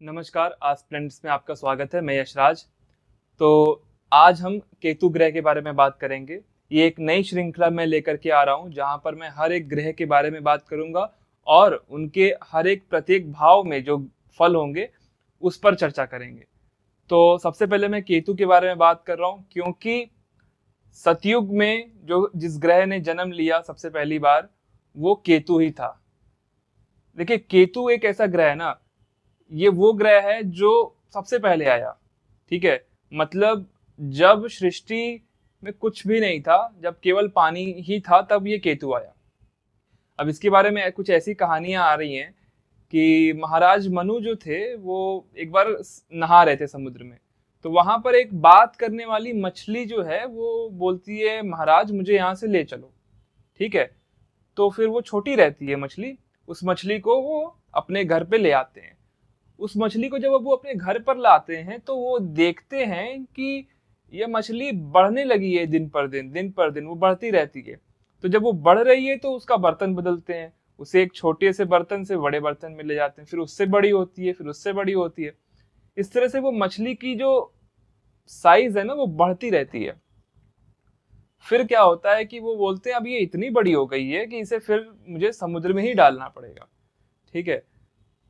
नमस्कार, आज स्प्लेंड्स में आपका स्वागत है। मैं यशराज। तो आज हम केतु ग्रह के बारे में बात करेंगे। ये एक नई श्रृंखला में लेकर के आ रहा हूँ जहाँ पर मैं हर एक ग्रह के बारे में बात करूँगा और उनके हर एक प्रत्येक भाव में जो फल होंगे उस पर चर्चा करेंगे। तो सबसे पहले मैं केतु के बारे में बात कर रहा हूँ क्योंकि सतयुग में जो जिस ग्रह ने जन्म लिया सबसे पहली बार वो केतु ही था। देखिए, केतु एक ऐसा ग्रह है ना, ये वो ग्रह है जो सबसे पहले आया। ठीक है, मतलब जब सृष्टि में कुछ भी नहीं था, जब केवल पानी ही था, तब ये केतु आया। अब इसके बारे में कुछ ऐसी कहानियां आ रही हैं कि महाराज मनु जो थे वो एक बार नहा रहे थे समुद्र में, तो वहां पर एक बात करने वाली मछली जो है वो बोलती है, महाराज मुझे यहाँ से ले चलो। ठीक है, तो फिर वो छोटी रहती है मछली, उस मछली को वो अपने घर पे ले आते हैं। उस मछली को जब वो अपने घर पर लाते हैं तो वो देखते हैं कि ये मछली बढ़ने लगी है, दिन पर दिन वो बढ़ती रहती है। तो जब वो बढ़ रही है तो उसका बर्तन बदलते हैं, उसे एक छोटे से बर्तन से बड़े बर्तन में ले जाते हैं, फिर उससे बड़ी होती है, फिर उससे बड़ी होती है। इस तरह से वो मछली की जो साइज है ना वो बढ़ती रहती है। फिर क्या होता है कि वो बोलते हैं अब ये इतनी बड़ी हो गई है कि इसे फिर मुझे समुद्र में ही डालना पड़ेगा। ठीक है,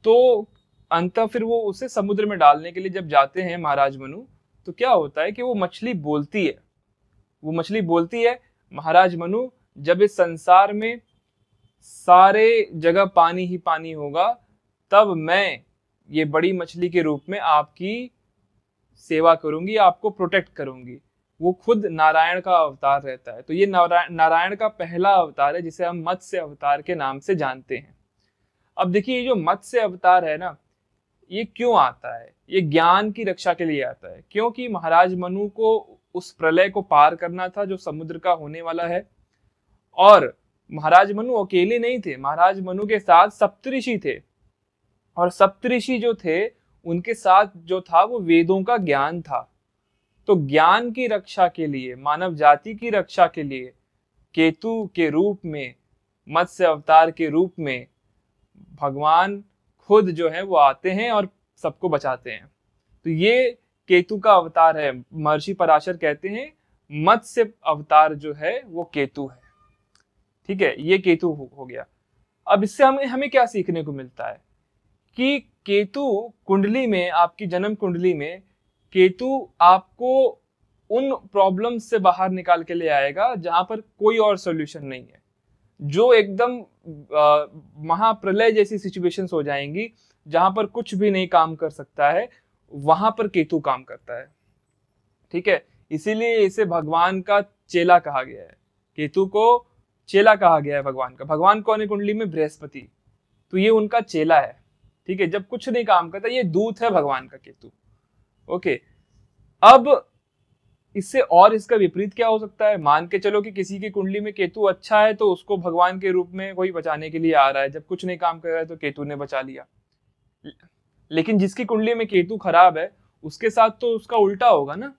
तो अंततः फिर वो उसे समुद्र में डालने के लिए जब जाते हैं महाराज मनु, तो क्या होता है कि वो मछली बोलती है। वो मछली बोलती है, महाराज मनु जब इस संसार में सारे जगह पानी ही पानी होगा, तब मैं ये बड़ी मछली के रूप में आपकी सेवा करूंगी, आपको प्रोटेक्ट करूंगी। वो खुद नारायण का अवतार रहता है। तो ये नारायण का पहला अवतार है जिसे हम मत्स्य अवतार के नाम से जानते हैं। अब देखिए, ये जो मत्स्य अवतार है ना, ये क्यों आता है? ये ज्ञान की रक्षा के लिए आता है, क्योंकि महाराज मनु को उस प्रलय को पार करना था जो समुद्र का होने वाला है। और महाराज मनु अकेले नहीं थे, महाराज मनु के साथ सप्तऋषि थे, और सप्तऋषि जो थे उनके साथ जो था वो वेदों का ज्ञान था। तो ज्ञान की रक्षा के लिए, मानव जाति की रक्षा के लिए केतु के रूप में, मत्स्य अवतार के रूप में भगवान खुद जो है वो आते हैं और सबको बचाते हैं। तो ये केतु का अवतार है। महर्षि पराशर कहते हैं मत्स्य अवतार जो है वो केतु है। ठीक है, ये केतु हो गया। अब इससे हमें क्या सीखने को मिलता है कि केतु कुंडली में, आपकी जन्म कुंडली में केतु आपको उन प्रॉब्लम्स से बाहर निकाल के ले आएगा जहां पर कोई और सॉल्यूशन नहीं है। जो एकदम महाप्रलय जैसी सिचुएशंस हो जाएंगी जहां पर कुछ भी नहीं काम कर सकता है, वहां पर केतु काम करता है। ठीक है, इसीलिए इसे भगवान का चेला कहा गया है। केतु को चेला कहा गया है भगवान का। भगवान कौन है कुंडली में? बृहस्पति। तो ये उनका चेला है। ठीक है, जब कुछ नहीं काम करता, ये दूत है भगवान का केतु। ओके, अब इससे और इसका विपरीत क्या हो सकता है? मान के चलो कि किसी की कुंडली में केतु अच्छा है तो उसको भगवान के रूप में कोई बचाने के लिए आ रहा है, जब कुछ नहीं काम कर रहा है तो केतु ने बचा लिया। लेकिन जिसकी कुंडली में केतु खराब है उसके साथ तो उसका उल्टा होगा ना।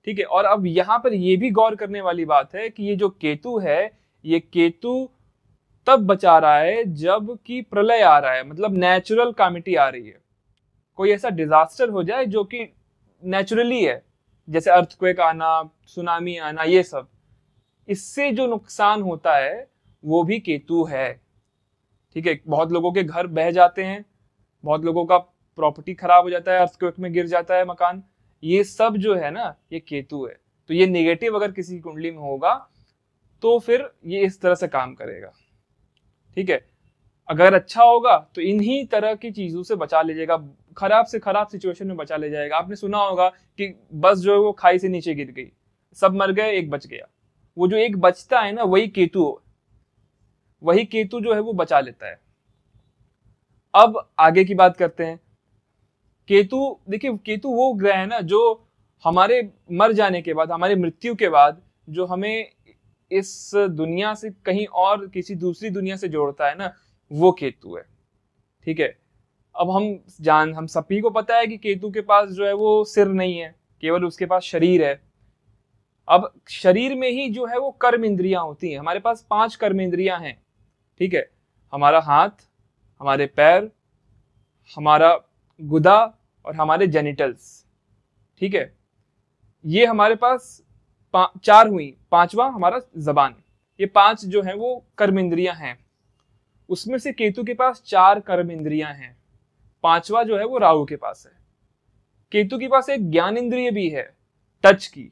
ठीक है, और अब यहाँ पर यह भी गौर करने वाली बात है कि ये जो केतु है, ये केतु तब बचा रहा है जब कि प्रलय आ रहा है, मतलब नेचुरल कैलामिटी आ रही है। कोई ऐसा डिजास्टर हो जाए जो कि नेचुरली है, जैसे अर्थक्वेक आना, सुनामी आना, ये सब, इससे जो नुकसान होता है वो भी केतु है। ठीक है, बहुत लोगों के घर बह जाते हैं, बहुत लोगों का प्रॉपर्टी खराब हो जाता है, अर्थक्वेक में गिर जाता है मकान, ये सब जो है ना ये केतु है। तो ये नेगेटिव अगर किसी कुंडली में होगा तो फिर ये इस तरह से काम करेगा। ठीक है, अगर अच्छा होगा तो इन्हीं तरह की चीजों से बचा ले जाएगा, खराब से खराब सिचुएशन में बचा ले जाएगा। आपने सुना होगा कि बस जो है वो खाई से नीचे गिर गई, सब मर गए, एक बच गया। वो जो एक बचता है ना, वही केतु जो है वो बचा लेता है। अब आगे की बात करते हैं। केतु, देखिए केतु वो ग्रह है ना जो हमारे मर जाने के बाद, हमारे मृत्यु के बाद, जो हमें इस दुनिया से कहीं और किसी दूसरी दुनिया से जोड़ता है ना, वो केतु है। ठीक है, अब हम सभी को पता है कि केतु के पास जो है वो सिर नहीं है, केवल उसके पास शरीर है। अब शरीर में ही जो है वो कर्म इंद्रियां होती हैं। हमारे पास 5 कर्म इंद्रियां हैं। ठीक है, हमारा हाथ, हमारे पैर, हमारा गुदा और हमारे जेनिटल्स। ठीक है, ये हमारे पास चार हुई, पांचवा हमारा जबान। ये पांच जो है वो कर्म इंद्रियां हैं। उसमें से केतु के पास चार कर्म इंद्रियां हैं, पांचवा जो है वो राहु के पास है। केतु के पास एक ज्ञान इंद्रिय भी है, टच की,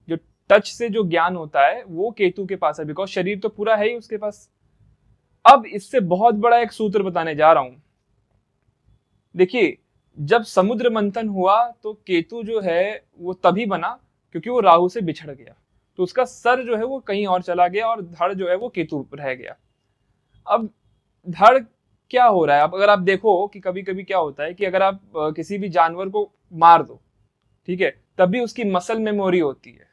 जो टच से जो ज्ञान होता है वो केतु के पास है, बिकॉज शरीर तो पूरा है ही उसके पास। अब इससे बहुत बड़ा एक सूत्र बताने जा रहा हूं। देखिए, जब समुद्र मंथन हुआ तो केतु जो है वो तभी बना क्योंकि वो राहु से बिछड़ गया, तो उसका सर जो है वो कहीं और चला गया और धड़ जो है वो केतु रह गया। अब धड़ क्या हो रहा है, अब अगर आप देखो कि कभी कभी क्या होता है कि अगर आप किसी भी जानवर को मार दो, ठीक है, तभी उसकी मसल मेमोरी होती है।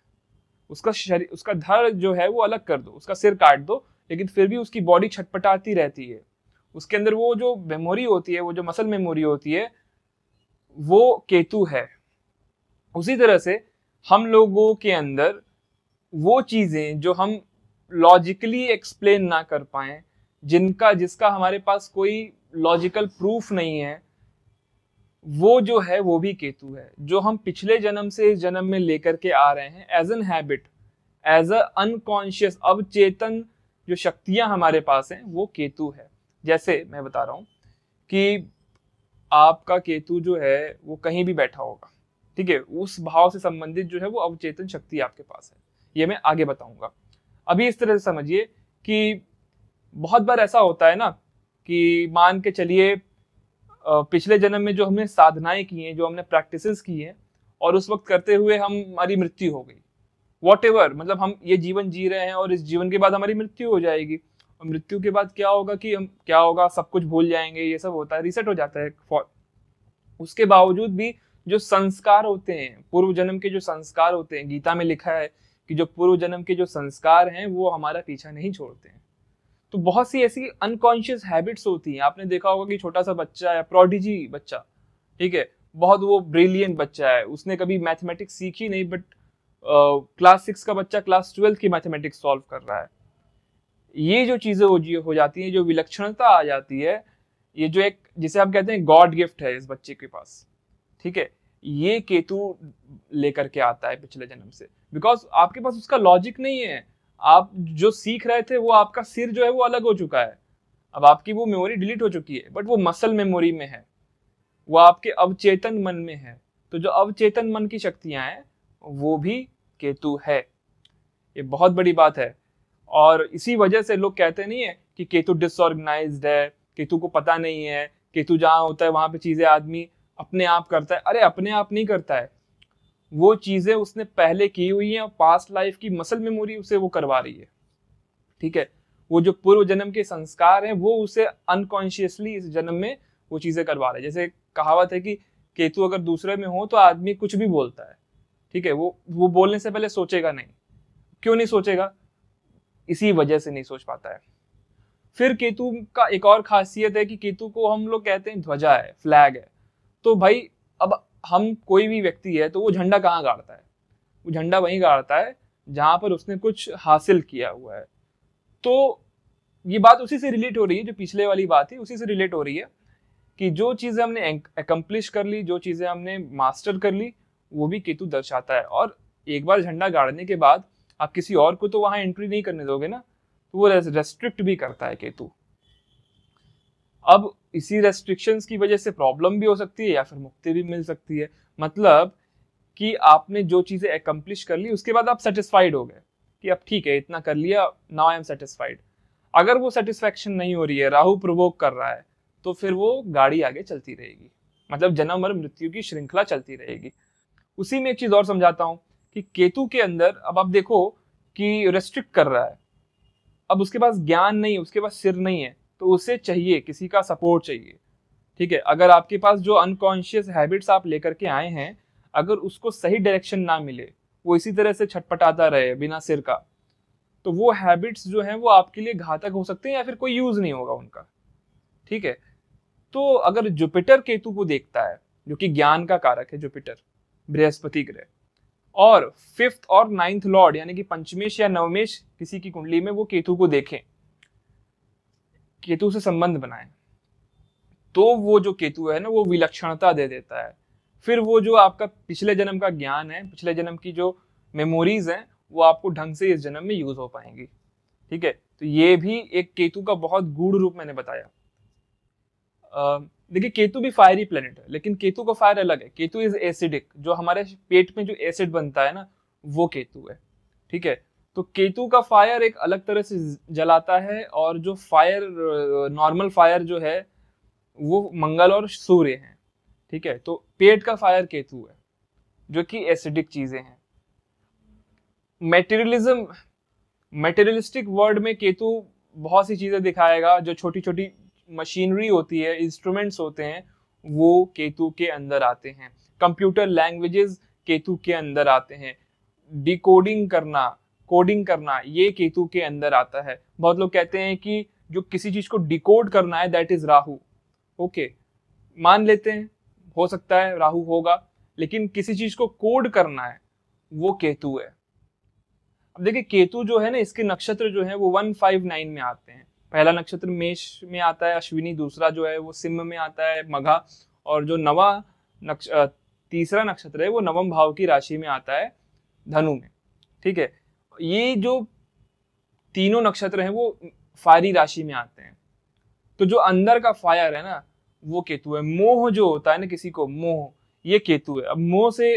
उसका शरीर, उसका धड़ जो है वो अलग कर दो, उसका सिर काट दो, लेकिन फिर भी उसकी बॉडी छटपटाती रहती है। उसके अंदर वो जो मेमोरी होती है, वो जो मसल मेमोरी होती है, वो केतु है। उसी तरह से हम लोगों के अंदर वो चीजें जो हम लॉजिकली एक्सप्लेन ना कर पाए, जिसका हमारे पास कोई लॉजिकल प्रूफ नहीं है, वो जो है वो भी केतु है। जो हम पिछले जन्म से इस जन्म में लेकर के आ रहे हैं as an habit, as a unconscious, अवचेतन जो शक्तियां हमारे पास हैं वो केतु है। जैसे मैं बता रहा हूं कि आपका केतु जो है वो कहीं भी बैठा होगा, ठीक है, उस भाव से संबंधित जो है वो अवचेतन शक्ति आपके पास है, ये मैं आगे बताऊंगा। अभी इस तरह से समझिए कि बहुत बार ऐसा होता है ना कि मान के चलिए पिछले जन्म में जो हमने साधनाएं की हैं, जो हमने प्रैक्टिसेस की हैं, और उस वक्त करते हुए हमारी मृत्यु हो गई, वॉटएवर, मतलब हम ये जीवन जी रहे हैं और इस जीवन के बाद हमारी मृत्यु हो जाएगी। और मृत्यु के बाद क्या होगा कि हम क्या होगा, सब कुछ भूल जाएंगे, ये सब होता है, रीसेट हो जाता है। उसके बावजूद भी जो संस्कार होते हैं, पूर्व जन्म के जो संस्कार होते हैं, गीता में लिखा है कि जो पूर्व जन्म के जो संस्कार हैं वो हमारा पीछा नहीं छोड़ते हैं। तो बहुत सी ऐसी अनकॉन्शियस हैबिट्स होती हैं। आपने देखा होगा कि छोटा सा बच्चा है, प्रोडिजी बच्चा, ठीक है, बहुत वो ब्रिलियंट बच्चा है, उसने कभी मैथमेटिक्स सीखी नहीं, बट क्लास 6 का बच्चा क्लास 12 की मैथमेटिक्स सॉल्व कर रहा है। ये जो चीजें हो जाती हैं, जो विलक्षणता आ जाती है, ये जो एक जिसे हम कहते हैं गॉड गिफ्ट है इस बच्चे के पास, ठीक है, ये केतु लेकर के आता है पिछले जन्म से। बिकॉज आपके पास उसका लॉजिक नहीं है, आप जो सीख रहे थे वो आपका सिर जो है वो अलग हो चुका है, अब आपकी वो मेमोरी डिलीट हो चुकी है, बट वो मसल मेमोरी में है, वो आपके अवचेतन मन में है। तो जो अवचेतन मन की शक्तियां हैं वो भी केतु है। ये बहुत बड़ी बात है। और इसी वजह से लोग कहते नहीं है कि केतु डिसऑर्गेनाइज्ड है, केतु को पता नहीं है, केतु जहां होता है वहां पे चीजें आदमी अपने आप करता है। अरे अपने आप नहीं करता है, वो चीजें उसने पहले की हुई हैं, पास्ट लाइफ की मसल मेमोरी उसे वो करवा रही है, ठीक है। वो जो पूर्व जन्म के संस्कार हैं वो उसे अनकॉन्शियसली इस जन्म में वो चीजें करवा रहे हैं। जैसे कहावत है कि केतु अगर दूसरे में हो तो आदमी कुछ भी बोलता है, ठीक है, वो बोलने से पहले सोचेगा नहीं। क्यों नहीं सोचेगा? इसी वजह से नहीं सोच पाता है। फिर केतु का एक और खासियत है कि केतु को हम लोग कहते हैं ध्वजा है, फ्लैग है। तो भाई अब हम कोई भी व्यक्ति है तो वो झंडा कहाँ गाड़ता है? वो झंडा वहीं गाड़ता है जहां पर उसने कुछ हासिल किया हुआ है। तो ये बात उसी से रिलेट हो रही है, जो पिछले वाली बात थी उसी से रिलेट हो रही है कि जो चीजें हमने एकम्प्लिश कर ली, जो चीजें हमने मास्टर कर ली, वो भी केतु दर्शाता है। और एक बार झंडा गाड़ने के बाद आप किसी और को तो वहां एंट्री नहीं करने दोगे ना, तो वो रेस्ट्रिक्ट भी करता है केतु। अब इसी रेस्ट्रिक्शंस की वजह से प्रॉब्लम भी हो सकती है या फिर मुक्ति भी मिल सकती है। मतलब कि आपने जो चीजें एकम्प्लिश कर ली उसके बाद आप सेटिस्फाइड हो गए कि अब ठीक है, इतना कर लिया, नाउ आई एम सेटिस्फाइड। अगर वो सेटिस्फैक्शन नहीं हो रही है, राहु प्रोवोक कर रहा है, तो फिर वो गाड़ी आगे चलती रहेगी, मतलब जन्म और मृत्यु की श्रृंखला चलती रहेगी। उसी में एक चीज और समझाता हूं कि केतु के अंदर अब आप देखो कि रेस्ट्रिक्ट कर रहा है, अब उसके पास ज्ञान नहीं है, उसके पास सिर नहीं है, तो उसे चाहिए, किसी का सपोर्ट चाहिए, ठीक है। अगर आपके पास जो अनकॉन्शियस हैबिट्स आप लेकर के आए हैं, अगर उसको सही डायरेक्शन ना मिले, वो इसी तरह से छटपटाता रहे बिना सिर का, तो वो हैबिट्स जो हैं वो आपके लिए घातक हो सकते हैं या फिर कोई यूज नहीं होगा उनका, ठीक है। तो अगर जुपिटर केतु को देखता है, जो कि ज्ञान का कारक है, जुपिटर बृहस्पति ग्रह, और 5th और 9th लॉर्ड यानी कि पंचमेश या नवमेश किसी की कुंडली में वो केतु को देखें, केतु से संबंध बनाएं, तो वो जो केतु है ना वो विलक्षणता दे देता है। फिर वो जो आपका पिछले जन्म का ज्ञान है, पिछले जन्म की जो मेमोरीज हैं, वो आपको ढंग से इस जन्म में यूज हो पाएंगी। ठीक है, तो ये भी एक केतु का बहुत गूढ़ रूप मैंने बताया। देखिए केतु भी फायरी प्लेनेट है, लेकिन केतु का फायर अलग है। केतु इज एसिडिक, जो हमारे पेट में जो एसिड बनता है ना, वो केतु है। ठीक है, तो केतु का फायर एक अलग तरह से जलाता है, और जो फायर नॉर्मल फायर जो है वो मंगल और सूर्य है। ठीक है, तो पेट का फायर केतु है, जो कि एसिडिक चीजें हैं। मेटेरियलिज्म, मेटेरियलिस्टिक वर्ल्ड में केतु बहुत सी चीजें दिखाएगा। जो छोटी छोटी मशीनरी होती है, इंस्ट्रूमेंट्स होते हैं, वो केतु के अंदर आते हैं। कंप्यूटर लैंग्वेजेस केतु के अंदर आते हैं। डिकोडिंग करना, कोडिंग करना, ये केतु के अंदर आता है। बहुत लोग कहते हैं कि जो किसी चीज को डिकोड करना है दैट इज राहु। ओके, मान लेते हैं, हो सकता है राहु होगा, लेकिन किसी चीज को कोड करना है वो केतु है। अब देखिए केतु जो है ना, इसके नक्षत्र जो है वो 159 में आते हैं। पहला नक्षत्र मेष में आता है अश्विनी, दूसरा जो है वो सिंह में आता है मघा, और जो तीसरा नक्षत्र है वो नवम भाव की राशि में आता है धनु में। ठीक है, ये जो तीनों नक्षत्र हैं वो फायरी राशि में आते हैं। तो जो अंदर का फायर है ना वो केतु है। मोह जो होता है ना, किसी को मोह, ये केतु है। अब मोह से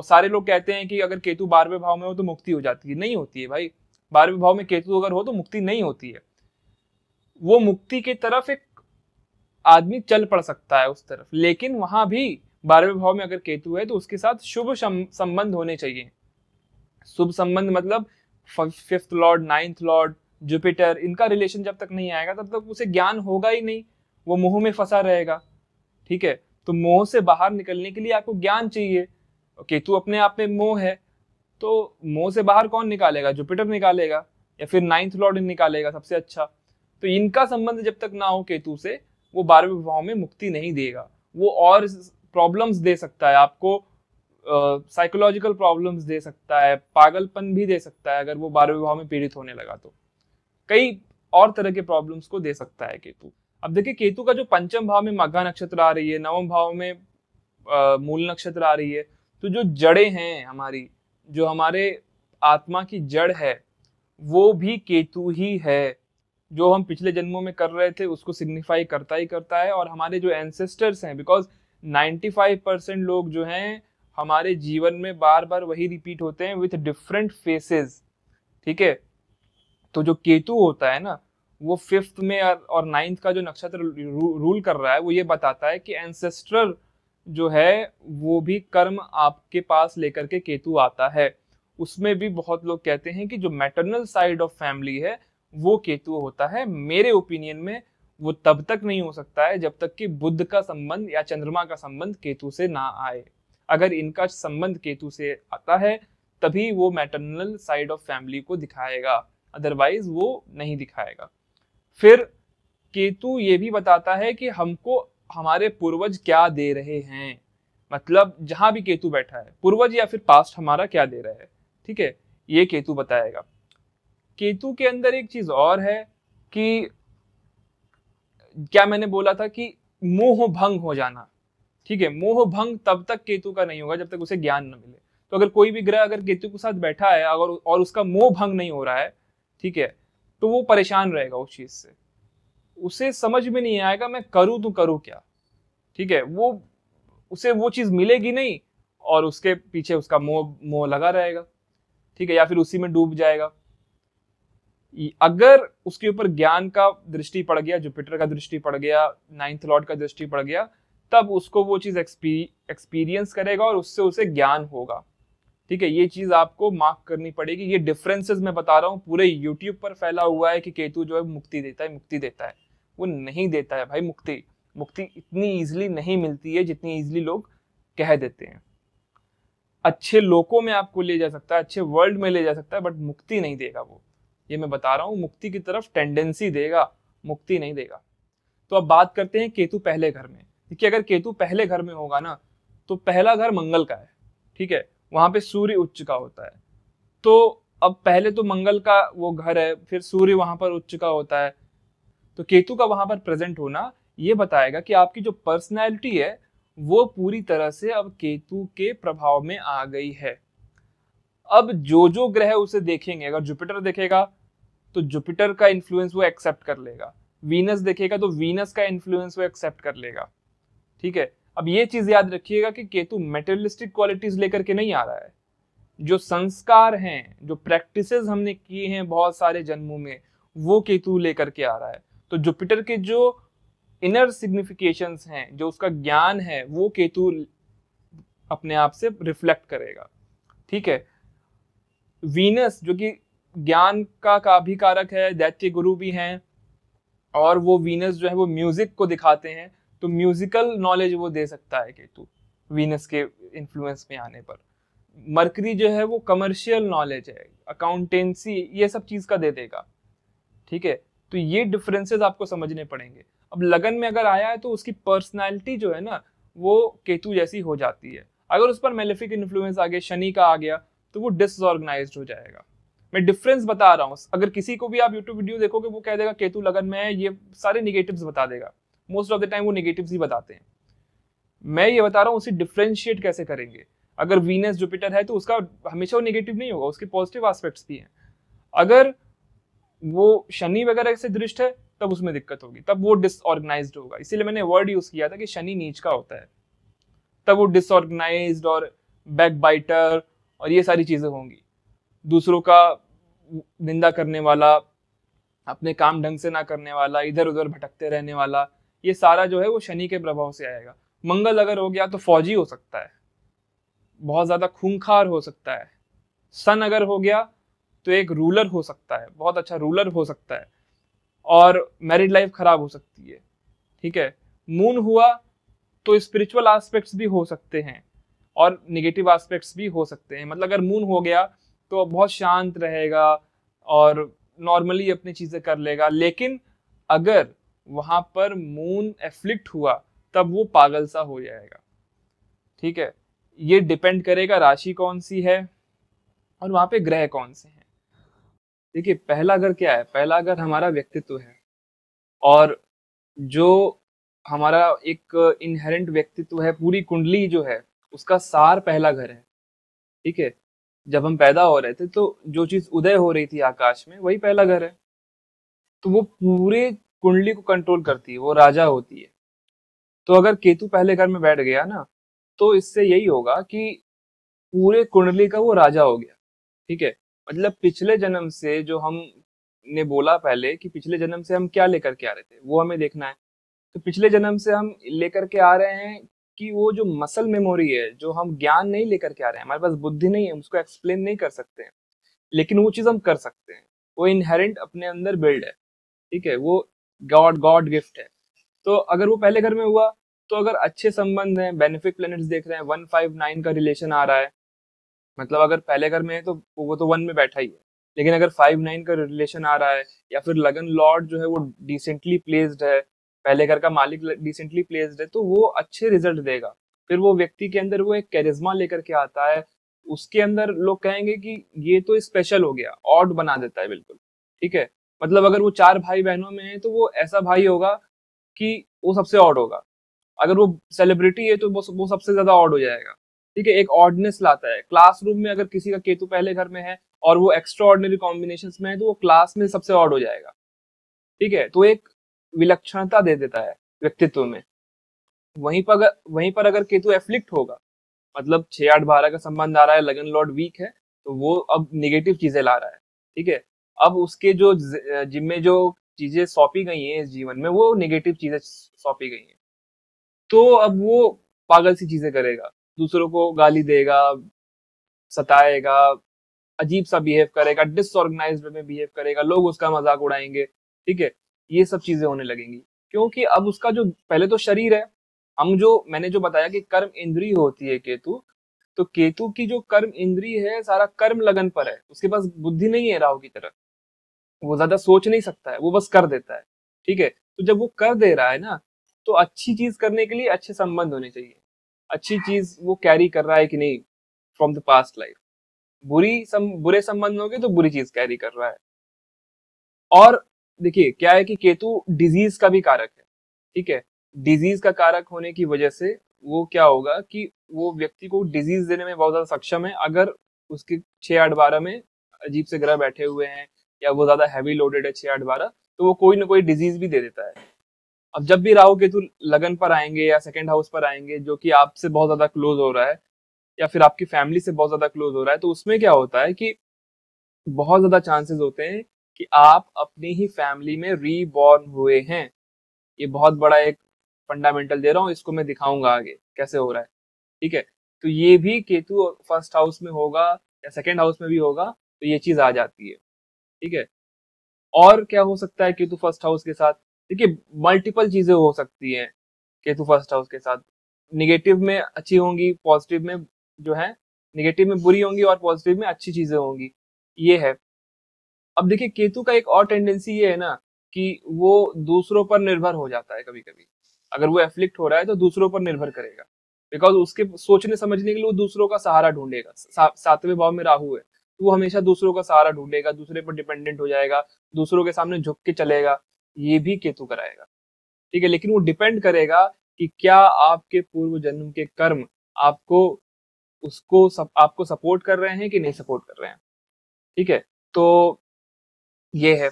सारे लोग कहते हैं कि अगर केतु 12वें भाव में हो तो मुक्ति हो जाती है। नहीं होती है भाई, 12वें भाव में केतु अगर हो तो मुक्ति नहीं होती है। वो मुक्ति की तरफ एक आदमी चल पड़ सकता है उस तरफ, लेकिन वहां भी 12वें भाव में अगर केतु है तो उसके साथ शुभ संबंध होने चाहिए। शुभ संबंध मतलब 5th Lord, 9th Lord, Jupiter, इनका रिलेशन जब तक नहीं आएगा तब तक उसे ज्ञान होगा ही नहीं, वो मोह में फंसा रहेगा। ठीक है, तो मोह से बाहर निकलने के लिए आपको ज्ञान चाहिए। केतु अपने आप में मोह है, तो मोह से बाहर कौन निकालेगा? जुपिटर निकालेगा, या फिर 9th लॉर्ड निकालेगा सबसे अच्छा। तो इनका संबंध जब तक ना हो केतु से, वो 12वें भाव में मुक्ति नहीं देगा। वो और प्रॉब्लम्स दे सकता है आपको, साइकोलॉजिकल प्रॉब्लम्स दे सकता है, पागलपन भी दे सकता है। अगर वो 12वें भाव में पीड़ित होने लगा तो कई और तरह के प्रॉब्लम्स को दे सकता है केतु। अब देखिए केतु का जो पंचम भाव में मघा नक्षत्र आ रही है, नवम भाव में मूल नक्षत्र आ रही है, तो जो जड़ें हैं हमारी, जो हमारे आत्मा की जड़ है, वो भी केतु ही है। जो हम पिछले जन्मों में कर रहे थे उसको सिग्निफाई करता ही करता है। और हमारे जो एंसेस्टर्स हैं, बिकॉज 95% लोग जो हैं हमारे जीवन में बार बार वही रिपीट होते हैं विथ डिफरेंट फेसेस। ठीक है, तो जो केतु होता है ना, वो 5th में और 9th का जो नक्षत्र रूल कर रहा है, वो ये बताता है कि एंसेस्ट्रल जो है वो भी कर्म आपके पास लेकर के केतु आता है। उसमें भी बहुत लोग कहते हैं कि जो मैटरनल साइड ऑफ फैमिली है वो केतु होता है। मेरे ओपिनियन में वो तब तक नहीं हो सकता है जब तक कि बुध का संबंध या चंद्रमा का संबंध केतु से ना आए। अगर इनका संबंध केतु से आता है तभी वो मैटरनल साइड ऑफ फैमिली को दिखाएगा, अदरवाइज वो नहीं दिखाएगा। फिर केतु ये भी बताता है कि हमको हमारे पूर्वज क्या दे रहे हैं, मतलब जहां भी केतु बैठा है, पूर्वज या फिर पास्ट हमारा क्या दे रहा है। ठीक है, ये केतु बताएगा। केतु के अंदर एक चीज और है कि क्या मैंने बोला था कि मोह भंग हो जाना। ठीक है, मोह भंग तब तक केतु का नहीं होगा जब तक उसे ज्ञान न मिले। तो अगर कोई भी ग्रह अगर केतु के साथ बैठा है अगर और उसका मोह भंग नहीं हो रहा है, ठीक है, तो वो परेशान रहेगा उस चीज से। उसे समझ में नहीं आएगा मैं करूं तो करूं क्या। ठीक है, वो उसे वो चीज मिलेगी नहीं और उसके पीछे उसका मोह लगा रहेगा। ठीक है, या फिर उसी में डूब जाएगा। अगर उसके ऊपर ज्ञान का दृष्टि पड़ गया, जुपिटर का दृष्टि पड़ गया, 9th लॉर्ड का दृष्टि पड़ गया, तब उसको वो चीज एक्सपीरियंस करेगा और उससे उसे ज्ञान होगा। ठीक है, ये चीज आपको मार्क करनी पड़ेगी। ये डिफरेंसेस मैं बता रहा हूँ, पूरे यूट्यूब पर फैला हुआ है कि केतु जो है मुक्ति देता है, मुक्ति देता है। वो नहीं देता है भाई। मुक्ति इतनी इजिली नहीं मिलती है जितनी इजिली लोग कह देते हैं। अच्छे लोकों में आपको ले जा सकता है, अच्छे वर्ल्ड में ले जा सकता है, बट मुक्ति नहीं देगा वो। ये मैं बता रहा हूँ, मुक्ति की तरफ टेंडेंसी देगा, मुक्ति नहीं देगा। तो अब बात करते हैं केतु पहले घर में। देखिए अगर केतु पहले घर में होगा ना, तो पहला घर मंगल का है। ठीक है, वहां पे सूर्य उच्च का होता है। तो अब पहले तो मंगल का वो घर है, फिर सूर्य वहां पर उच्च का होता है। तो केतु का वहां पर प्रेजेंट होना ये बताएगा कि आपकी जो पर्सनैलिटी है वो पूरी तरह से अब केतु के प्रभाव में आ गई है। अब जो ग्रह उसे देखेंगे, अगर जुपिटर देखेगा तो जुपिटर का इन्फ्लुएंस वो एक्सेप्ट कर लेगा, वीनस देखेगा तो वीनस का इन्फ्लुएंस वो एक्सेप्ट कर लेगा। ठीक है, अब ये चीज याद रखिएगा कि केतु मेटेरियलिस्टिक क्वालिटीज लेकर के नहीं आ रहा है। जो संस्कार हैं, जो प्रैक्टिसेस हमने किए हैं बहुत सारे जन्मों में, वो केतु लेकर के आ रहा है। तो जुपिटर के जो इनर सिग्निफिकेशंस हैं, जो उसका ज्ञान है, वो केतु अपने आप से रिफ्लेक्ट करेगा। ठीक है, वीनस जो कि ज्ञान का भी कारक है, दैत्य गुरु भी हैं, और वो वीनस जो है वो म्यूजिक को दिखाते हैं, तो म्यूजिकल नॉलेज वो दे सकता है केतु वीनस के इन्फ्लुएंस में आने पर। मरकरी जो है वो कमर्शियल नॉलेज है, अकाउंटेंसी, ये सब चीज का दे देगा। ठीक है, तो ये डिफरेंसेस आपको समझने पड़ेंगे। अब लगन में अगर आया है तो उसकी पर्सनालिटी जो है ना वो केतु जैसी हो जाती है। अगर उस पर मेलेफिक इन्फ्लुएंस आ गया, शनि का आ गया, तो वो डिसऑर्गेनाइज्ड हो जाएगा। मैं डिफरेंस बता रहा हूँ, अगर किसी को भी आप यूट्यूब वीडियो देखोगे वो कह देगा केतु लगन में है, ये सारे निगेटिव्स बता देगा। मोस्ट ऑफ द टाइम वो निगेटिव्स ही बताते हैं। मैं ये बता रहा हूँ उसे डिफरेंशिएट कैसे करेंगे। अगर वीनस जुपिटर है तो उसका हमेशा वो निगेटिव नहीं होगा, उसके पॉजिटिव एस्पेक्ट्स भी हैं। अगर वो शनि वगैरह से दृष्ट है तब उसमें दिक्कत होगी, तब वो डिसऑर्गेनाइज्ड होगा। इसीलिए मैंने वर्ड यूज किया था कि शनि नीच का होता है, तब वो डिसऑर्गेनाइज्ड और बैकबाइटर और ये सारी चीजें होंगी। दूसरों का निंदा करने वाला, अपने काम ढंग से ना करने वाला, इधर उधर भटकते रहने वाला, ये सारा जो है वो शनि के प्रभाव से आएगा। मंगल अगर हो गया तो फौजी हो सकता है, बहुत ज्यादा खूंखार हो सकता है। सन अगर हो गया तो एक रूलर हो सकता है, बहुत अच्छा रूलर हो सकता है, और मैरिड लाइफ खराब हो सकती है। ठीक है, मून हुआ तो स्पिरिचुअल एस्पेक्ट्स भी हो सकते हैं और निगेटिव एस्पेक्ट्स भी हो सकते हैं। मतलब अगर मून हो गया तो बहुत शांत रहेगा और नॉर्मली अपनी चीजें कर लेगा, लेकिन अगर वहां पर मून एफ्लिक्ट हुआ तब वो पागल सा हो जाएगा। ठीक है, ये डिपेंड करेगा राशि कौन सी है और वहां पे ग्रह कौन से हैं। देखिए, पहला घर क्या है? पहला घर हमारा व्यक्तित्व है, और जो हमारा एक इनहेरेंट व्यक्तित्व है, पूरी कुंडली जो है उसका सार पहला घर है। ठीक है, जब हम पैदा हो रहे थे तो जो चीज उदय हो रही थी आकाश में वही पहला घर है, तो वो पूरे कुंडली को कंट्रोल करती है, वो राजा होती है। तो अगर केतु पहले घर में बैठ गया ना तो इससे यही होगा कि पूरे कुंडली का वो राजा हो गया। ठीक है, मतलब पिछले जन्म से जो हम ने बोला पहले कि पिछले जन्म से हम क्या लेकर के आ रहे थे वो हमें देखना है। तो पिछले जन्म से हम लेकर के आ रहे हैं कि वो जो मसल मेमोरी है, जो हम ज्ञान नहीं लेकर के आ रहे हैं, हमारे पास बुद्धि नहीं है, हम उसको एक्सप्लेन नहीं कर सकते हैं, लेकिन वो चीज हम कर सकते हैं, वो इनहेरेंट अपने अंदर बिल्ड है। ठीक है, वो गॉड गॉड गिफ्ट है। तो अगर वो पहले घर में हुआ तो अगर अच्छे संबंध हैं, बेनिफिक प्लैनेट्स देख रहे हैं, 159 का रिलेशन आ रहा है, मतलब अगर पहले घर में है तो वो तो 1 में बैठा ही है, लेकिन अगर 5-9 का रिलेशन आ रहा है, या फिर लगन लॉर्ड जो है वो डिसेंटली प्लेस्ड है, पहले घर का मालिक डिसेंटली प्लेस्ड है, तो वो अच्छे रिजल्ट देगा। फिर वो व्यक्ति के अंदर वो एक कैरिज्मा लेकर के आता है, उसके अंदर लोग कहेंगे कि ये तो स्पेशल हो गया, ऑड बना देता है बिल्कुल। ठीक है, मतलब अगर वो 4 भाई बहनों में है तो वो ऐसा भाई होगा कि वो सबसे ऑड होगा। अगर वो सेलिब्रिटी है तो वो सबसे ज्यादा ऑड हो जाएगा। ठीक है, एक ऑडनेस लाता है। क्लासरूम में अगर किसी का केतु पहले घर में है और वो एक्स्ट्रा ऑर्डिनरी कॉम्बिनेशन में है तो वो क्लास में सबसे ऑड हो जाएगा। ठीक है, तो एक विलक्षणता दे देता है व्यक्तित्व में। वहीं पर अगर केतु एफ्लिक्ट होगा, मतलब 6-8-12 का संबंध आ रहा है, लगन लॉर्ड वीक है, तो वो अब निगेटिव चीजें ला रहा है। ठीक है, अब उसके जो जिम्मे जो चीजें सौंपी गई हैं इस जीवन में, वो नेगेटिव चीजें सौंपी गई हैं, तो अब वो पागल सी चीजें करेगा, दूसरों को गाली देगा, सताएगा, अजीब सा बिहेव करेगा, डिसऑर्गेनाइज्ड में बिहेव करेगा, लोग उसका मजाक उड़ाएंगे। ठीक है, ये सब चीजें होने लगेंगी, क्योंकि अब उसका जो पहले तो शरीर है, मैंने जो बताया कि कर्म इंद्री होती है केतु, तो केतु की जो कर्म इंद्री है सारा कर्म लगन पर है, उसके पास बुद्धि नहीं है राहु की तरह, वो ज्यादा सोच नहीं सकता है, वो बस कर देता है। ठीक है, तो जब वो कर दे रहा है ना, तो अच्छी चीज करने के लिए अच्छे संबंध होने चाहिए, अच्छी चीज वो कैरी कर रहा है कि नहीं फ्रॉम द पास्ट लाइफ, बुरे संबंध होंगे तो बुरी चीज कैरी कर रहा है। और देखिए क्या है कि केतु डिजीज का भी कारक है। ठीक है, डिजीज का कारक होने की वजह से वो क्या होगा कि वो व्यक्ति को डिजीज देने में बहुत ज्यादा सक्षम है अगर उसके 6 8 12 में अजीब से ग्रह बैठे हुए हैं या वो ज्यादा हैवी लोडेड है 6 8 12, तो वो कोई ना कोई डिजीज भी दे देता है। अब जब भी राहु केतु लगन पर आएंगे या सेकंड हाउस पर आएंगे जो कि आपसे बहुत ज्यादा क्लोज हो रहा है या फिर आपकी फैमिली से बहुत ज्यादा क्लोज हो रहा है, तो उसमें क्या होता है कि बहुत ज्यादा चांसेस होते हैं कि आप अपनी ही फैमिली में रीबॉर्न हुए हैं। ये बहुत बड़ा एक फंडामेंटल दे रहा हूँ, इसको मैं दिखाऊंगा आगे कैसे हो रहा है। ठीक है, तो ये भी केतु फर्स्ट हाउस में होगा या सेकंड हाउस में भी होगा तो ये चीज आ जाती है। ठीक है, और क्या हो सकता है केतु फर्स्ट हाउस के साथ? देखिए, मल्टीपल चीजें हो सकती हैं केतु फर्स्ट हाउस के साथ। निगेटिव में अच्छी होंगी, पॉजिटिव में जो है निगेटिव में बुरी होंगी और पॉजिटिव में अच्छी चीजें होंगी, ये है। अब देखिए, केतु का एक और टेंडेंसी ये है ना कि वो दूसरों पर निर्भर हो जाता है कभी कभी। अगर वो एफ्लिक्ट हो रहा है तो दूसरों पर निर्भर करेगा, बिकॉज उसके सोचने समझने के लिए वो दूसरों का सहारा ढूंढेगा। 7वें भाव में राहु है तो वो हमेशा दूसरों का सहारा ढूंढेगा, दूसरे पर डिपेंडेंट हो जाएगा, दूसरों के सामने झुक के चलेगा। ये भी केतु कराएगा। ठीक है, लेकिन वो डिपेंड करेगा कि क्या आपके पूर्व जन्म के कर्म आपको आपको सपोर्ट कर रहे हैं कि नहीं सपोर्ट कर रहे हैं। ठीक है, तो ये है।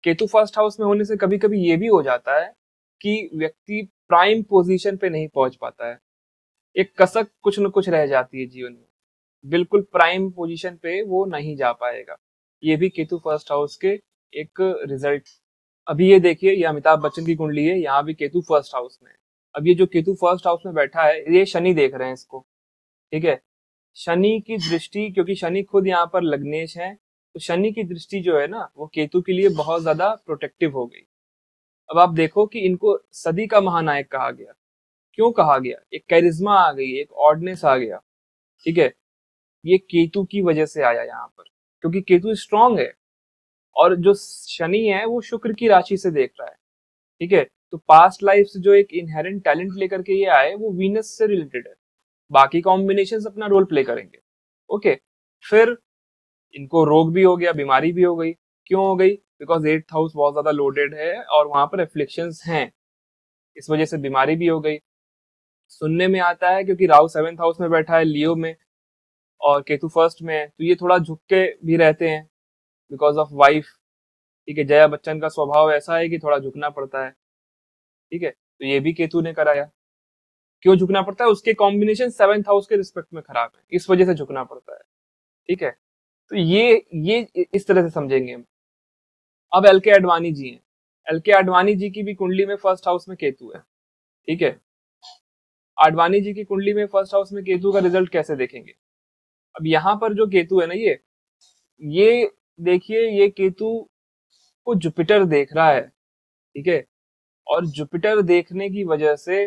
केतु फर्स्ट हाउस में होने से कभी कभी ये भी हो जाता है कि व्यक्ति प्राइम पोजीशन पे नहीं पहुंच पाता है। एक कसक कुछ न कुछ रह जाती है जीवन में, बिल्कुल प्राइम पोजीशन पे वो नहीं जा पाएगा। ये भी केतु फर्स्ट हाउस के एक रिजल्ट। अभी ये देखिए, ये अमिताभ बच्चन की कुंडली है, यहाँ भी केतु फर्स्ट हाउस में है। अब ये जो केतु फर्स्ट हाउस में बैठा है ये शनि देख रहे हैं इसको। ठीक है, शनि की दृष्टि, क्योंकि शनि खुद यहाँ पर लग्नेश है, तो शनि की दृष्टि जो है ना वो केतु के लिए बहुत ज्यादा प्रोटेक्टिव हो गई। अब आप देखो कि इनको सदी का महानायक कहा गया। क्यों कहा गया? एक कैरिज्मा आ गई, एक ऑडनेस आ गया। ठीक है, ये केतु की वजह से आया यहाँ पर, क्योंकि केतु स्ट्रांग है और जो शनि है वो शुक्र की राशि से देख रहा है। ठीक है, तो पास्ट लाइफ से जो एक इनहेरेंट टैलेंट लेकर के ये आए वो वीनस से रिलेटेड है। बाकी कॉम्बिनेशन अपना रोल प्ले करेंगे। ओके, फिर इनको रोग भी हो गया, बीमारी भी हो गई। क्यों हो गई? बिकॉज 8th हाउस बहुत ज्यादा लोडेड है और वहां पर एफ्लिक्शंस हैं, इस वजह से बीमारी भी हो गई। सुनने में आता है क्योंकि राहु 7th हाउस में बैठा है लियो में और केतु फर्स्ट में है, तो ये थोड़ा झुक के भी रहते हैं बिकॉज ऑफ वाइफ। ठीक है, जया बच्चन का स्वभाव ऐसा है कि थोड़ा झुकना पड़ता है। ठीक है, तो ये भी केतु ने कराया। क्यों झुकना पड़ता है? उसके कॉम्बिनेशन 7th हाउस के रिस्पेक्ट में खराब है, इस वजह से झुकना पड़ता है। ठीक है, तो ये इस तरह से समझेंगे हम। अब एल के आडवाणी जी हैं। एल के आडवाणी जी की भी कुंडली में फर्स्ट हाउस में केतु है। ठीक है, आडवाणी जी की कुंडली में फर्स्ट हाउस में केतु का रिजल्ट कैसे देखेंगे? अब यहाँ पर जो केतु है ना, ये देखिए, ये केतु को जुपिटर देख रहा है। ठीक है, और जुपिटर देखने की वजह से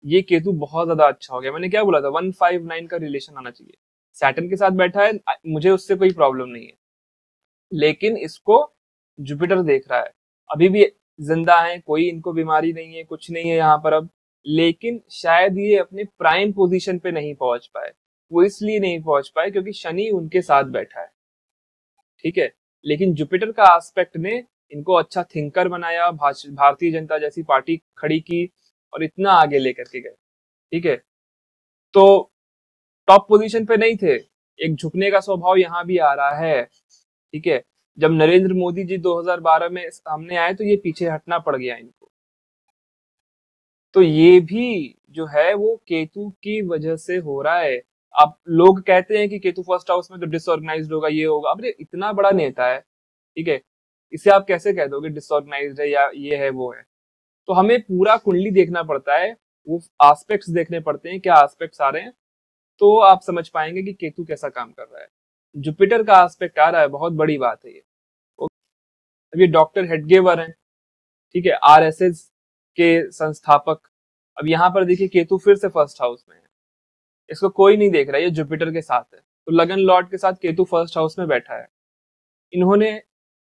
ये केतु बहुत ज्यादा अच्छा हो गया। मैंने क्या बोला था, 159 का रिलेशन आना चाहिए। सैटर्न के साथ बैठा है, मुझे उससे कोई प्रॉब्लम नहीं है, लेकिन इसको जुपिटर देख रहा है। अभी भी जिंदा है, कोई इनको बीमारी नहीं है, कुछ नहीं है यहाँ पर अब, लेकिन शायद ये अपने प्राइम पोजीशन पे नहीं पहुंच पाए। वो इसलिए नहीं पहुंच पाए क्योंकि शनि उनके साथ बैठा है। ठीक है, लेकिन जुपिटर का एस्पेक्ट ने इनको अच्छा थिंकर बनाया, भारतीय जनता जैसी पार्टी खड़ी की और इतना आगे लेकर के गए। ठीक है, तो टॉप पोजीशन पे नहीं थे, एक झुकने का स्वभाव यहाँ भी आ रहा है। ठीक है, जब नरेंद्र मोदी जी 2012 में सामने आए तो ये पीछे हटना पड़ गया इनको। तो ये भी जो है वो केतु की वजह से हो रहा है। अब लोग कहते हैं कि केतु फर्स्ट हाउस में तो डिसऑर्गेनाइज्ड होगा, ये होगा। अब ये इतना बड़ा नेता है, ठीक है, इसे आप कैसे कह दोगे डिसऑर्गेनाइज्ड है या ये है वो है? तो हमें पूरा कुंडली देखना पड़ता है, वो एस्पेक्ट्स देखने पड़ते हैं, क्या एस्पेक्ट्स आ रहे हैं, तो आप समझ पाएंगे कि केतु कैसा काम कर रहा है। जुपिटर का एस्पेक्ट आ रहा है, बहुत बड़ी बात है ये। अब ये डॉक्टर हेडगेवर हैं, ठीक है, आरएसएस के संस्थापक। अब यहाँ पर देखिए केतु फिर से फर्स्ट हाउस में है, इसको कोई नहीं देख रहा है, ये जुपिटर के साथ है। तो लगन लॉर्ड के साथ केतु फर्स्ट हाउस में बैठा है। इन्होंने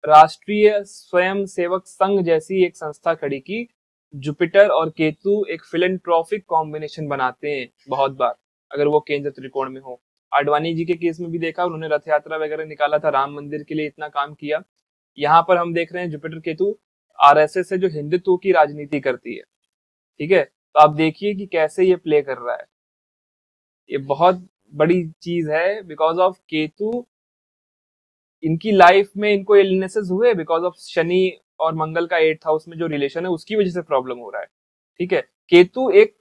राष्ट्रीय स्वयं सेवक संघ जैसी एक संस्था खड़ी की। जुपिटर और केतु एक फिलेंट्रॉफिक कॉम्बिनेशन बनाते हैं बहुत बार, अगर वो केंद्र त्रिकोण में हो। आडवाणी जी के केस में भी देखा, उन्होंने रथ यात्रा वगैरह निकाला था, राम मंदिर के लिए इतना काम किया। यहाँ पर हम देख रहे हैं जुपिटर केतु आरएसएस है जो हिंदुत्व की राजनीति करती है। ठीक है, तो आप देखिए कि कैसे ये प्ले कर रहा है। ये बहुत बड़ी चीज है, बिकॉज ऑफ केतु इनकी लाइफ में इनको इलनेसेस हुए बिकॉज ऑफ शनि और मंगल का 8th हाउस में जो रिलेशन है उसकी वजह से प्रॉब्लम हो रहा है। ठीक है, केतु एक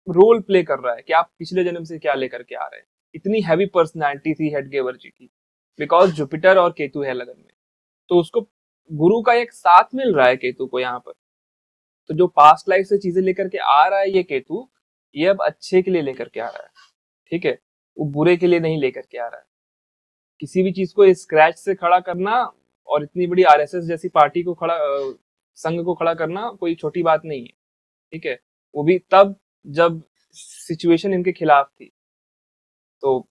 रोल प्ले कर रहा है कि आप पिछले जन्म से क्या लेकर के आ रहे हैं। इतनी हैवी पर्सनैलिटी थी हेडगेवर जी की, बिकॉज जुपिटर और केतु है लगन में, तो उसको गुरु का एक साथ मिल रहा है केतु को यहाँ पर। तो जो पास्ट लाइफ से चीजें लेकर के आ रहा है ये केतु, ये अब अच्छे के लिए लेकर के आ रहा है। ठीक है, वो बुरे के लिए नहीं लेकर के आ रहा है। किसी भी चीज को स्क्रैच से खड़ा करना और इतनी बड़ी आरएसएस जैसी पार्टी को खड़ा संघ को खड़ा करना कोई छोटी बात नहीं है। ठीक है, वो भी तब जब सिचुएशन इनके खिलाफ थी। तो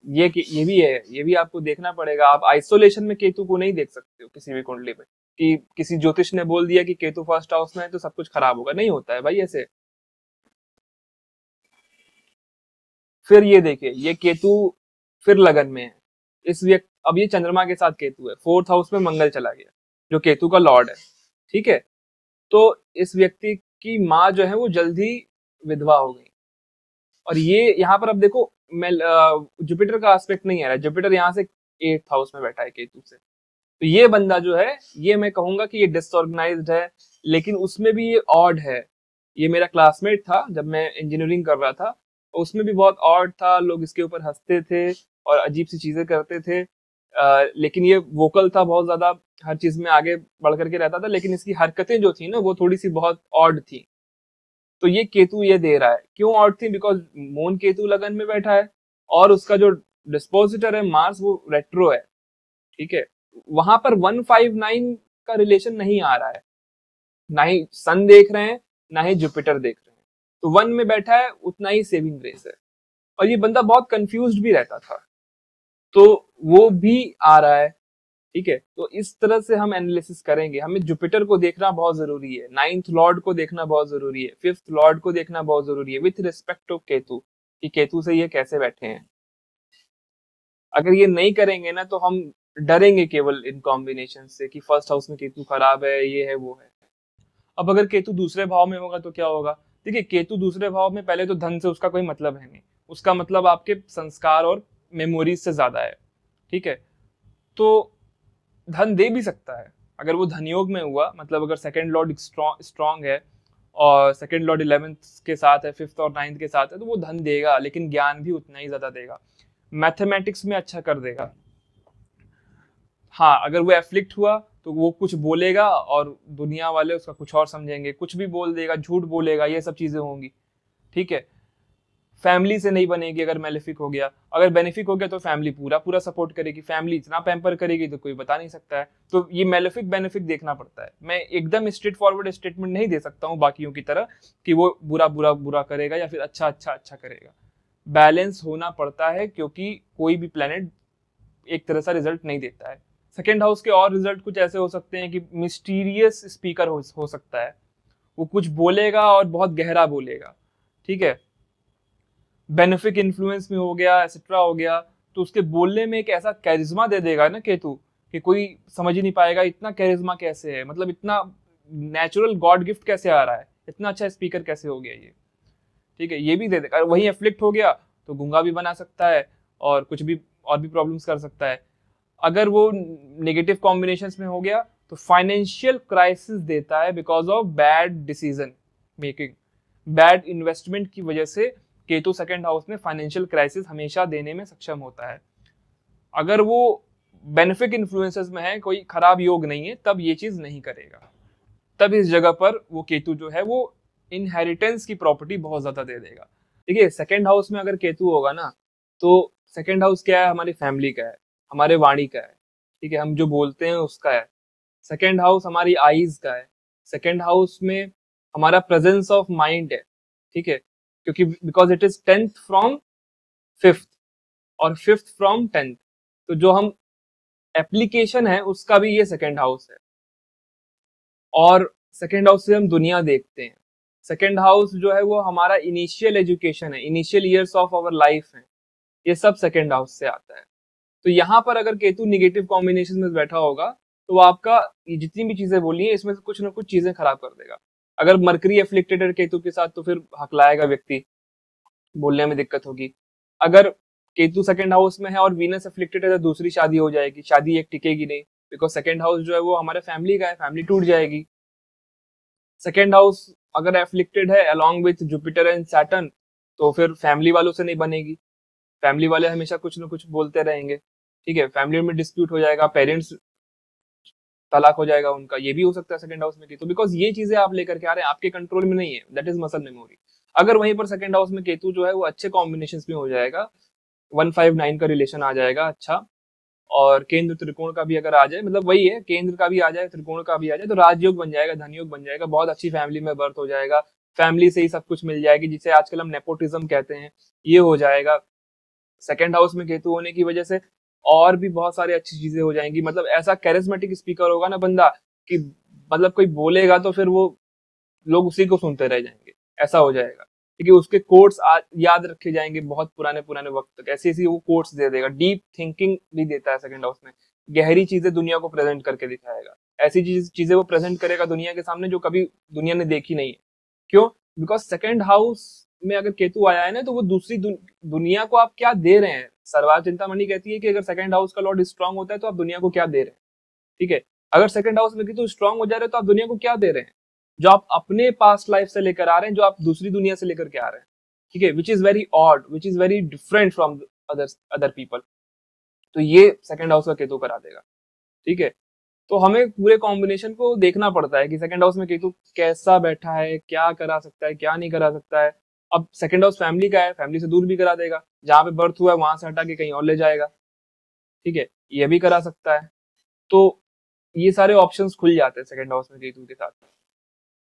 ये भी है, ये भी आपको देखना पड़ेगा। आप आइसोलेशन में केतु को नहीं देख सकते हो किसी भी कुंडली में कि किसी ज्योतिष ने बोल दिया कि केतु फर्स्ट हाउस में है तो सब कुछ खराब होगा, नहीं होता है भाई ऐसे। फिर ये देखिए, ये केतु फिर लगन में है। इस व्यक्ति अब ये चंद्रमा के साथ केतु है, 4th हाउस में मंगल चला गया जो केतु का लॉर्ड है। ठीक है, तो इस व्यक्ति की माँ जो है वो जल्दी विधवा हो गई। और ये यहाँ पर अब देखो, मैं जुपिटर का एस्पेक्ट नहीं आ रहा है, जुपिटर यहाँ से 8th हाउस में बैठा है केतु से। तो ये बंदा जो है, ये मैं कहूंगा कि ये डिसऑर्गेनाइज्ड है, लेकिन उसमें भी ये ऑड है। ये मेरा क्लासमेट था जब मैं इंजीनियरिंग कर रहा था, उसमें भी बहुत ऑड था, लोग इसके ऊपर हंसते थे और अजीब सी चीजें करते थे। लेकिन ये वोकल था बहुत ज्यादा, हर चीज में आगे बढ़ करके रहता था, लेकिन इसकी हरकतें जो थी ना वो थोड़ी सी बहुत ऑड थी। तो ये केतु ये दे रहा है, क्यों ऑड थी? बिकॉज मून केतु लगन में बैठा है और उसका जो डिस्पोजिटर है मार्स वो रेट्रो है। ठीक है, वहां पर 159 का रिलेशन नहीं आ रहा है, ना ही सन देख रहे हैं ना ही जुपिटर देख रहे हैं। तो 1 में बैठा है, उतना ही सेविंग ग्रेस है। और ये बंदा बहुत कंफ्यूज्ड भी रहता था, तो वो भी आ रहा है। ठीक है, तो इस तरह से हम एनालिसिस करेंगे। हमें जुपिटर को देखना बहुत जरूरी है, 9th लॉर्ड को देखना बहुत जरूरी है, 5th लॉर्ड को देखना बहुत जरूरी है, विथ रिस्पेक्ट टू केतु, कि केतु से ये कैसे बैठे हैं। अगर ये नहीं करेंगे ना तो हम डरेंगे केवल इन कॉम्बिनेशन से कि फर्स्ट हाउस में केतु खराब है, ये है वो है। अब अगर केतु दूसरे भाव में होगा तो क्या होगा? देखिए, केतु दूसरे भाव में, पहले तो धन से उसका कोई मतलब है नहीं, उसका मतलब आपके संस्कार और मेमोरीज से ज्यादा है। ठीक है, तो धन दे भी सकता है अगर वो धन योग में हुआ, मतलब अगर सेकंड लॉर्ड स्ट्रॉन्ग है और सेकंड लॉर्ड 11th के साथ है, 5th और 9th के साथ है, तो वो धन देगा, लेकिन ज्ञान भी उतना ही ज्यादा देगा, मैथमेटिक्स में अच्छा कर देगा। हाँ, अगर वो एफ्लिक्ट हुआ तो वो कुछ बोलेगा और दुनिया वाले उसका कुछ और समझेंगे, कुछ भी बोल देगा, झूठ बोलेगा, ये सब चीजें होंगी। ठीक है, फैमिली से नहीं बनेगी अगर मेलेफिक हो गया। अगर बेनिफिक हो गया तो फैमिली पूरा पूरा सपोर्ट करेगी, फैमिली इतना पैम्पर करेगी तो कोई बता नहीं सकता है। तो ये मेलेफिक बेनिफिक देखना पड़ता है। मैं एकदम स्ट्रेट फॉरवर्ड स्टेटमेंट नहीं दे सकता हूँ बाकियों की तरह कि वो बुरा बुरा बुरा करेगा या फिर अच्छा अच्छा अच्छा करेगा। बैलेंस होना पड़ता है, क्योंकि कोई भी प्लेनेट एक तरह सा रिजल्ट नहीं देता है। सेकेंड हाउस के और रिजल्ट कुछ ऐसे हो सकते हैं कि मिस्टीरियस स्पीकर हो सकता है, वो कुछ बोलेगा और बहुत गहरा बोलेगा। ठीक है, बेनिफिक इन्फ्लुएंस में हो गया, एसेट्रा हो गया, तो उसके बोलने में एक ऐसा कैरिज्मा दे देगा ना केतु कि कोई समझ ही नहीं पाएगा इतना कैरिज्मा कैसे है, मतलब इतना नेचुरल गॉड गिफ्ट कैसे आ रहा है, इतना अच्छा स्पीकर कैसे हो गया ये। ठीक है, ये भी दे देगा। वही एफ्लिक्ट हो गया तो गूंगा भी बना सकता है और कुछ भी और भी प्रॉब्लम्स कर सकता है। अगर वो नेगेटिव कॉम्बिनेशंस में हो गया तो फाइनेंशियल क्राइसिस देता है because of bad decision making, bad investment की वजह से केतु सेकंड हाउस में फाइनेंशियल क्राइसिस हमेशा देने में सक्षम होता है। अगर वो बेनिफिक इन्फ्लुएंसेस में है, कोई खराब योग नहीं है, तब ये चीज नहीं करेगा। तब इस जगह पर वो केतु जो है वो इनहेरिटेंस की प्रॉपर्टी बहुत ज्यादा दे देगा। देखिए, सेकंड हाउस में अगर केतु होगा ना, तो सेकंड हाउस क्या है? हमारी फैमिली का है, हमारे वाणी का है। ठीक है, हम जो बोलते हैं उसका है। सेकंड हाउस हमारी आईज का है। सेकंड हाउस में हमारा प्रेजेंस ऑफ माइंड है। ठीक है, क्योंकि because it is 10th from 5th और 5th फ्रॉम 10th, तो जो हम एप्लीकेशन है उसका भी ये सेकंड हाउस है। और सेकंड हाउस से हम दुनिया देखते हैं। सेकंड हाउस जो है वो हमारा इनिशियल एजुकेशन है, initial years of our life है, ये सब सेकंड हाउस से आता है। तो यहाँ पर अगर केतु निगेटिव कॉम्बिनेशन में बैठा होगा तो वो आपका ये जितनी भी चीजें बोली है इसमें से कुछ ना कुछ चीजें खराब कर देगा। अगर मरकरी एफ्लिक्टेड है केतु के साथ तो फिर हकलाएगा व्यक्ति, बोलने में दिक्कत होगी। अगर केतु सेकंड हाउस में है और वीनस एफ्लिक्टेड है तो दूसरी शादी हो जाएगी, शादी एक टिकेगी नहीं, बिकॉज सेकंड हाउस जो है वो हमारे फैमिली का है, फैमिली टूट जाएगी। सेकंड हाउस अगर एफ्लिक्टेड है along with Jupiter and Saturn तो फिर फैमिली वालों से नहीं बनेगी, फैमिली वाले हमेशा कुछ ना कुछ बोलते रहेंगे, ठीक है, फैमिली में डिस्प्यूट हो जाएगा, पेरेंट्स तलाक हो जाएगा उनका, ये भी हो सकता है सेकंड हाउस में केतु, बिकॉज ये चीजें आप लेकर के आ रहे हैं, आपके कंट्रोल में नहीं है, दैट इज मसल मेमोरी। अगर वहीं पर सेकंड हाउस में केतु जो है वो अच्छे कॉम्बिनेशन में हो जाएगा, 159 का रिलेशन आ जाएगा अच्छा, और केंद्र त्रिकोण का भी अगर आ जाए, मतलब वही है, केंद्र का भी आ जाए त्रिकोण का भी आ जाए तो राजयोग बन जाएगा, धनयोग बन जाएगा, बहुत अच्छी फैमिली में बर्थ हो जाएगा, फैमिली से ही सब कुछ मिल जाएगी, जिसे आजकल हम नेपोटिज्म कहते हैं, ये हो जाएगा सेकंड हाउस में केतु होने की वजह से। और भी बहुत सारी अच्छी चीजें हो जाएंगी, मतलब ऐसा कैरिस्मेटिक स्पीकर होगा ना बंदा कि मतलब कोई बोलेगा तो फिर वो लोग उसी को सुनते रह जाएंगे, ऐसा हो जाएगा, क्योंकि उसके कोट्स याद रखे जाएंगे बहुत पुराने पुराने वक्त तक, ऐसी ऐसी वो कोट्स दे देगा, डीप थिंकिंग भी देता है सेकंड हाउस में, गहरी चीजें दुनिया को प्रेजेंट करके दिखाएगा, ऐसी चीजें वो प्रेजेंट करेगा दुनिया के सामने जो कभी दुनिया ने देखी नहीं है। क्यों? बिकॉज सेकंड हाउस में अगर केतु आया है ना तो वो दूसरी दुनिया को आप क्या दे रहे हैं, सर्वार चिंतामणि कहती है कि अगर सेकंड हाउस का लॉर्ड स्ट्रांग होता है तो आप दुनिया को क्या दे रहे हैं, ठीक है, अगर सेकंड हाउस में केतु स्ट्रांग हो जा रहे हैं तो आप दुनिया को क्या दे रहे हैं, जो आप अपने पास्ट लाइफ से लेकर आ रहे हैं, जो आप दूसरी दुनिया से लेकर के आ रहे हैं, ठीक है, which is very odd, which is very different from other people, तो ये सेकंड हाउस का केतु करा देगा, ठीक है। तो हमें पूरे कॉम्बिनेशन को देखना पड़ता है कि सेकंड हाउस में केतु कैसा बैठा है, क्या करा सकता है, क्या नहीं करा सकता है। अब सेकंड हाउस फैमिली का है, फैमिली से दूर भी करा देगा, जहां पे बर्थ हुआ है वहां से हटा के कहीं और ले जाएगा, ठीक है, ये भी करा सकता है। तो ये सारे ऑप्शंस खुल जाते हैं सेकंड हाउस में केतु के साथ।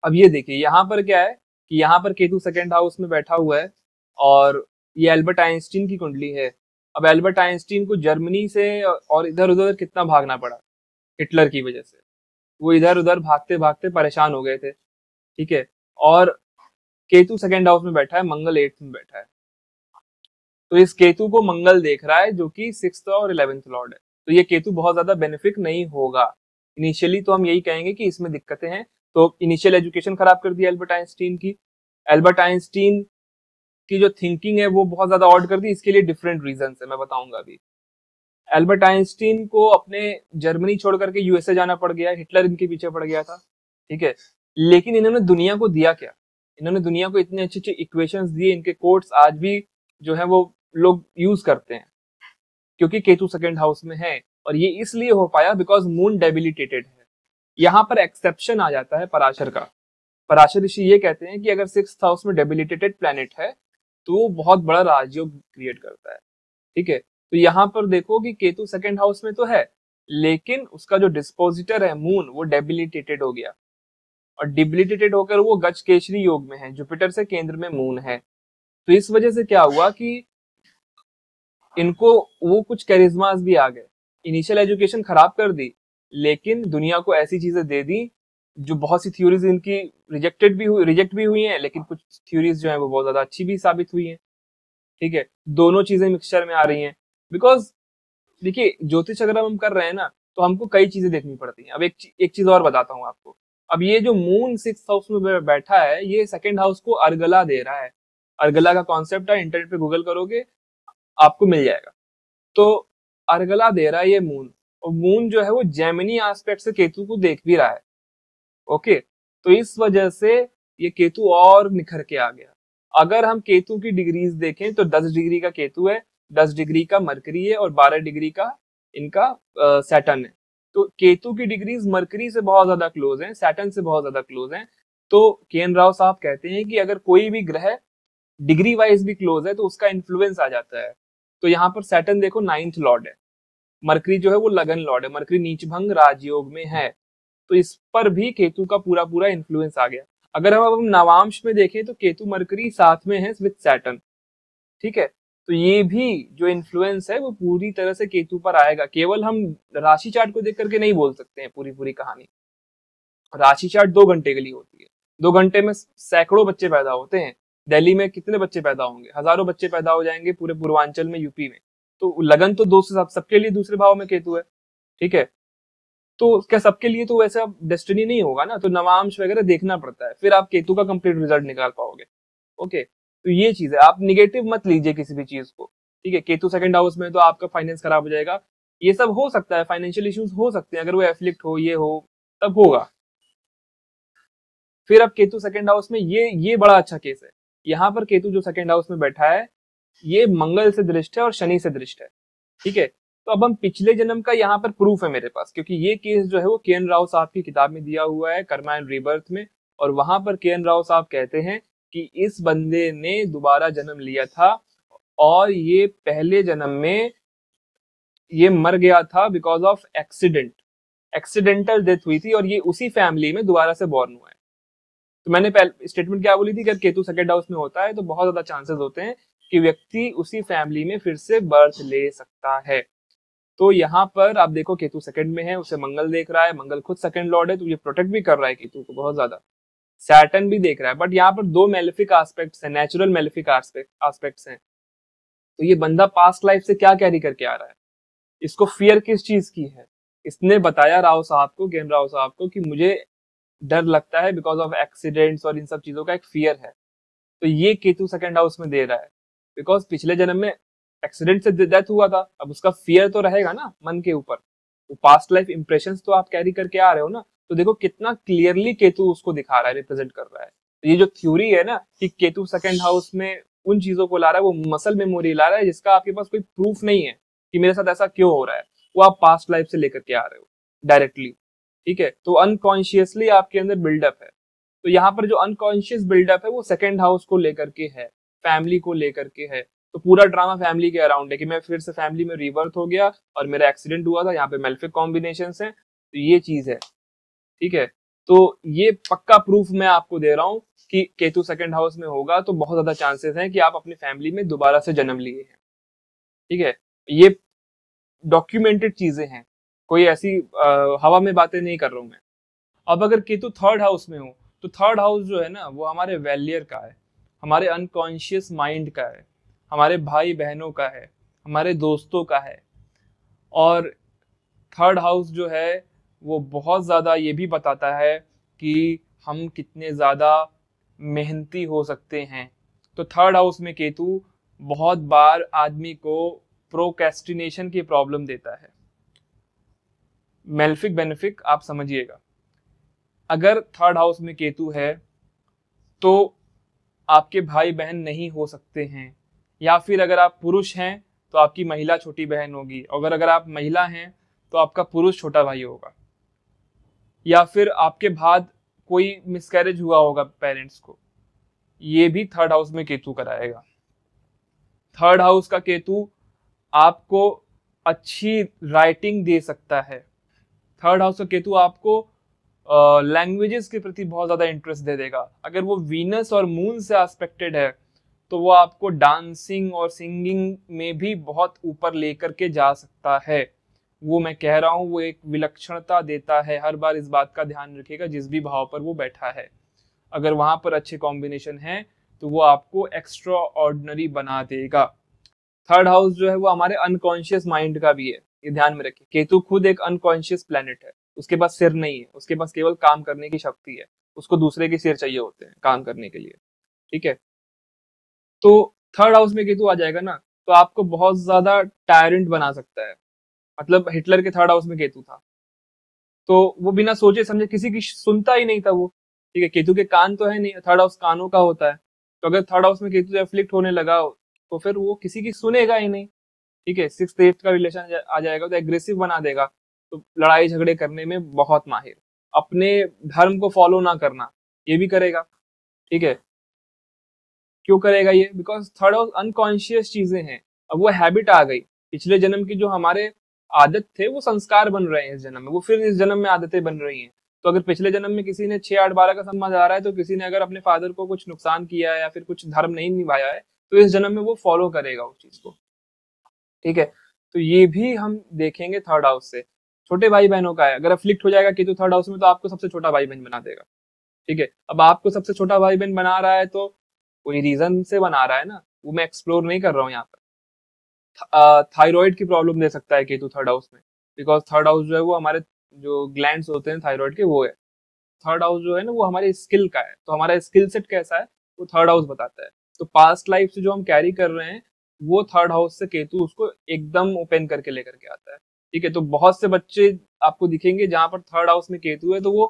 अब ये देखिए यहाँ पर क्या है कि यहाँ पर केतु सेकंड हाउस में बैठा हुआ है और ये एल्बर्ट आइंस्टीन की कुंडली है। अब एल्बर्ट आइंस्टीन को जर्मनी से और इधर उधर कितना भागना पड़ा हिटलर की वजह से, वो इधर उधर भागते भागते परेशान हो गए थे, ठीक है, और केतु सेकंड हाउस में बैठा है, मंगल 8th में बैठा है, तो इस केतु को मंगल देख रहा है जो कि 6th और 11th लॉर्ड है, तो ये केतु बहुत ज्यादा बेनिफिक नहीं होगा इनिशियली, तो हम यही कहेंगे कि इसमें दिक्कतें हैं। तो इनिशियल एजुकेशन खराब कर दी एल्बर्ट आइंस्टीन की, एल्बर्ट आइंस्टीन की जो थिंकिंग है वो बहुत ज्यादा ऑड कर दी, इसके लिए डिफरेंट रीजन है, मैं बताऊंगा अभी। एल्बर्ट आइंस्टीन को अपने जर्मनी छोड़ करके यूएसए जाना पड़ गया, हिटलर इनके पीछे पड़ गया था, ठीक है, लेकिन इन्होंने दुनिया को दिया क्या, इन्होंने दुनिया को इतने अच्छे अच्छे इक्वेशंस दिए, इनके कोड्स आज भी जो है वो लोग यूज करते हैं, क्योंकि केतु सेकंड हाउस में है, और ये इसलिए हो पाया बिकॉज मून डेबिलिटेटेड है। यहाँ पर एक्सेप्शन आ जाता है पराशर का, पराशर ऋषि ये कहते हैं कि अगर 6th हाउस में डेबिलिटेटेड प्लेनेट है तो वो बहुत बड़ा राजयोग क्रिएट करता है, ठीक है। तो यहाँ पर देखो कि केतु सेकंड हाउस में तो है, लेकिन उसका जो डिस्पोजिटर है मून वो डेबिलिटेटेड हो गया, और डिबिलिटेटेड होकर वो गज केशरी योग में है, जुपिटर से केंद्र में मून है। तो इस वजह से क्या हुआ कि इनको वो कुछ कैरिज्मास भी आ गए, इनिशियल एजुकेशन खराब कर दी, लेकिन दुनिया को ऐसी चीजें दे दी जो बहुत सी थ्योरीज इनकी रिजेक्ट भी हुई हैं, लेकिन कुछ थ्योरीज जो है वो बहुत ज्यादा अच्छी भी साबित हुई हैं, ठीक है, दोनों चीजें मिक्सचर में आ रही हैं। बिकॉज देखिए ज्योतिष अगर हम कर रहे हैं ना तो हमको कई चीजें देखनी पड़ती हैं। अब एक चीज और बताता हूँ आपको, अब ये जो मून 6th हाउस में बैठा है ये सेकंड हाउस को अर्गला दे रहा है, अर्गला का कॉन्सेप्ट है, इंटरनेट पे गूगल करोगे आपको मिल जाएगा। तो अर्गला दे रहा है ये मून, और मून जो है वो जेमिनी एस्पेक्ट से केतु को देख भी रहा है, ओके, तो इस वजह से ये केतु और निखर के आ गया। अगर हम केतु की डिग्रीज देखें तो 10 डिग्री का केतु है, 10 डिग्री का मरकरी है, और 12 डिग्री का इनका सैटर्न है। तो केतु की डिग्रीज मरकरी से बहुत ज्यादा क्लोज हैं, सैटर्न से बहुत ज्यादा क्लोज हैं। तो के.एन. राव साहब कहते हैं कि अगर कोई भी ग्रह डिग्री वाइज भी क्लोज है तो उसका इन्फ्लुएंस आ जाता है। तो यहाँ पर सैटर्न देखो 9th लॉर्ड है, मरकरी जो है वो लगन लॉर्ड है, मरकरी नीचभंग राजयोग में है, तो इस पर भी केतु का पूरा पूरा इन्फ्लुएंस आ गया। अगर हम अब नवांश में देखें तो केतु मरकरी साथ में है विद सैटर्न, ठीक है, तो ये भी जो इन्फ्लुएंस है वो पूरी तरह से केतु पर आएगा। केवल हम राशि चार्ट को देख करके नहीं बोल सकते हैं पूरी पूरी कहानी, राशि चार्ट 2 घंटे के लिए होती है, 2 घंटे में सैकड़ों बच्चे पैदा होते हैं। दिल्ली में कितने बच्चे पैदा होंगे, हजारों बच्चे पैदा हो जाएंगे पूरे पूर्वांचल में, यूपी में, तो लगन तो 2 से सबके लिए दूसरे भाव में केतु है, ठीक है। तो क्या सबके लिए तो वैसा डेस्टिनी नहीं होगा ना, तो नवांश वगैरह देखना पड़ता है, फिर आप केतु का कंप्लीट रिजल्ट निकाल पाओगे। ओके, तो ये चीज है, आप निगेटिव मत लीजिए किसी भी चीज को। ठीक है, केतु सेकंड हाउस में तो आपका फाइनेंस खराब हो जाएगा, ये सब हो सकता है, फाइनेंशियल इश्यूज हो सकते हैं, अगर वो एफ्लिक्ट हो, ये हो, तब होगा। फिर अब केतु सेकंड हाउस में, ये बड़ा अच्छा केस है। यहाँ पर केतु जो सेकंड हाउस में बैठा है, ये मंगल से दृष्ट है और शनि से दृष्ट है। ठीक है, तो अब हम पिछले जन्म का यहाँ पर प्रूफ है मेरे पास, क्योंकि ये केस जो है वो के एन राव साहब की किताब में दिया हुआ है, कर्मा एंड रीबर्थ में। और वहां पर के एन राव साहब कहते हैं कि इस बंदे ने दोबारा जन्म लिया था, और ये पहले जन्म में ये मर गया था because of accident, accidental death हुई थी, और ये उसी फैमिली में दोबारा से बॉर्न हुआ है। तो मैंने पहले स्टेटमेंट क्या बोली थी, अगर केतु सेकंड हाउस में होता है तो बहुत ज्यादा चांसेस होते हैं कि व्यक्ति उसी फैमिली में फिर से बर्थ ले सकता है। तो यहाँ पर आप देखो, केतु सेकंड में है, उसे मंगल देख रहा है, मंगल खुद सेकंड लॉर्ड है, तो ये प्रोटेक्ट भी कर रहा है केतु को बहुत ज्यादा। सैटर्न भी देख रहा है, बट यहाँ पर दो मेलेफिक एस्पेक्ट्स हैं, नेचुरल मेलेफिक एस्पेक्ट्स हैं। तो ये बंदा पास्ट लाइफ से क्या कैरी करके आ रहा है, इसको फियर किस चीज की है, इसने बताया राव साहब को, गेम राव साहब को, कि मुझे डर लगता है बिकॉज ऑफ एक्सीडेंट्स और इन सब चीजों का एक फियर है। तो ये केतु सेकंड हाउस में दे रहा है, बिकॉज पिछले जन्म में एक्सीडेंट से डेथ हुआ था, अब उसका फियर तो रहेगा ना मन के ऊपर। तो पास्ट लाइफ इंप्रेशंस तो आप कैरी करके आ रहे हो ना, तो देखो कितना क्लियरली केतु उसको दिखा रहा है, रिप्रेजेंट कर रहा है। तो ये जो थ्योरी है ना कि केतु सेकंड हाउस में उन चीजों को ला रहा है, वो मसल मेमोरी ला रहा है जिसका आपके पास कोई प्रूफ नहीं है कि मेरे साथ ऐसा क्यों हो रहा है, वो आप पास्ट लाइफ से लेकर के आ रहे हो डायरेक्टली। ठीक है, तो अनकॉन्शियसली आपके अंदर बिल्डअप है। तो यहाँ पर जो अनकॉन्शियस बिल्डअप है वो सेकंड हाउस को लेकर के है, फैमिली को लेकर के है। तो पूरा ड्रामा फैमिली के अराउंड है कि मैं फिर से फैमिली में रिबर्थ हो गया और मेरा एक्सीडेंट हुआ था, यहाँ पे मेलेफिक कॉम्बिनेशन है, तो ये चीज है। ठीक है, तो ये पक्का प्रूफ मैं आपको दे रहा हूँ कि केतु सेकंड हाउस में होगा तो बहुत ज्यादा चांसेस हैं कि आप अपनी फैमिली में दोबारा से जन्म लिए हैं। ठीक है, ये डॉक्यूमेंटेड चीजें हैं, कोई ऐसी हवा में बातें नहीं कर रहा हूं मैं। अब अगर केतु थर्ड हाउस में हो, तो थर्ड हाउस जो है ना वो हमारे वैल्यर का है, हमारे अनकॉन्शियस माइंड का है, हमारे भाई बहनों का है, हमारे दोस्तों का है। और थर्ड हाउस जो है वो बहुत ज़्यादा ये भी बताता है कि हम कितने ज़्यादा मेहनती हो सकते हैं। तो थर्ड हाउस में केतु बहुत बार आदमी को प्रोक्रेस्टिनेशन की प्रॉब्लम देता है। मेलेफिक बेनिफिक आप समझिएगा, अगर थर्ड हाउस में केतु है तो आपके भाई बहन नहीं हो सकते हैं, या फिर अगर आप पुरुष हैं तो आपकी महिला छोटी बहन होगी, अगर आप महिला हैं तो आपका पुरुष छोटा भाई होगा, या फिर आपके बाद कोई मिसकैरेज हुआ होगा पेरेंट्स को, ये भी थर्ड हाउस में केतु कराएगा। थर्ड हाउस का केतु आपको अच्छी राइटिंग दे सकता है। थर्ड हाउस का केतु आपको लैंग्वेजेस के प्रति बहुत ज्यादा इंटरेस्ट दे देगा। अगर वो वीनस और मून से एस्पेक्टेड है तो वो आपको डांसिंग और सिंगिंग में भी बहुत ऊपर लेकर के जा सकता है। वो मैं कह रहा हूँ, वो एक विलक्षणता देता है। हर बार इस बात का ध्यान रखिएगा जिस भी भाव पर वो बैठा है, अगर वहां पर अच्छे कॉम्बिनेशन है तो वो आपको एक्स्ट्रा ऑर्डिनरी बना देगा। थर्ड हाउस जो है वो हमारे अनकॉन्शियस माइंड का भी है, ये ध्यान में रखिए। केतु खुद एक अनकॉन्शियस प्लेनेट है, उसके पास सिर नहीं है, उसके पास केवल काम करने की शक्ति है, उसको दूसरे के सिर चाहिए होते हैं काम करने के लिए। ठीक है, तो थर्ड हाउस में केतु आ जाएगा ना तो आपको बहुत ज्यादा टायरेंट बना सकता है। मतलब हिटलर के थर्ड हाउस में केतु था तो वो बिना सोचे समझे किसी की सुनता ही नहीं था वो। ठीक है, केतु के कान तो है नहीं, थर्ड हाउस कानों का होता है, तो अगर थर्ड हाउस में केतु एफ्लिक्ट होने लगा तो फिर वो किसी की सुनेगा ही नहीं। ठीक है, सिक्स एट का रिलेशन आ जाएगा तो एग्रेसिव बना देगा, तो लड़ाई झगड़े करने में बहुत माहिर, अपने धर्म को फॉलो ना करना ये भी करेगा। ठीक है, क्यों करेगा ये? बिकॉज थर्ड हाउस अनकॉन्शियस चीजें हैं। अब वो हैबिट आ गई, पिछले जन्म की जो हमारे आदत थे वो संस्कार बन रहे हैं इस जन्म में, वो फिर इस जन्म में आदतें बन रही हैं। तो अगर पिछले जन्म में किसी ने 6 8 12 का संबंध आ रहा है, तो किसी ने अगर अपने फादर को कुछ नुकसान किया है या फिर कुछ धर्म नहीं निभाया है, तो इस जन्म में वो फॉलो करेगा उस चीज को। ठीक है, तो ये भी हम देखेंगे थर्ड हाउस से। छोटे भाई बहनों का है, अगर अफ्लिक्ट हो जाएगा केतु थर्ड हाउस में तो आपको सबसे छोटा भाई बहन बना देगा। ठीक है, अब आपको सबसे छोटा भाई बहन बना रहा है तो कोई रीजन से बना रहा है ना, वो मैं एक्सप्लोर नहीं कर रहा हूँ यहाँ पर। थायराइड की प्रॉब्लम दे सकता है केतु थर्ड हाउस में, बिकॉज थर्ड हाउस जो है वो हमारे जो ग्लैंड्स होते हैं थायराइड के वो है। थर्ड हाउस जो है ना वो हमारे स्किल का है, तो हमारा स्किल सेट कैसा है वो थर्ड हाउस बताता है। तो पास्ट लाइफ से जो हम कैरी कर रहे हैं वो थर्ड हाउस से केतु उसको एकदम ओपन करके लेकर के आता है। ठीक है, तो बहुत से बच्चे आपको दिखेंगे जहां पर थर्ड हाउस में केतु है, तो वो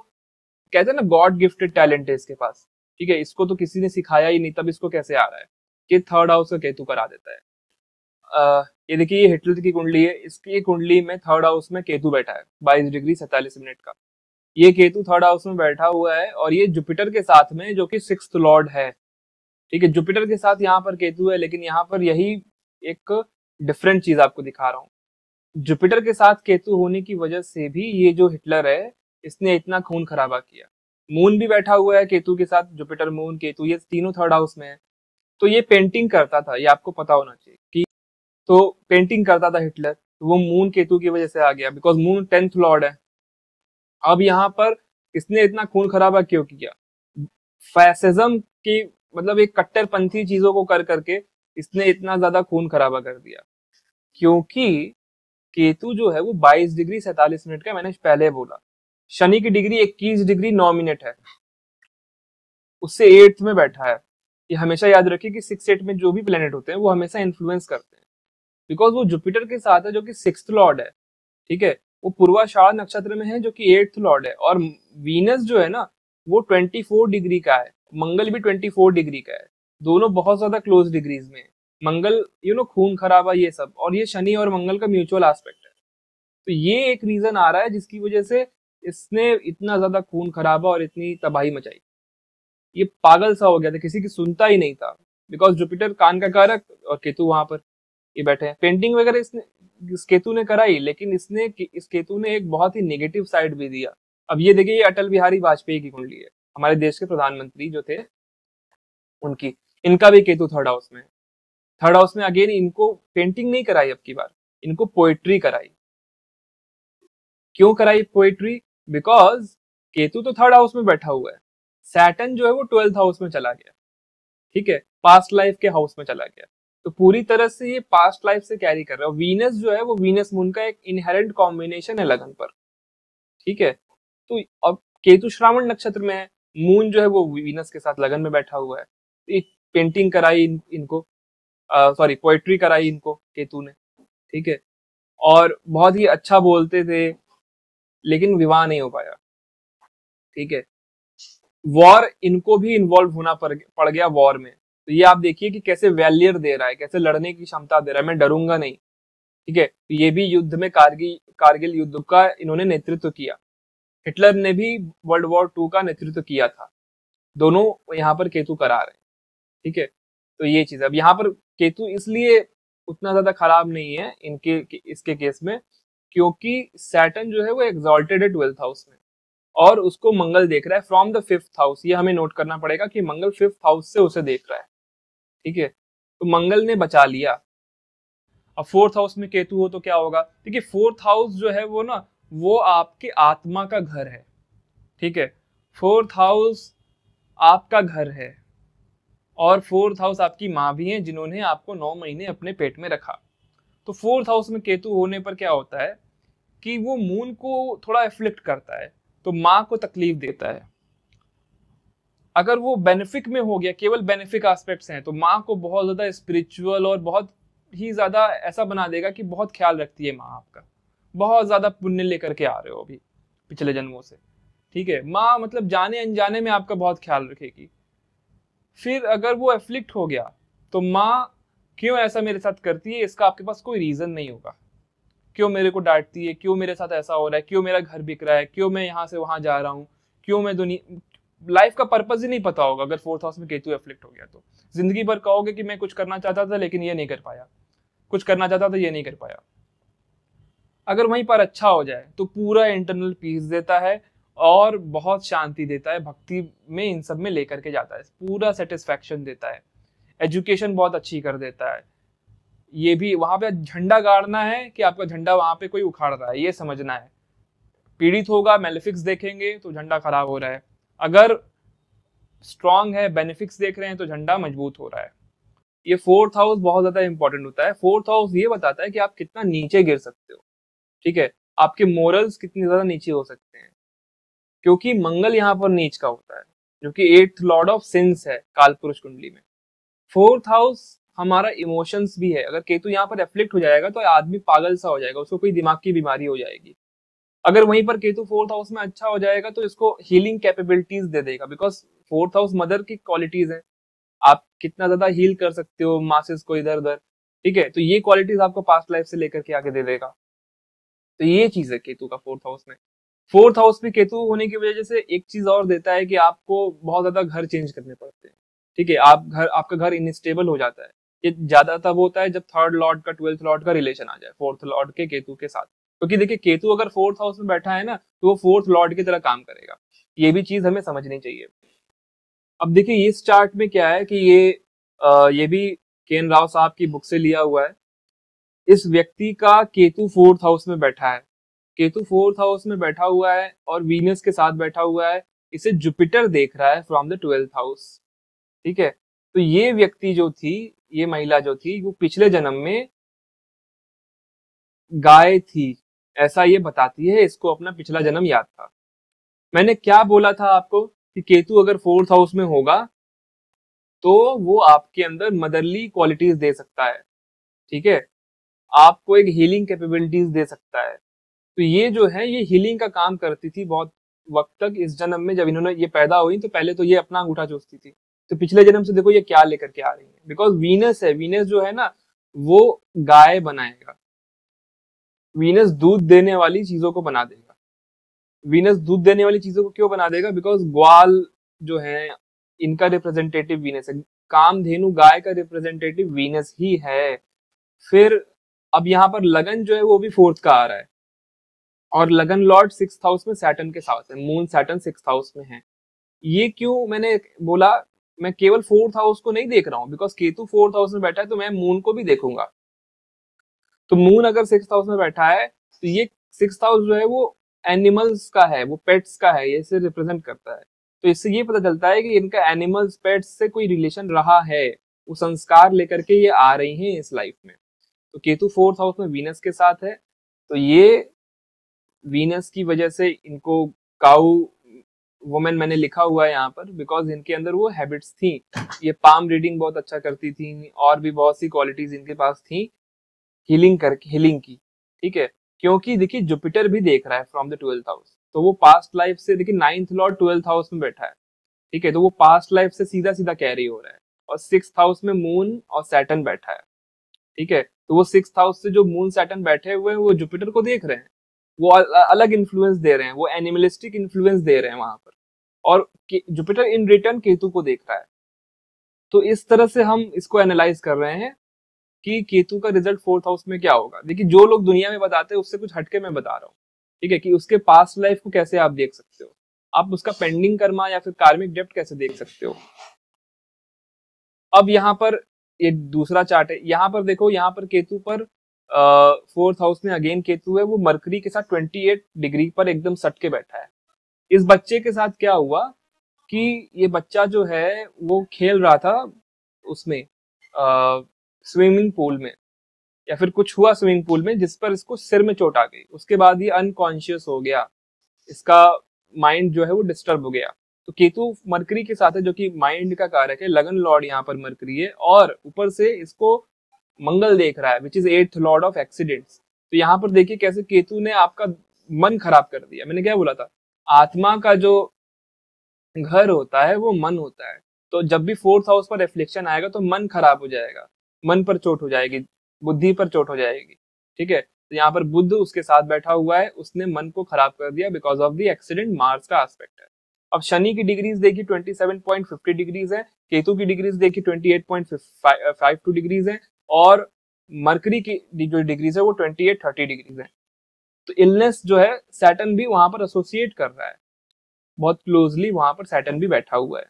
कहते हैं ना गॉड गिफ्टेड टैलेंट है इसके पास। ठीक है, इसको तो किसी ने सिखाया ही नहीं, तब इसको कैसे आ रहा है कि थर्ड हाउस का केतु करा देता है। ये देखिए, ये हिटलर की कुंडली है, इसकी कुंडली में थर्ड हाउस में केतु बैठा है 22 डिग्री 47 मिनट का। ये केतु थर्ड हाउस में बैठा हुआ है और ये जुपिटर के साथ में, जो कि सिक्स्थ लॉर्ड है। ठीक है, जुपिटर के साथ यहाँ पर केतु है, लेकिन यहाँ पर यही एक डिफरेंट चीज आपको दिखा रहा हूँ। जुपिटर के साथ केतु होने की वजह से भी ये जो हिटलर है इसने इतना खून खराबा किया। मून भी बैठा हुआ है केतु के साथ, जुपिटर मून केतु ये तीनों थर्ड हाउस में है। तो ये पेंटिंग करता था, ये आपको पता होना चाहिए कि तो पेंटिंग करता था हिटलर, तो वो मून केतु की वजह से आ गया, बिकॉज मून 10th लॉर्ड है। अब यहाँ पर इसने इतना खून खराबा क्यों किया? फैसिज्म की मतलब एक कट्टरपंथी चीजों को कर करके इसने इतना ज्यादा खून खराबा कर दिया, क्योंकि केतु जो है वो 22 डिग्री 47 मिनट का, मैंने पहले बोला। शनि की डिग्री 21 डिग्री 9 मिनट है, उससे 8th में बैठा है। ये हमेशा याद रखिए कि 6 8 में जो भी प्लेनेट होते हैं वो हमेशा इन्फ्लुएंस करते हैं, बिकॉज वो जुपिटर के साथ है जो कि 6th लॉर्ड है। ठीक है, वो पूर्वाषाढ़ नक्षत्र में है जो कि 8th लॉर्ड है। और वीनस जो है ना वो 24 डिग्री का है, मंगल भी 24 डिग्री का है, दोनों बहुत ज्यादा क्लोज डिग्रीज में है। मंगल खून खराबा ये सब, और ये शनि और मंगल का म्यूचुअल एस्पेक्ट है। तो ये एक रीजन आ रहा है जिसकी वजह से इसने इतना ज्यादा खून खराबा और इतनी तबाही मचाई। ये पागल सा हो गया था, किसी की सुनता ही नहीं था, बिकॉज जुपिटर कान का कारक और केतु वहां पर ये बैठे हैं। पेंटिंग वगैरह इसने इस केतु ने कराई, लेकिन इस केतु ने एक बहुत ही नेगेटिव साइड भी दिया। अब ये देखिए, ये अटल बिहारी वाजपेयी की कुंडली है, हमारे देश के प्रधानमंत्री जो थे उनकी, इनका भी केतु थर्ड हाउस में है। थर्ड हाउस में अगेन इनको पेंटिंग नहीं कराई, अब की बार इनको पोएट्री कराई। क्यों कराई पोएट्री? बिकॉज केतु तो थर्ड हाउस में बैठा हुआ है, सैटर्न जो है वो 12th हाउस में चला गया। ठीक है, पास्ट लाइफ के हाउस में चला गया, तो पूरी तरह से ये पास्ट लाइफ से कैरी कर रहा है। वीनस जो है वो वीनस मून का एक इनहेरेंट कॉम्बिनेशन है लगन पर। ठीक है, तो अब केतु श्रावण नक्षत्र में है, मून जो है वो वीनस के साथ लगन में बैठा हुआ है। एक पेंटिंग कराई इनको, सॉरी पोएट्री कराई इनको केतु ने। ठीक है, और बहुत ही अच्छा बोलते थे, लेकिन विवाह नहीं हो पाया। ठीक है, वॉर इनको भी इन्वॉल्व होना पड़ गया वॉर में। तो ये आप देखिए कि कैसे वैलियर दे रहा है, कैसे लड़ने की क्षमता दे रहा है, मैं डरूंगा नहीं। ठीक है, तो ये भी युद्ध में कारगिल युद्ध का इन्होंने नेतृत्व किया। हिटलर ने भी वर्ल्ड वॉर 2 का नेतृत्व किया था। दोनों यहाँ पर केतु करा रहे हैं। ठीक है, तो ये चीज, अब यहाँ पर केतु इसलिए उतना ज्यादा खराब नहीं है इसके केस में, क्योंकि सैटर्न जो है वो एग्जॉल्टेड है 12th हाउस में, और उसको मंगल देख रहा है फ्रॉम द 5th हाउस। ये हमें नोट करना पड़ेगा कि मंगल 5th हाउस से उसे देख रहा है। ठीक है, तो मंगल ने बचा लिया। अब 4th हाउस में केतु हो तो क्या होगा? देखिए, 4th हाउस जो है वो ना वो आपके आत्मा का घर है। ठीक है, 4th हाउस आपका घर है, और 4th हाउस आपकी माँ भी है जिन्होंने आपको 9 महीने अपने पेट में रखा। तो 4th हाउस में केतु होने पर क्या होता है कि वो मून को थोड़ा एफ्लिक्ट करता है, तो माँ को तकलीफ देता है। अगर वो बेनिफिक में हो गया, केवल बेनिफिक एस्पेक्ट्स हैं, तो माँ को बहुत ज्यादा स्पिरिचुअल और बहुत ही ज्यादा ऐसा बना देगा कि बहुत ख्याल रखती है माँ आपका, बहुत ज्यादा पुण्य लेकर के आ रहे हो अभी पिछले जन्मों से। ठीक है, माँ मतलब जाने अनजाने में आपका बहुत ख्याल रखेगी। फिर अगर वो एफ्लिक्ट हो गया तो माँ क्यों ऐसा मेरे साथ करती है, इसका आपके पास कोई रीजन नहीं होगा। क्यों मेरे को डांटती है, क्यों मेरे साथ ऐसा हो रहा है, क्यों मेरा घर बिक रहा है, क्यों मैं यहाँ से वहां जा रहा हूँ, क्यों मैं दुनिया, लाइफ का पर्पज ही नहीं पता होगा। अगर 4th हाउस में केतु एफ्लिक्ट हो गया तो जिंदगी भर कहोगे कि मैं कुछ करना चाहता था लेकिन ये नहीं कर पाया, कुछ करना चाहता था ये नहीं कर पाया। अगर वहीं पर अच्छा हो जाए तो पूरा इंटरनल पीस देता है और बहुत शांति देता है, भक्ति में इन सब में लेकर के जाता है, पूरा सेटिस्फैक्शन देता है, एजुकेशन बहुत अच्छी कर देता है। ये भी वहां पे झंडा गाड़ना है कि आपका झंडा वहां पे कोई उखाड़ रहा है, ये समझना है। पीड़ित होगा, मेलेफिक्स देखेंगे तो झंडा खराब हो रहा है, अगर स्ट्रांग है, बेनिफिक्स देख रहे हैं तो झंडा मजबूत हो रहा है। ये 4th हाउस बहुत ज्यादा इंपॉर्टेंट होता है। 4th हाउस ये बताता है कि आप कितना नीचे गिर सकते हो। ठीक है, आपके मोरल्स कितने ज्यादा नीचे हो सकते हैं, क्योंकि मंगल यहाँ पर नीच का होता है, जो कि 8th लॉर्ड ऑफ सिंस है काल पुरुष कुंडली में। 4th हाउस हमारा इमोशंस भी है। अगर केतु यहाँ पर एफ्लिक्ट हो जाएगा तो आदमी पागल सा हो जाएगा, उसको कोई दिमाग की बीमारी हो जाएगी। अगर वहीं पर केतु 4th हाउस में अच्छा हो जाएगा तो इसको हीलिंग कैपेबिलिटीज दे देगा, बिकॉज 4th हाउस मदर की क्वालिटीज है। आप कितना ज्यादा हील कर सकते हो मासेस को इधर उधर, ठीक है, तो ये क्वालिटीज आपको पास्ट लाइफ से लेकर के आगे दे देगा। तो ये चीज है केतु का 4th हाउस में। 4th हाउस में केतु होने की वजह से एक चीज और देता है कि आपको बहुत ज्यादा घर चेंज करने पड़ते हैं, ठीक है, आपका घर इनस्टेबल हो जाता है। ये ज्यादा तब होता है जब 3rd लॉर्ड का 12th लॉर्ड का रिलेशन आ जाए 4th लॉर्ड के केतु के साथ, क्योंकि देखिए केतु अगर 4th हाउस में बैठा है ना तो वो 4th लॉर्ड की तरह काम करेगा। ये भी चीज हमें समझनी चाहिए। अब देखिए इस चार्ट में क्या है कि ये भी केन राव साहब की बुक से लिया हुआ है। इस व्यक्ति का केतु 4th हाउस में बैठा है, केतु 4th हाउस में बैठा हुआ है और वीनस के साथ बैठा हुआ है। इसे जुपिटर देख रहा है फ्रॉम द 12th हाउस, ठीक है। तो ये व्यक्ति जो थी, ये महिला जो थी, वो पिछले जन्म में गाय थी, ऐसा ये बताती है। इसको अपना पिछला जन्म याद था। मैंने क्या बोला था आपको कि केतु अगर 4th हाउस में होगा तो वो आपके अंदर मदरली क्वालिटीज दे सकता है, ठीक है, आपको एक हीलिंग कैपेबिलिटीज दे सकता है। तो ये जो है ये हीलिंग का काम करती थी बहुत वक्त तक। इस जन्म में जब इन्होंने ये पैदा हुई तो पहले तो ये अपना अंगूठा चूसती थी, तो पिछले जन्म से देखो ये क्या लेकर के आ रही है। बिकॉज वीनस है, वीनस जो है ना वो गाय बनाएगा, वीनस दूध देने वाली चीजों को बना देगा। वीनस दूध देने वाली चीजों को क्यों बना देगा? बिकॉज ग्वाल जो है इनका रिप्रेजेंटेटिव वीनस है, कामधेनु गाय का रिप्रेजेंटेटिव वीनस ही है। फिर अब यहाँ पर लगन जो है वो भी 4th का आ रहा है, और लगन लॉर्ड 6th हाउस में सैटर्न के साथ है, मून सैटर्न 6th हाउस में है। ये क्यों मैंने बोला? मैं केवल 4th हाउस को नहीं देख रहा हूँ, बिकॉज केतु 4th हाउस में बैठा है तो मैं मून को भी देखूंगा। तो मून अगर 6th हाउस में बैठा है तो ये 6th हाउस जो है वो एनिमल्स का है, वो पेट्स का है, ये इसे रिप्रेजेंट करता है। तो इससे ये पता चलता है कि इनका एनिमल्स पेट्स से कोई रिलेशन रहा है, वो संस्कार लेकर के ये आ रही हैं इस लाइफ में। तो केतु 4th हाउस में वीनस के साथ है, तो ये वीनस की वजह से इनको काऊ वुमेन मैंने लिखा हुआ है यहाँ पर, बिकॉज इनके अंदर वो हैबिट्स थी। ये पाम रीडिंग बहुत अच्छा करती थी, और भी बहुत सी क्वालिटीज इनके पास थी हीलिंग की, ठीक है। क्योंकि देखिए जुपिटर भी देख रहा है फ्रॉम द 12th हाउस, तो वो पास्ट लाइफ से, देखिए 9th लॉर्ड 12th हाउस में बैठा है, ठीक है, तो वो पास्ट लाइफ से सीधा सीधा कैरी हो रहा है। और 6th हाउस में मून और सैटर्न बैठा है, ठीक है, तो वो 6th हाउस से जो मून सैटर्न बैठे हुए हैं वो जुपिटर को देख रहे हैं, वो अलग इन्फ्लुएंस दे रहे हैं, वो एनिमलिस्टिक इन्फ्लुएंस दे रहे हैं वहां पर। और जुपिटर इन रिटर्न केतु को देख रहा है। तो इस तरह से हम इसको एनालाइज कर रहे हैं कि केतु का रिजल्ट 4th हाउस में क्या होगा। देखिए जो लोग दुनिया में बताते हैं उससे कुछ हटके मैं बता रहा हूँ, ठीक है, कि उसके पास्ट लाइफ को कैसे आप देख सकते हो, आप उसका पेंडिंग कर्मा या फिर कार्मिक डेप्ट कैसे देख सकते हो। अब यहाँ पर एक दूसरा चार्ट है, यहाँ पर देखो, यहाँ पर केतु पर 4th हाउस में अगेन केतु है, वो मरकरी के साथ 28 डिग्री पर एकदम सट के बैठा है। इस बच्चे के साथ क्या हुआ कि ये बच्चा जो है वो खेल रहा था उसमें स्विमिंग पूल में, या फिर कुछ हुआ स्विमिंग पूल में जिस पर इसको सिर में चोट आ गई। उसके बाद ये अनकॉन्शियस हो गया, इसका माइंड जो है वो डिस्टर्ब हो गया। तो केतु मरकरी के साथ है जो कि माइंड का कारक है, लगन लॉर्ड यहाँ पर मरकरी है, और ऊपर से इसको मंगल देख रहा है which is 8th Lord of accidents. तो यहाँ पर देखिए कैसे केतु ने आपका मन खराब कर दिया। मैंने क्या बोला था, आत्मा का जो घर होता है वो मन होता है। तो जब भी 4th हाउस पर रिफ्लेक्शन आएगा तो मन खराब हो जाएगा, मन पर चोट हो जाएगी, बुद्धि पर चोट हो जाएगी, ठीक है। तो यहाँ पर बुध उसके साथ बैठा हुआ है, उसने मन को खराब कर दिया because of the accident, Mars का एस्पेक्ट है। अब शनि की डिग्रीज देखिए 27.50 डिग्रीज है, केतु की डिग्रीज देखिए 28.52 डिग्रीज है, और मरकरी की जो डिग्रीज है वो 28-30 डिग्रीज है। तो इलनेस जो है सैटर्न भी वहां पर एसोसिएट कर रहा है, बहुत क्लोजली वहां पर सैटर्न भी बैठा हुआ है,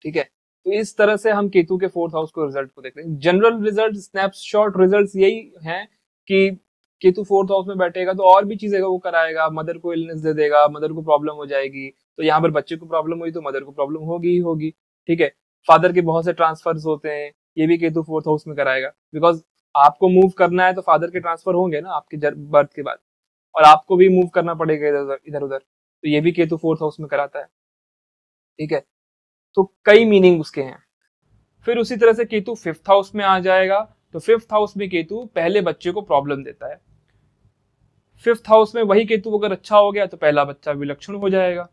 ठीक है। तो इस तरह से हम केतु के 4th हाउस को रिजल्ट को देखते हैं। जनरल रिजल्ट, स्नैपशॉट रिजल्ट्स यही हैं कि केतु 4th हाउस में बैठेगा तो और भी चीजें वो कराएगा, मदर को इलनेस दे देगा, मदर को प्रॉब्लम हो जाएगी। तो यहाँ पर बच्चे को प्रॉब्लम हुई तो मदर को प्रॉब्लम होगी ही होगी, ठीक है। फादर के बहुत से ट्रांसफर्स होते हैं, ये भी केतु 4th हाउस में कराएगा, बिकॉज आपको मूव करना है तो फादर के ट्रांसफर होंगे ना आपके बर्थ के बाद। और आपको भी मूव करना पड़ेगा इधर उधर, तो ये भी केतु फोर्थ हाउस में कराता है। ठीक है, तो कई मीनिंग उसके हैं। फिर उसी तरह से केतु फिफ्थ हाउस में आ जाएगा, तो फिफ्थ हाउस में केतु पहले बच्चे को प्रॉब्लम देता है। फिफ्थ हाउस में वही केतु अगर अच्छा हो गया तो पहला बच्चा विलक्षण हो जाएगा।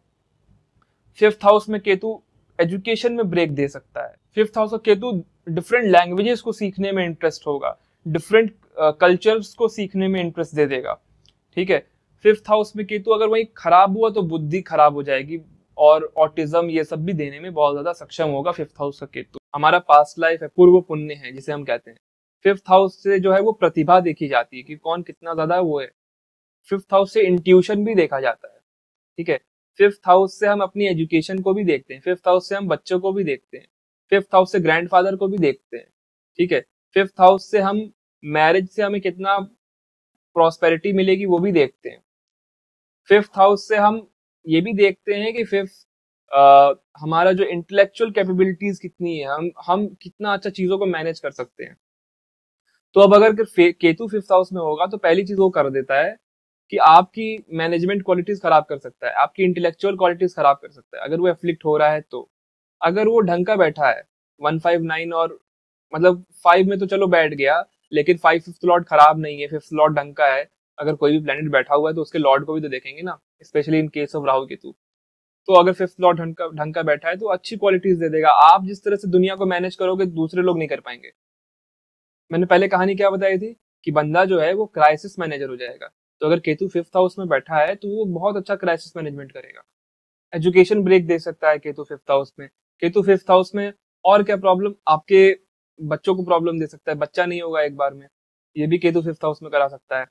फिफ्थ हाउस में केतु एजुकेशन में ब्रेक दे सकता है। फिफ्थ हाउस का केतु डिफरेंट लैंग्वेजेस को सीखने में इंटरेस्ट होगा, डिफरेंट कल्चर्स को सीखने में इंटरेस्ट दे देगा। ठीक है, फिफ्थ हाउस में केतु अगर वही खराब हुआ तो बुद्धि खराब हो जाएगी और ऑटिज्म ये सब भी देने में बहुत ज्यादा सक्षम होगा फिफ्थ हाउस का केतु। हमारा पास्ट लाइफ है, पूर्व पुण्य है जिसे हम कहते हैं। फिफ्थ हाउस से जो है वो प्रतिभा देखी जाती है कि कौन कितना ज्यादा वो है। फिफ्थ हाउस से इंट्यूशन भी देखा जाता है। ठीक है, फिफ्थ हाउस से हम अपनी एजुकेशन को भी देखते हैं, फिफ्थ हाउस से हम बच्चों को भी देखते हैं, फिफ्थ हाउस से ग्रैंडफादर को भी देखते हैं। ठीक है, फिफ्थ हाउस से हम मैरिज से हमें कितना प्रॉस्पेरिटी मिलेगी वो भी देखते हैं। फिफ्थ हाउस से हम ये भी देखते हैं कि फिफ्थ हमारा जो इंटेलेक्चुअल कैपेबिलिटीज कितनी है, हम कितना अच्छा चीजों को मैनेज कर सकते हैं। तो अब अगर केतु फिफ्थ हाउस में होगा तो पहली चीज वो कर देता है कि आपकी मैनेजमेंट क्वालिटीज खराब कर सकता है, आपकी इंटेलेक्चुअल क्वालिटीज खराब कर सकता है अगर वो एफ्लिक्ट हो रहा है तो। अगर वो ढंग का बैठा है 159 और मतलब 5 में तो चलो बैठ गया, लेकिन 5 फिफ्थ लॉर्ड खराब नहीं है, फिफ्थ लॉर्ड ढंग का है। अगर कोई भी प्लेनेट बैठा हुआ है तो उसके लॉर्ड को भी तो देखेंगे ना, specially in case of Rahu Ketu. तो अगर फिफ्थ लॉर्ड ढंग का बैठा है तो अच्छी क्वालिटीज दे देगा। आप जिस तरह से दुनिया को मैनेज करोगे दूसरे लोग नहीं कर पाएंगे। मैंने पहले कहानी क्या बताई थी कि बंदा जो है वो क्राइसिस मैनेजर हो जाएगा। तो अगर केतु फिफ्थ हाउस में बैठा है तो वो बहुत अच्छा क्राइसिस मैनेजमेंट करेगा। एजुकेशन ब्रेक दे सकता है केतु फिफ्थ हाउस में। केतु फिफ्थ हाउस में और क्या प्रॉब्लम, आपके बच्चों को प्रॉब्लम दे सकता है, बच्चा नहीं होगा एक बार में, ये भी केतु फिफ्थ हाउस में करा सकता है।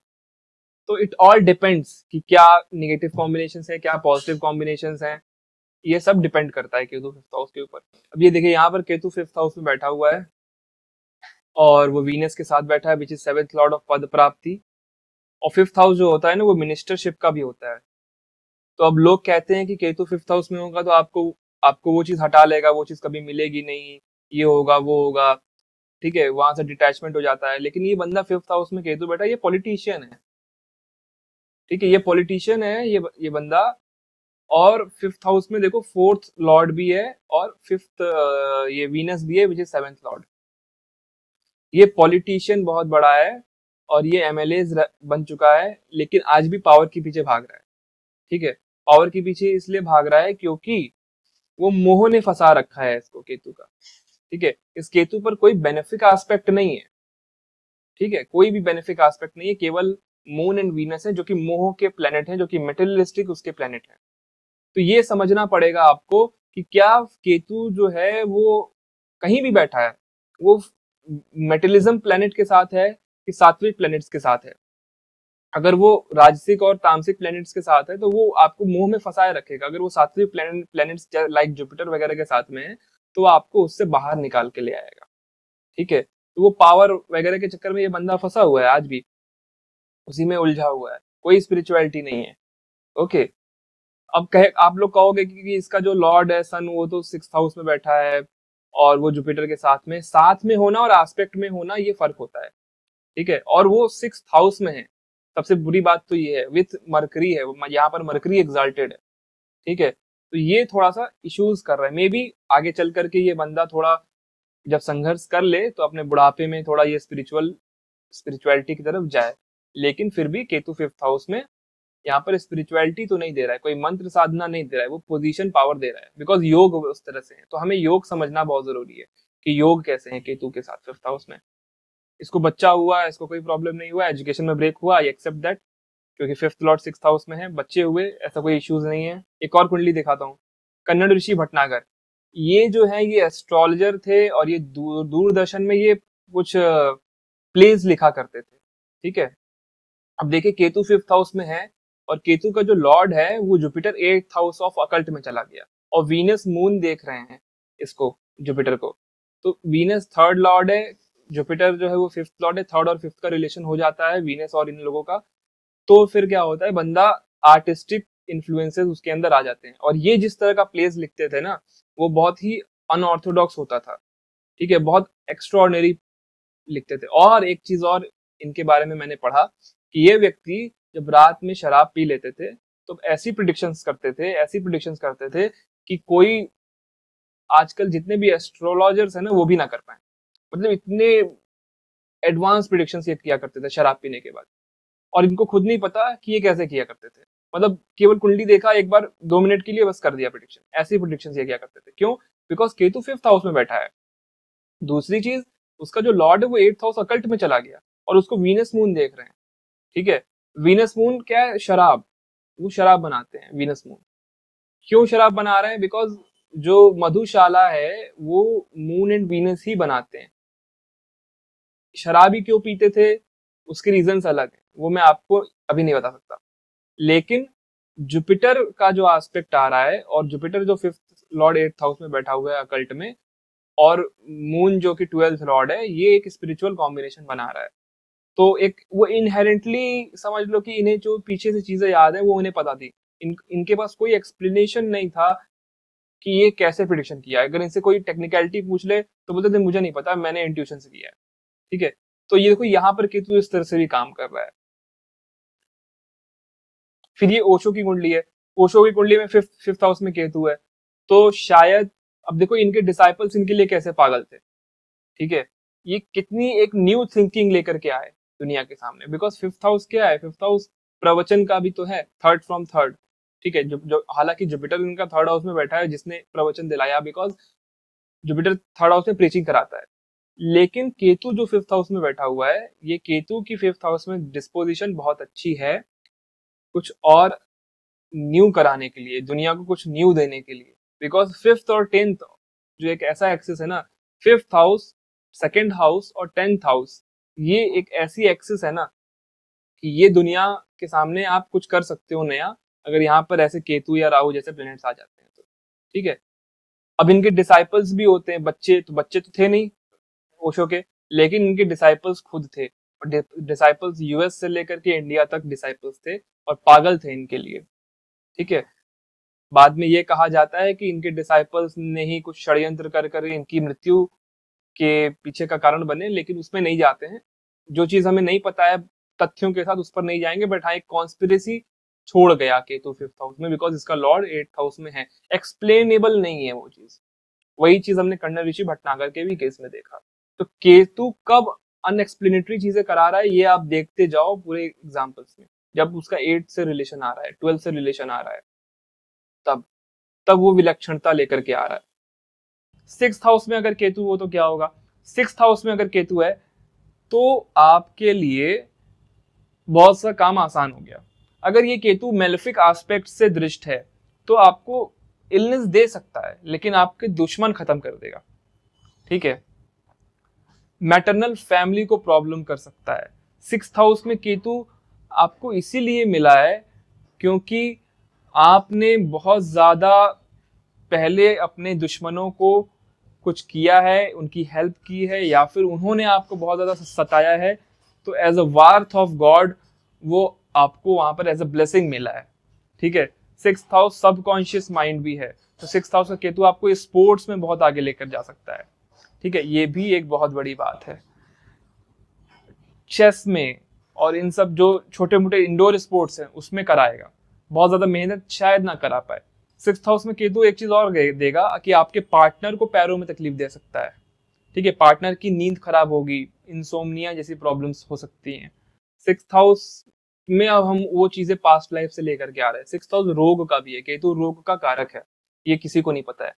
तो इट ऑल डिपेंड्स कि क्या निगेटिव कॉम्बिनेशन है, क्या पॉजिटिव कॉम्बिनेशन है, ये सब डिपेंड करता है केतु फिफ्थ हाउस के ऊपर। अब ये देखिए यहाँ पर केतु फिफ्थ हाउस में बैठा हुआ है और वो वीनस के साथ बैठा है, which is seventh Lord of पद प्राप्ति। और फिफ्थ हाउस जो होता है ना वो मिनिस्टरशिप का भी होता है। तो अब लोग कहते हैं कि केतु फिफ्थ हाउस में होगा तो आपको आपको वो चीज हटा लेगा, वो चीज कभी मिलेगी नहीं, ये होगा वो होगा। ठीक है, वहां से डिटैचमेंट हो जाता है। लेकिन ये बंदा फिफ्थ हाउस में केतु बैठा, ये पॉलिटिशियन है। ठीक है, ये पॉलिटिशियन है ये बंदा। और फिफ्थ हाउस में देखो फोर्थ लॉर्ड भी है और फिफ्थ ये वीनस भी है विच इज सेवेंथ लॉर्ड। ये पॉलिटिशियन बहुत बड़ा है और ये एमएलए बन चुका है, लेकिन आज भी पावर के पीछे भाग रहा है। ठीक है, पावर के पीछे इसलिए भाग रहा है क्योंकि वो मोह ने फंसा रखा है इसको, केतु का। ठीक है, इस केतु पर कोई बेनिफिक एस्पेक्ट नहीं है। ठीक है, कोई भी बेनिफिक एस्पेक्ट नहीं है, केवल मून एंड वीनस है जो कि मोह के प्लेनेट हैं, जो कि मेटेरियलिस्टिक उसके प्लेनेट हैं। तो ये समझना पड़ेगा आपको कि क्या केतु जो है वो कहीं भी बैठा है वो मेटेलिज्म प्लेनेट के साथ है कि सात्विक प्लेनेट्स के साथ है। अगर वो राजसिक और तामसिक प्लैनेट्स के साथ है तो वो आपको मुंह में फंसाए रखेगा। अगर वो सात्विक प्लैनेट्स लाइक जुपिटर वगैरह के साथ में है तो वो आपको उससे बाहर निकाल के ले आएगा। ठीक है, तो वो पावर वगैरह के चक्कर में ये बंदा फंसा हुआ है, आज भी उसी में उलझा हुआ है, कोई स्पिरिचुअलिटी नहीं है। ओके, अब कहे आप लोग कहोगे कि इसका जो लॉर्ड है सन वो तो सिक्स्थ हाउस में बैठा है और वो जुपिटर के साथ में होना और एस्पेक्ट में होना ये फर्क होता है। ठीक है, और वो सिक्स्थ हाउस में है। सबसे बुरी बात तो ये है विथ मरकरी है, यहाँ पर मरकरी एग्जाल्टेड है। ठीक है, तो ये थोड़ा सा इश्यूज कर रहा है। मे बी आगे चल करके ये बंदा थोड़ा जब संघर्ष कर ले तो अपने बुढ़ापे में थोड़ा ये स्पिरिचुअलिटी की तरफ जाए। लेकिन फिर भी केतु फिफ्थ हाउस में यहाँ पर स्पिरिचुअलिटी तो नहीं दे रहा है, कोई मंत्र साधना नहीं दे रहा है, वो पोजीशन पावर दे रहा है। बिकॉज योग उस तरह से है, तो हमें योग समझना बहुत जरूरी है कि योग कैसे है केतु के साथ फिफ्थ हाउस में। इसको बच्चा हुआ, इसको कोई प्रॉब्लम नहीं हुआ, एजुकेशन में ब्रेक हुआ, आई एक्सेप्ट दैट, क्योंकि फिफ्थ लॉर्ड सिक्स्थ हाउस में है, बच्चे हुए, ऐसा कोई इश्यूज नहीं है। एक और कुंडली दिखाता हूँ, कन्नड़ ऋषि भटनागर। ये जो है ये एस्ट्रोलॉजर थे और ये दूरदर्शन में ये कुछ प्लेज लिखा करते थे। ठीक है, अब देखिए केतु फिफ्थ हाउस में है और केतु का जो लॉर्ड है वो Jupiter eighth house of occult में चला गया और वीनस मून देख रहे हैं इसको, जुपिटर को। तो वीनस थर्ड लॉर्ड है, जुपिटर जो है वो फिफ्थ लॉर्ड है। थर्ड और फिफ्थ का रिलेशन हो जाता है वीनस और इन लोगों का। तो फिर क्या होता है, बंदा आर्टिस्टिक इन्फ्लुएंसेस उसके अंदर आ जाते हैं। और ये जिस तरह का प्लेस लिखते थे ना वो बहुत ही अनऑर्थोडॉक्स होता था। ठीक है, बहुत एक्स्ट्रॉर्डनरी लिखते थे। और एक चीज और इनके बारे में मैंने पढ़ा कि ये व्यक्ति जब रात में शराब पी लेते थे तो ऐसी प्रिडिक्शंस करते थे कि कोई आजकल जितने भी एस्ट्रोलॉजर्स हैं ना वो भी ना कर पाए। मतलब इतने एडवांस प्रिडिक्शंस ये किया करते थे शराब पीने के बाद, और इनको खुद नहीं पता कि ये कैसे किया करते थे। मतलब केवल कुंडली देखा एक बार 2 मिनट के लिए, बस कर दिया प्रिडिक्शन। ऐसी प्रिडिक्शन ये किया करते थे। क्यों? बिकॉज केतु 5th हाउस में बैठा है। दूसरी चीज, उसका जो लॉर्ड है वो 8th हाउस अकल्ट में चला गया, और उसको वीनस मून देख रहे हैं। ठीक है, वीनस मून क्या है? शराब। वो शराब बनाते हैं वीनस मून। क्यों शराब बना रहे हैं? बिकॉज जो मधुशाला है वो मून एंड वीनस ही बनाते हैं। शराब ही क्यों पीते थे, उसके रीजंस अलग है, वो मैं आपको अभी नहीं बता सकता। लेकिन जुपिटर का जो एस्पेक्ट आ रहा है, और जुपिटर जो 5th लॉर्ड 8th हाउस में बैठा हुआ है अकल्ट में, और मून जो कि 12th लॉर्ड है, ये एक स्पिरिचुअल कॉम्बिनेशन बना रहा है। तो एक वो इनहेरेंटली समझ लो कि इन्हें जो पीछे से चीजें याद है वो उन्हें पता थी। इनके पास कोई एक्सप्लेनेशन नहीं था कि ये कैसे प्रिडिक्शन किया है। अगर इनसे कोई टेक्निकलिटी पूछ ले तो बोलते थे मुझे नहीं पता, मैंने इंट्यूशन से किया है। ठीक है, तो ये देखो यहाँ पर केतु इस तरह से भी काम कर रहा है। फिर ये ओशो की कुंडली है। ओशो की कुंडली में फिफ्थ हाउस में केतु है। तो शायद अब देखो इनके डिसाइपल्स इनके लिए कैसे पागल थे। ठीक है, ये कितनी एक न्यू थिंकिंग लेकर के आए दुनिया के सामने। बिकॉज 5th हाउस क्या है? 5th हाउस प्रवचन का भी तो है, थर्ड फ्रॉम थर्ड। ठीक है, जो हालांकि जुपिटर इनका 3rd हाउस में बैठा है जिसने प्रवचन दिलाया, बिकॉज जुपिटर 3rd हाउस में प्रीचिंग कराता है। लेकिन केतु जो 5th हाउस में बैठा हुआ है, ये केतु की 5th हाउस में डिस्पोजिशन बहुत अच्छी है कुछ और न्यू कराने के लिए, दुनिया को कुछ न्यू देने के लिए। बिकॉज 5th और 10th जो एक ऐसा एक्सिस है ना, 5th हाउस, 2nd हाउस और 10th हाउस, ये एक ऐसी एक्सिस है ना कि ये दुनिया के सामने आप कुछ कर सकते हो नया, अगर यहाँ पर ऐसे केतु या राहु जैसे प्लैनेट्स आ जाते हैं तो। ठीक है, अब इनके डिसाइपल्स भी होते हैं। बच्चे तो थे नहीं ओशो के, लेकिन इनके डिसाइपल्स खुद थे, और डिसाइपल्स यूएस से लेकर के इंडिया तक डिसाइपल्स थे, और पागल थे इनके लिए। ठीक है, बाद में ये कहा जाता है कि इनके डिसाइपल्स ने ही कुछ षड्यंत्र कर कर इनकी मृत्यु के पीछे का कारण बने, लेकिन उसमें नहीं जाते हैं। जो चीज हमें नहीं पता है तथ्यों के साथ, उस पर नहीं जाएंगे। बट हाँ, एक कॉन्स्पिरेसी छोड़ गया केतु 5th हाउस में, बिकॉज इसका लॉर्ड 8th हाउस में है। एक्सप्लेनेबल नहीं है वो चीज। वही चीज हमने कर्ण ऋषि भटनागर के भी केस में देखा। तो केतु कब अनएक्सप्लेनेटरी चीजें करा रहा है, ये आप देखते जाओ पूरे एग्जाम्पल्स में। जब उसका 8 से रिलेशन आ रहा है, 12 से रिलेशन आ रहा है, तब तब वो विलक्षणता लेकर के आ रहा है। 6th हाउस में अगर केतु हो तो क्या होगा? 6th हाउस में अगर केतु है तो आपके लिए बहुत सा काम आसान हो गया। अगर ये केतु मेलेफिक एस्पेक्ट से दृष्ट है तो आपको इलनेस दे सकता है, लेकिन आपके दुश्मन खत्म कर देगा। ठीक है, मैटरनल फैमिली को प्रॉब्लम कर सकता है। 6th हाउस में केतु आपको इसीलिए मिला है क्योंकि आपने बहुत ज्यादा पहले अपने दुश्मनों को कुछ किया है, उनकी हेल्प की है, या फिर उन्होंने आपको बहुत ज्यादा सताया है। तो as a wrath of God वो आपको वहां पर एज अ ब्लेसिंग मिला है। ठीक है, 6th हाउस सबकॉन्शियस माइंड भी है, तो 6th हाउस का केतु आपको स्पोर्ट्स में बहुत आगे लेकर जा सकता है। ठीक है, ये भी एक बहुत बड़ी बात है। चेस में और इन सब जो छोटे मोटे इंडोर स्पोर्ट्स हैं उसमें कराएगा, बहुत ज्यादा मेहनत शायद ना करा पाए। 6th हाउस में केतु एक चीज और देगा कि आपके पार्टनर को पैरों में तकलीफ दे सकता है। ठीक है, पार्टनर की नींद खराब होगी, इंसोम्निया जैसी प्रॉब्लम्स हो सकती हैं। 6th हाउस में अब हम वो चीजें पास्ट लाइफ से लेकर के आ रहे हैं। 6th हाउस रोग का भी है, केतु रोग का कारक है, ये किसी को नहीं पता है।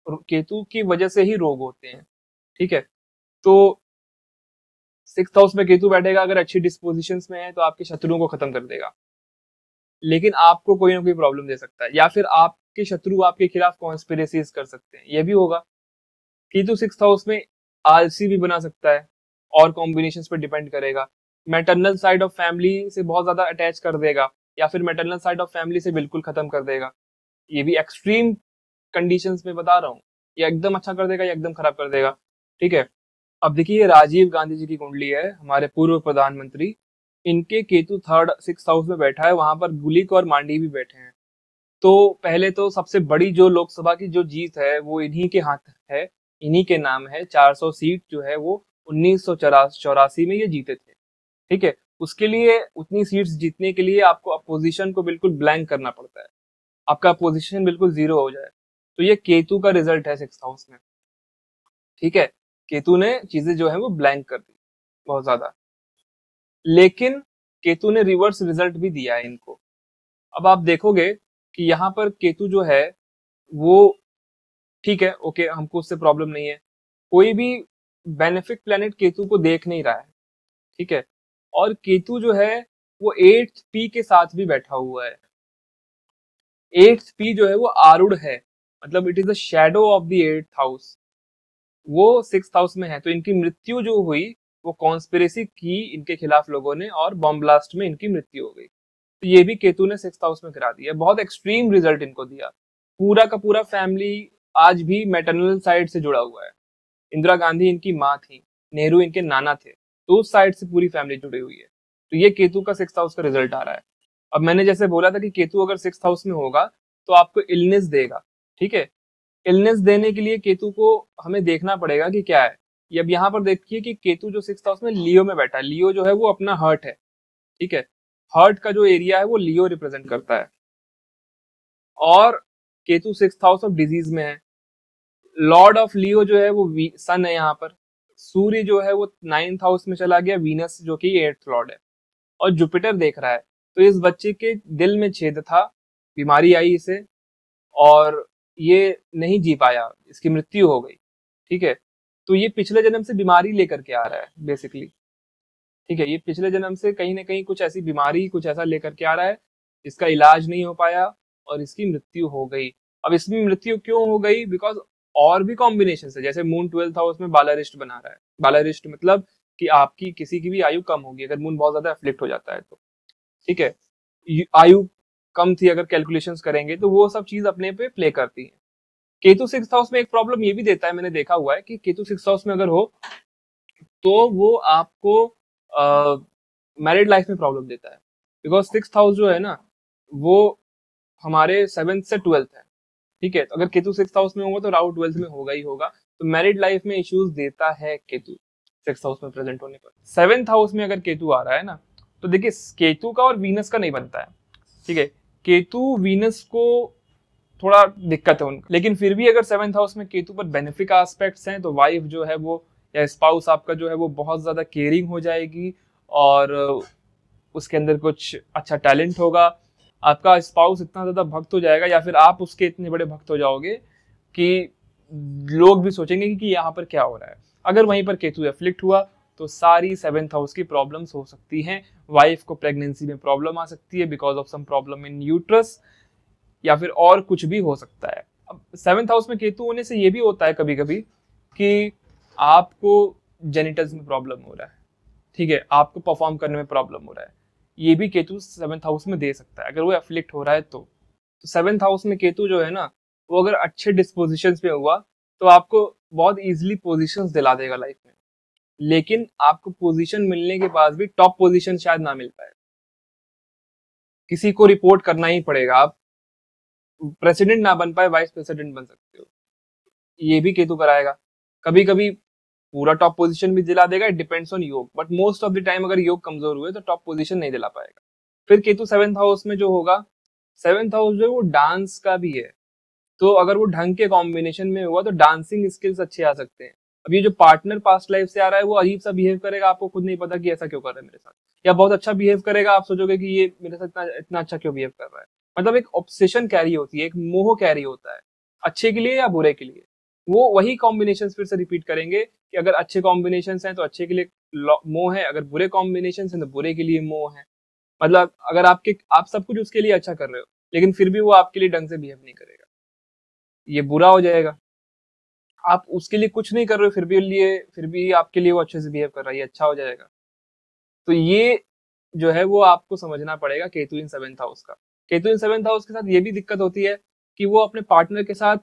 केतु की वजह से ही रोग होते हैं। ठीक है, तो 6th हाउस में केतु बैठेगा अगर अच्छी डिस्पोजिशंस में है तो आपके शत्रुओं को खत्म कर देगा, लेकिन आपको कोई ना कोई प्रॉब्लम दे सकता है, या फिर आपके शत्रु आपके खिलाफ कॉन्स्पिरेसीज कर सकते हैं, ये भी होगा। केतु 6th हाउस में आलसी भी बना सकता है, और कॉम्बिनेशंस पे डिपेंड करेगा। मैटरनल साइड ऑफ फैमिली से बहुत ज्यादा अटैच कर देगा, या फिर मैटरनल साइड ऑफ फैमिली से बिल्कुल खत्म कर देगा। ये भी एक्सट्रीम कंडीशंस में बता रहा हूँ, या एकदम अच्छा कर देगा या एकदम खराब कर देगा। ठीक है, अब देखिए राजीव गांधी जी की कुंडली है, हमारे पूर्व प्रधानमंत्री। इनके केतु 6th हाउस में बैठा है, वहां पर गुलिक और मांडी भी बैठे हैं। तो पहले तो सबसे बड़ी जो लोकसभा की जो जीत है वो इन्हीं के हाथ है, इन्हीं के नाम है। 400 सीट जो है वो 1984 में ये जीते थे। ठीक है, उसके लिए उतनी सीट्स जीतने के लिए आपको अपोजिशन को बिल्कुल ब्लैंक करना पड़ता है, आपका अपोजिशन बिल्कुल जीरो हो जाए। तो ये केतु का रिजल्ट है 6th हाउस में। ठीक है, केतु ने चीजें जो है वो ब्लैंक कर दी बहुत ज्यादा, लेकिन केतु ने रिवर्स रिजल्ट भी दिया है इनको। अब आप देखोगे कि यहाँ पर केतु जो है वो, ठीक है, ओके, हमको उससे प्रॉब्लम नहीं है, कोई भी बेनिफिक प्लेनेट केतु को देख नहीं रहा है। ठीक है, और केतु जो है वो 8th पी के साथ भी बैठा हुआ है। 8th पी जो है वो आरूढ़ है, मतलब it is the shadow of the 8th house, वो 6th हाउस में है। तो इनकी मृत्यु जो हुई वो कॉन्स्पिरेसी की इनके खिलाफ लोगों ने, और बॉम्ब ब्लास्ट में इनकी मृत्यु हो गई। तो ये भी केतु ने 6th हाउस में गिरा दिया, बहुत एक्सट्रीम रिजल्ट इनको दिया। पूरा का पूरा फैमिली आज भी मैटरनल साइड से जुड़ा हुआ है। इंदिरा गांधी इनकी माँ थी, नेहरू इनके नाना थे, तो उस साइड से पूरी फैमिली जुड़ी हुई है। तो ये केतु का 6th हाउस का रिजल्ट आ रहा है। अब मैंने जैसे बोला था कि केतु अगर 6th हाउस में होगा तो आपको इलनेस देगा। ठीक है, इलनेस देने के लिए केतु को हमें देखना पड़ेगा कि क्या है। ये अब यहाँ पर देखिए कि केतु जो 6th हाउस में लियो में बैठा है, लियो जो है वो अपना हर्ट है। ठीक है, हर्ट का जो एरिया है वो लियो रिप्रेजेंट करता है, और Ketu 6th house of disease में है। लॉर्ड ऑफ लियो जो है वो सन है यहाँ पर। सूर्य जो है वो 9th हाउस में चला गया, वीनस जो कि 8th लॉर्ड है, और जुपिटर देख रहा है। तो इस बच्चे के दिल में छेद था, बीमारी आई इसे, और ये नहीं जी पाया, इसकी मृत्यु हो गई। ठीक है, तो ये पिछले जन्म से बीमारी लेकर के आ रहा है बेसिकली। ठीक है, ये पिछले जन्म से कहीं ना कहीं कुछ ऐसी बीमारी, कुछ ऐसा लेकर के आ रहा है, इसका इलाज नहीं हो पाया और इसकी मृत्यु हो गई। अब इसमें मृत्यु क्यों हो गई? बिकॉज और भी कॉम्बिनेशन है, जैसे मून 12th हाउस में बालारिष्ट बना रहा है। बालारिष्ट मतलब कि आपकी किसी की भी आयु कम होगी अगर मून बहुत ज्यादा अफ्लिक्ट हो जाता है तो। ठीक है, आयु कम थी अगर कैलकुलेशंस करेंगे तो वो सब चीज अपने पे प्ले करती है। केतु 6th हाउस में एक प्रॉब्लम ये भी देता है, मैंने देखा हुआ है कि केतु 6th हाउस में अगर हो तो वो आपको मैरिड लाइफ में प्रॉब्लम देता है। बिकॉज 6th हाउस जो है ना वो हमारे 7th से 12th है। ठीक है, तो अगर केतु 6th हाउस में होगा तो राहु 12th में होगा ही होगा। तो मैरिड लाइफ में इश्यूज देता है केतु 6th हाउस में प्रेजेंट होने पर। 7th हाउस में अगर केतु आ रहा है ना, तो देखिए केतु का और वीनस का नहीं बनता है। ठीक है, केतु वीनस को थोड़ा दिक्कत है उनका, लेकिन फिर भी अगर 7th हाउस में केतु पर बेनिफिक एस्पेक्ट्स हैं तो वाइफ जो है वो, या स्पाउस आपका जो है वो बहुत ज्यादा केयरिंग हो जाएगी, और उसके अंदर कुछ अच्छा टैलेंट होगा। आपका स्पाउस इतना ज्यादा भक्त हो जाएगा, या फिर आप उसके इतने बड़े भक्त हो जाओगे कि लोग भी सोचेंगे कि यहाँ पर क्या हो रहा है। अगर वहीं पर केतु एफ्लिक्ट हुआ तो सारी 7th हाउस की प्रॉब्लम्स हो सकती हैं। वाइफ को प्रेगनेंसी में प्रॉब्लम आ सकती है because of some problem in uterus, या फिर और कुछ भी हो सकता है। अब 7th हाउस में केतु होने से ये भी होता है कभी कभी कि आपको जेनिटल्स में प्रॉब्लम हो रहा है। ठीक है, आपको परफॉर्म करने में प्रॉब्लम हो रहा है, ये भी केतु 7th हाउस में दे सकता है अगर वो एफ्लिक्ट हो रहा है तो। 7th हाउस में केतु जो है ना वो अगर अच्छे डिस्पोजिशन पे हुआ तो आपको बहुत इजीली पोजीशंस दिला देगा लाइफ में, लेकिन आपको पोजीशन मिलने के बाद भी टॉप पोजीशन शायद ना मिल पाए, किसी को रिपोर्ट करना ही पड़ेगा। आप प्रेसिडेंट ना बन पाए, वाइस प्रेसिडेंट बन सकते हो, ये भी केतु कराएगा। कभी कभी पूरा टॉप पोजीशन भी दिला देगा, इट डिपेंड्स ऑन योग, but most of the time अगर योग कमजोर हुए तो टॉप पोजीशन नहीं दिला पाएगा। फिर केतु 7th हाउस में जो होगा, 7th हाउस जो है वो डांस का भी है, तो अगर वो ढंग के कॉम्बिनेशन में हुआ तो डांसिंग स्किल्स अच्छे आ सकते हैं। अब ये जो पार्टनर पास्ट लाइफ से आ रहा है वो अजीब सा बिहेव करेगा, आपको खुद नहीं पता कि ऐसा क्यों कर रहा है मेरे साथ, या बहुत अच्छा बिहेव करेगा, आप सोचोगे कि ये मेरे साथ इतना इतना अच्छा क्यों बिहेव कर रहा है। मतलब एक ऑब्सेशन कैरी होती है, एक मोह कैरी होता है, अच्छे के लिए या बुरे के लिए। वो वही कॉम्बिनेशन फिर से रिपीट करेंगे कि अगर अच्छे कॉम्बिनेशन हैं तो अच्छे के लिए मोह है, अगर बुरे कॉम्बिनेशन हैं तो बुरे के लिए मोह है। मतलब अगर आप सब कुछ उसके लिए अच्छा कर रहे हो लेकिन फिर भी वो आपके लिए ढंग से बिहेव नहीं करेगा, ये बुरा हो जाएगा। आप उसके लिए कुछ नहीं कर रहे हो फिर भी आपके लिए वो अच्छे से बिहेव कर रहा है, ये अच्छा हो जाएगा। तो ये जो है वो आपको समझना पड़ेगा केतु इन 7th हाउस का। केतु इन 7th हाउस के साथ ये भी दिक्कत होती है कि वो अपने पार्टनर के साथ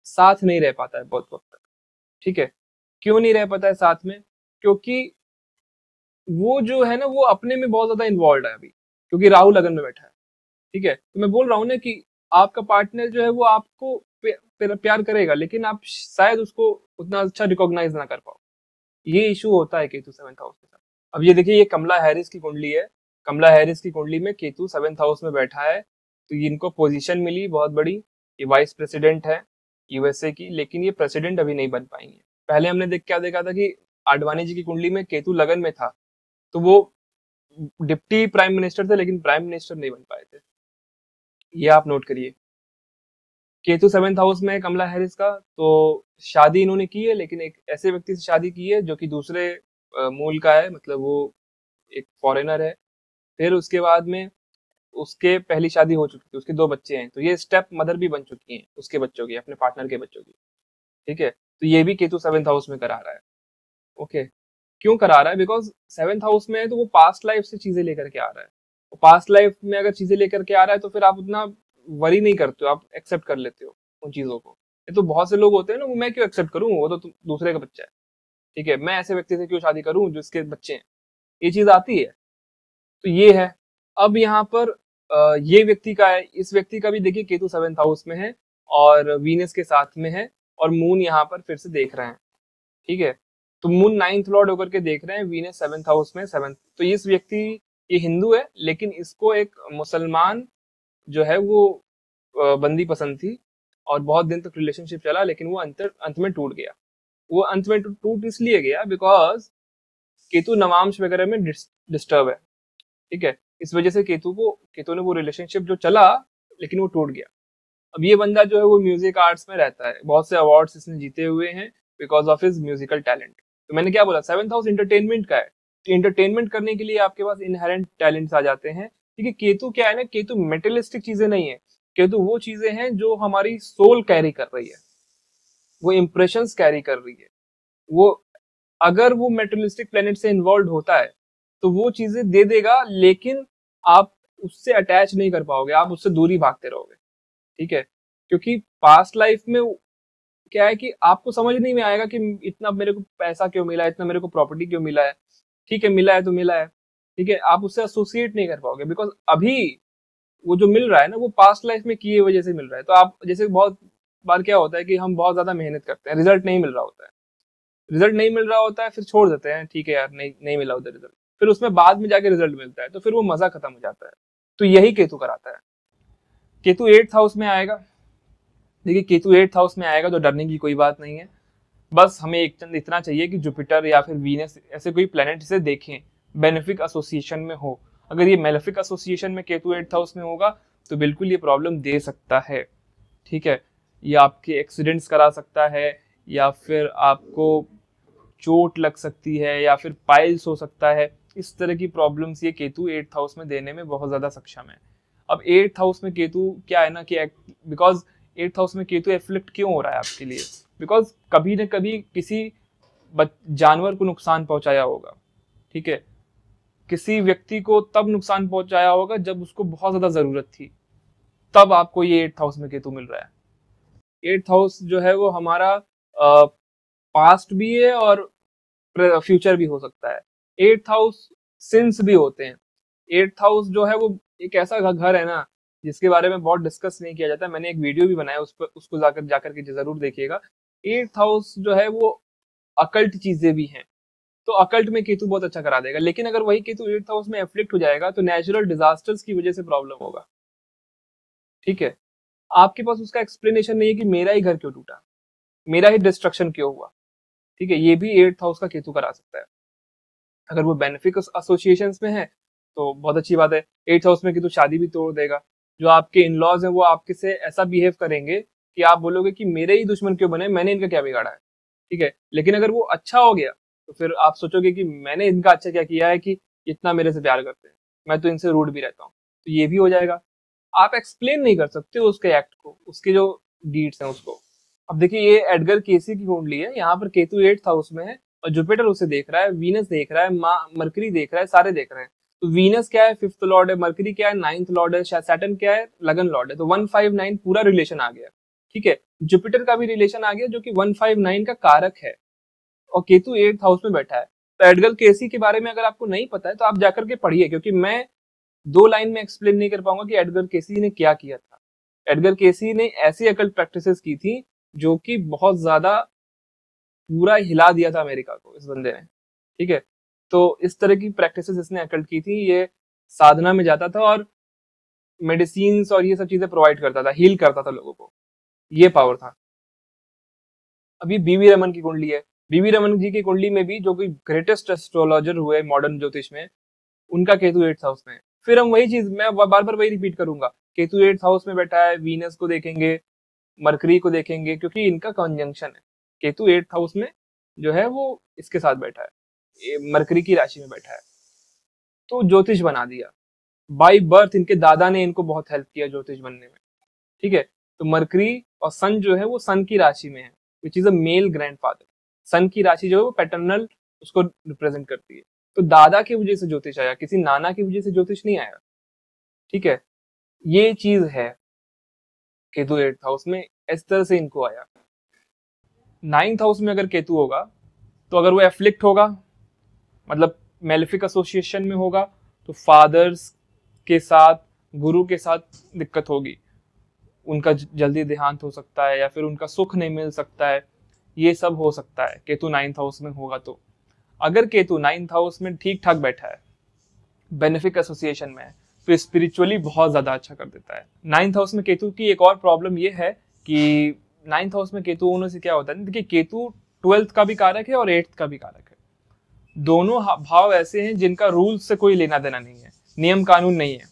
साथ नहीं रह पाता है बहुत वक्त तक। ठीक है, क्यों नहीं रह पाता है साथ में? क्योंकि वो जो है ना वो अपने में बहुत ज्यादा इन्वॉल्व है अभी, क्योंकि राहु लगन में बैठा है। ठीक है, तो मैं बोल रहा हूँ ना कि आपका पार्टनर जो है वो आपको प्यार करेगा, लेकिन आप शायद उसको उतना अच्छा रिकॉग्नाइज ना कर पाओ। ये इशू होता है केतु 7th हाउस के साथ। अब ये देखिए, ये कमला हैरिस की कुंडली है। कमला हैरिस की कुंडली में केतु 7th हाउस में बैठा है, तो इनको पोजीशन मिली बहुत बड़ी। ये वाइस प्रेसिडेंट है यूएसए की, लेकिन ये प्रेसिडेंट अभी नहीं बन पाएंगे। पहले हमने क्या देखा था कि आडवाणी जी की कुंडली में केतु लगन में था, तो वो डिप्टी प्राइम मिनिस्टर थे, लेकिन प्राइम मिनिस्टर नहीं बन पाए थे। ये आप नोट करिए। केतु 7th हाउस में है कमला हैरिस का, तो शादी इन्होंने की है, लेकिन एक ऐसे व्यक्ति से शादी की है जो कि दूसरे मूल का है, मतलब वो एक फॉरेनर है। फिर उसके बाद में उसके पहली शादी हो चुकी थी, उसके 2 बच्चे हैं, तो ये स्टेप मदर भी बन चुकी हैं उसके बच्चों की, अपने पार्टनर के बच्चों की। ठीक है, तो ये भी केतु 7th हाउस में करा रहा है। ओके, क्यों करा रहा है? बिकॉज 7th हाउस में है, तो वो पास्ट लाइफ से चीजें लेकर के आ रहा है। पास्ट लाइफ में अगर चीजें लेकर के आ रहा है, तो फिर आप उतना वरी नहीं करते हो, आप एक्सेप्ट कर लेते हो उन चीजों को। ये तो बहुत से लोग होते हैं ना, मैं क्यों एक्सेप्ट करूं, वो तो दूसरे का बच्चा है, ठीक है, मैं ऐसे व्यक्ति से क्यों शादी करूं जिसके बच्चे हैं, ये चीज आती है। तो ये है। अब यहाँ पर ये व्यक्ति का है, इस व्यक्ति का भी देखिए केतु 7th हाउस में है और वीनस के साथ में है, और मून यहाँ पर फिर से देख रहे हैं। ठीक है, तो मून 9th लॉर्ड होकर के देख रहे हैं, वीनस 7th हाउस में 7th। तो इस व्यक्ति, ये हिंदू है, लेकिन इसको एक मुसलमान जो है वो बंदी पसंद थी, और बहुत दिन तक रिलेशनशिप चला, लेकिन वो अंत में टूट गया। वो अंत में टूट इसलिए गया बिकॉज केतु नवांश वगैरह में डिस्टर्ब है। ठीक है, इस वजह से केतु ने वो रिलेशनशिप जो चला, लेकिन वो टूट गया। अब ये बंदा जो है वो म्यूजिक आर्ट्स में रहता है, बहुत से अवार्ड्स इसने जीते हुए हैं because of his musical talent. तो मैंने क्या बोला, 7th हाउस इंटरटेनमेंट का है, तो इंटरटेनमेंट करने के लिए आपके पास इनहेरेंट टैलेंट्स आ जाते हैं। ठीक है, केतु क्या है ना, केतु मेटेलिस्टिक चीजें नहीं है, केतु वो चीजें हैं जो हमारी सोल कैरी कर रही है, वो इंप्रेशंस कैरी कर रही है। वो अगर वो मेटेरियलिस्टिक प्लेनेट से इन्वॉल्व होता है, तो वो चीजें दे देगा, लेकिन आप उससे अटैच नहीं कर पाओगे, आप उससे दूरी भागते रहोगे। ठीक है, क्योंकि पास्ट लाइफ में क्या है कि आपको समझ नहीं में आएगा कि इतना मेरे को पैसा क्यों मिला है, इतना मेरे को प्रॉपर्टी क्यों मिला है। ठीक है, मिला है तो मिला है, ठीक है, आप उससे एसोसिएट नहीं कर पाओगे, बिकॉज अभी वो जो मिल रहा है ना, वो पास्ट लाइफ में किए वजह से मिल रहा है। तो आप जैसे बहुत बार क्या होता है कि हम बहुत ज्यादा मेहनत करते हैं, रिजल्ट नहीं मिल रहा होता है, रिजल्ट नहीं मिल रहा होता है, फिर छोड़ देते हैं, ठीक है यार, नहीं मिला उधर रिजल्ट, फिर उसमें बाद में जाके रिजल्ट मिलता है, तो फिर वो मजा खत्म हो जाता है। तो यही केतु कराता है। केतु 8th हाउस में आएगा। देखिए, केतु 8th हाउस में आएगा तो डरने की कोई बात नहीं है, बस हमें एक चंद इतना चाहिए कि जुपिटर या फिर वीनस ऐसे कोई प्लेनेट से देखें, बेनिफिक एसोसिएशन में हो। अगर ये मेलेफिक एसोसिएशन में केतु 8th हाउस में होगा, तो बिल्कुल ये प्रॉब्लम दे सकता है। ठीक है, ये आपके एक्सीडेंट्स करा सकता है, या फिर आपको चोट लग सकती है, या फिर पाइल्स हो सकता है। इस तरह की प्रॉब्लम्स ये केतु 8th हाउस में देने में बहुत ज्यादा सक्षम है। अब 8th हाउस में केतु क्या है ना कि बिकॉज 8th हाउस में केतु एफ्लिक्ट क्यों हो रहा है आपके लिए, बिकॉज कभी न कभी किसी जानवर को नुकसान पहुंचाया होगा। ठीक है, किसी व्यक्ति को तब नुकसान पहुंचाया होगा जब उसको बहुत ज्यादा जरूरत थी, तब आपको ये 8th हाउस में केतु मिल रहा है। 8th हाउस जो है वो हमारा पास्ट भी है और फ्यूचर भी हो सकता है। 8th हाउस सिंस भी होते हैं। 8th हाउस जो है वो एक ऐसा घर है ना, जिसके बारे में बहुत डिस्कस नहीं किया जाता। मैंने एक वीडियो भी बनाया उस पर, उसको जाकर के जरूर देखिएगा। 8th हाउस जो है वो अकल्ट चीजें भी हैं, तो अकल्ट में केतु बहुत अच्छा करा देगा। लेकिन अगर वही केतु 8th हाउस में एफ्लिक्ट हो जाएगा, तो नेचुरल डिजास्टर्स की वजह से प्रॉब्लम होगा। ठीक है, आपके पास उसका एक्सप्लेनेशन नहीं है कि मेरा ही घर क्यों टूटा, मेरा ही डिस्ट्रक्शन क्यों हुआ। ठीक है, ये भी 8th हाउस का केतु करा सकता है। अगर वो बेनिफिक एसोसिएशन में है तो बहुत अच्छी बात है। 8th हाउस में केतु शादी भी तोड़ देगा। जो आपके इन लॉज हैं वो आपके से ऐसा बिहेव करेंगे कि आप बोलोगे कि मेरे ही दुश्मन क्यों बने, मैंने इनका क्या बिगाड़ा है। ठीक है, लेकिन अगर वो अच्छा हो गया, तो फिर आप सोचोगे कि मैंने इनका अच्छा क्या किया है कि इतना मेरे से प्यार करते हैं, मैं तो इनसे रूड भी रहता हूँ। तो ये भी हो जाएगा। आप एक्सप्लेन नहीं कर सकते उसके एक्ट को, उसके जो डीड्स हैं उसको। अब देखिए, ये एडगर केसी की कुंडली है, यहाँ पर केतु 8th हाउस में है, और जुपिटर उसे देख रहा है, वीनस देख रहा है, मरकरी देख रहा है, सारे देख रहे हैं। तो वीनस क्या है, 5th लॉर्ड है, मरकरी क्या है, 9th लॉर्ड है, सैटर्न क्या है, लगन लॉर्ड है। तो 159 पूरा रिलेशन आ गया। ठीक है, जुपिटर का भी रिलेशन आ गया, जो कि 159 का कारक है, और केतु 8th हाउस में बैठा है। तो एडगर केसी के बारे में अगर आपको नहीं पता है, तो आप जाकर के पढ़िए, क्योंकि मैं 2 लाइन में एक्सप्लेन नहीं कर पाऊंगा कि एडगर केसी ने क्या किया था। एडगर केसी ने ऐसी अकल्ट प्रैक्टिसेस की थी जो कि बहुत ज्यादा पूरा हिला दिया था अमेरिका को, इस बंदे ने। ठीक है, तो इस तरह की प्रैक्टिसेस इसने अकल्ट की थी। ये साधना में जाता था और मेडिसिन और ये सब चीजें प्रोवाइड करता था, हील करता था लोगों को। ये पावर था। अभी बीवी रमन की कुंडली है। बीवी रमन जी की कुंडली में भी जो कोई ग्रेटेस्ट एस्ट्रोलॉजर हुए मॉडर्न ज्योतिष में, उनका केतु 8th हाउस में है। फिर हम वही चीज, मैं बार बार वही रिपीट करूंगा, केतु 8th हाउस में बैठा है, वीनस को देखेंगे, मरकरी को देखेंगे, क्योंकि इनका कंजंक्शन है। केतु 8th हाउस में जो है वो इसके साथ बैठा है, मरकरी की राशि में बैठा है। तो ज्योतिष बना दिया। बाई बर्थ इनके दादा ने इनको बहुत हेल्प किया ज्योतिष बनने में। ठीक है। तो मरकरी और सन जो है वो सन की राशि में है, which is a male grandfather. Son की राशि जो है वो पैटर्नल उसको रिप्रेजेंट करती है। तो दादा की वजह से ज्योतिष आया, किसी नाना की वजह से ज्योतिष नहीं आया। ठीक है। ये चीज है केतु 8th हाउस में, इस तरह से इनको आया। 9th हाउस में अगर केतु होगा, तो अगर वो एफ्लिक्ट होगा, मतलब मेलेफिक एसोसिएशन में होगा, तो फादर्स के साथ, गुरु के साथ दिक्कत होगी। उनका जल्दी देहांत हो सकता है, या फिर उनका सुख नहीं मिल सकता है। ये सब हो सकता है केतु 9th हाउस में होगा तो। अगर केतु 9th हाउस में ठीक ठाक बैठा है, बेनिफिक एसोसिएशन में है, तो स्पिरिचुअली बहुत ज्यादा अच्छा कर देता है। 9th हाउस में केतु की एक और प्रॉब्लम ये है कि 9th हाउस में केतु होने से क्या होता है, देखिए केतु 12th का भी कारक है और 8th का भी कारक है। दोनों भाव ऐसे हैं जिनका रूल से कोई लेना देना नहीं है, नियम कानून नहीं है।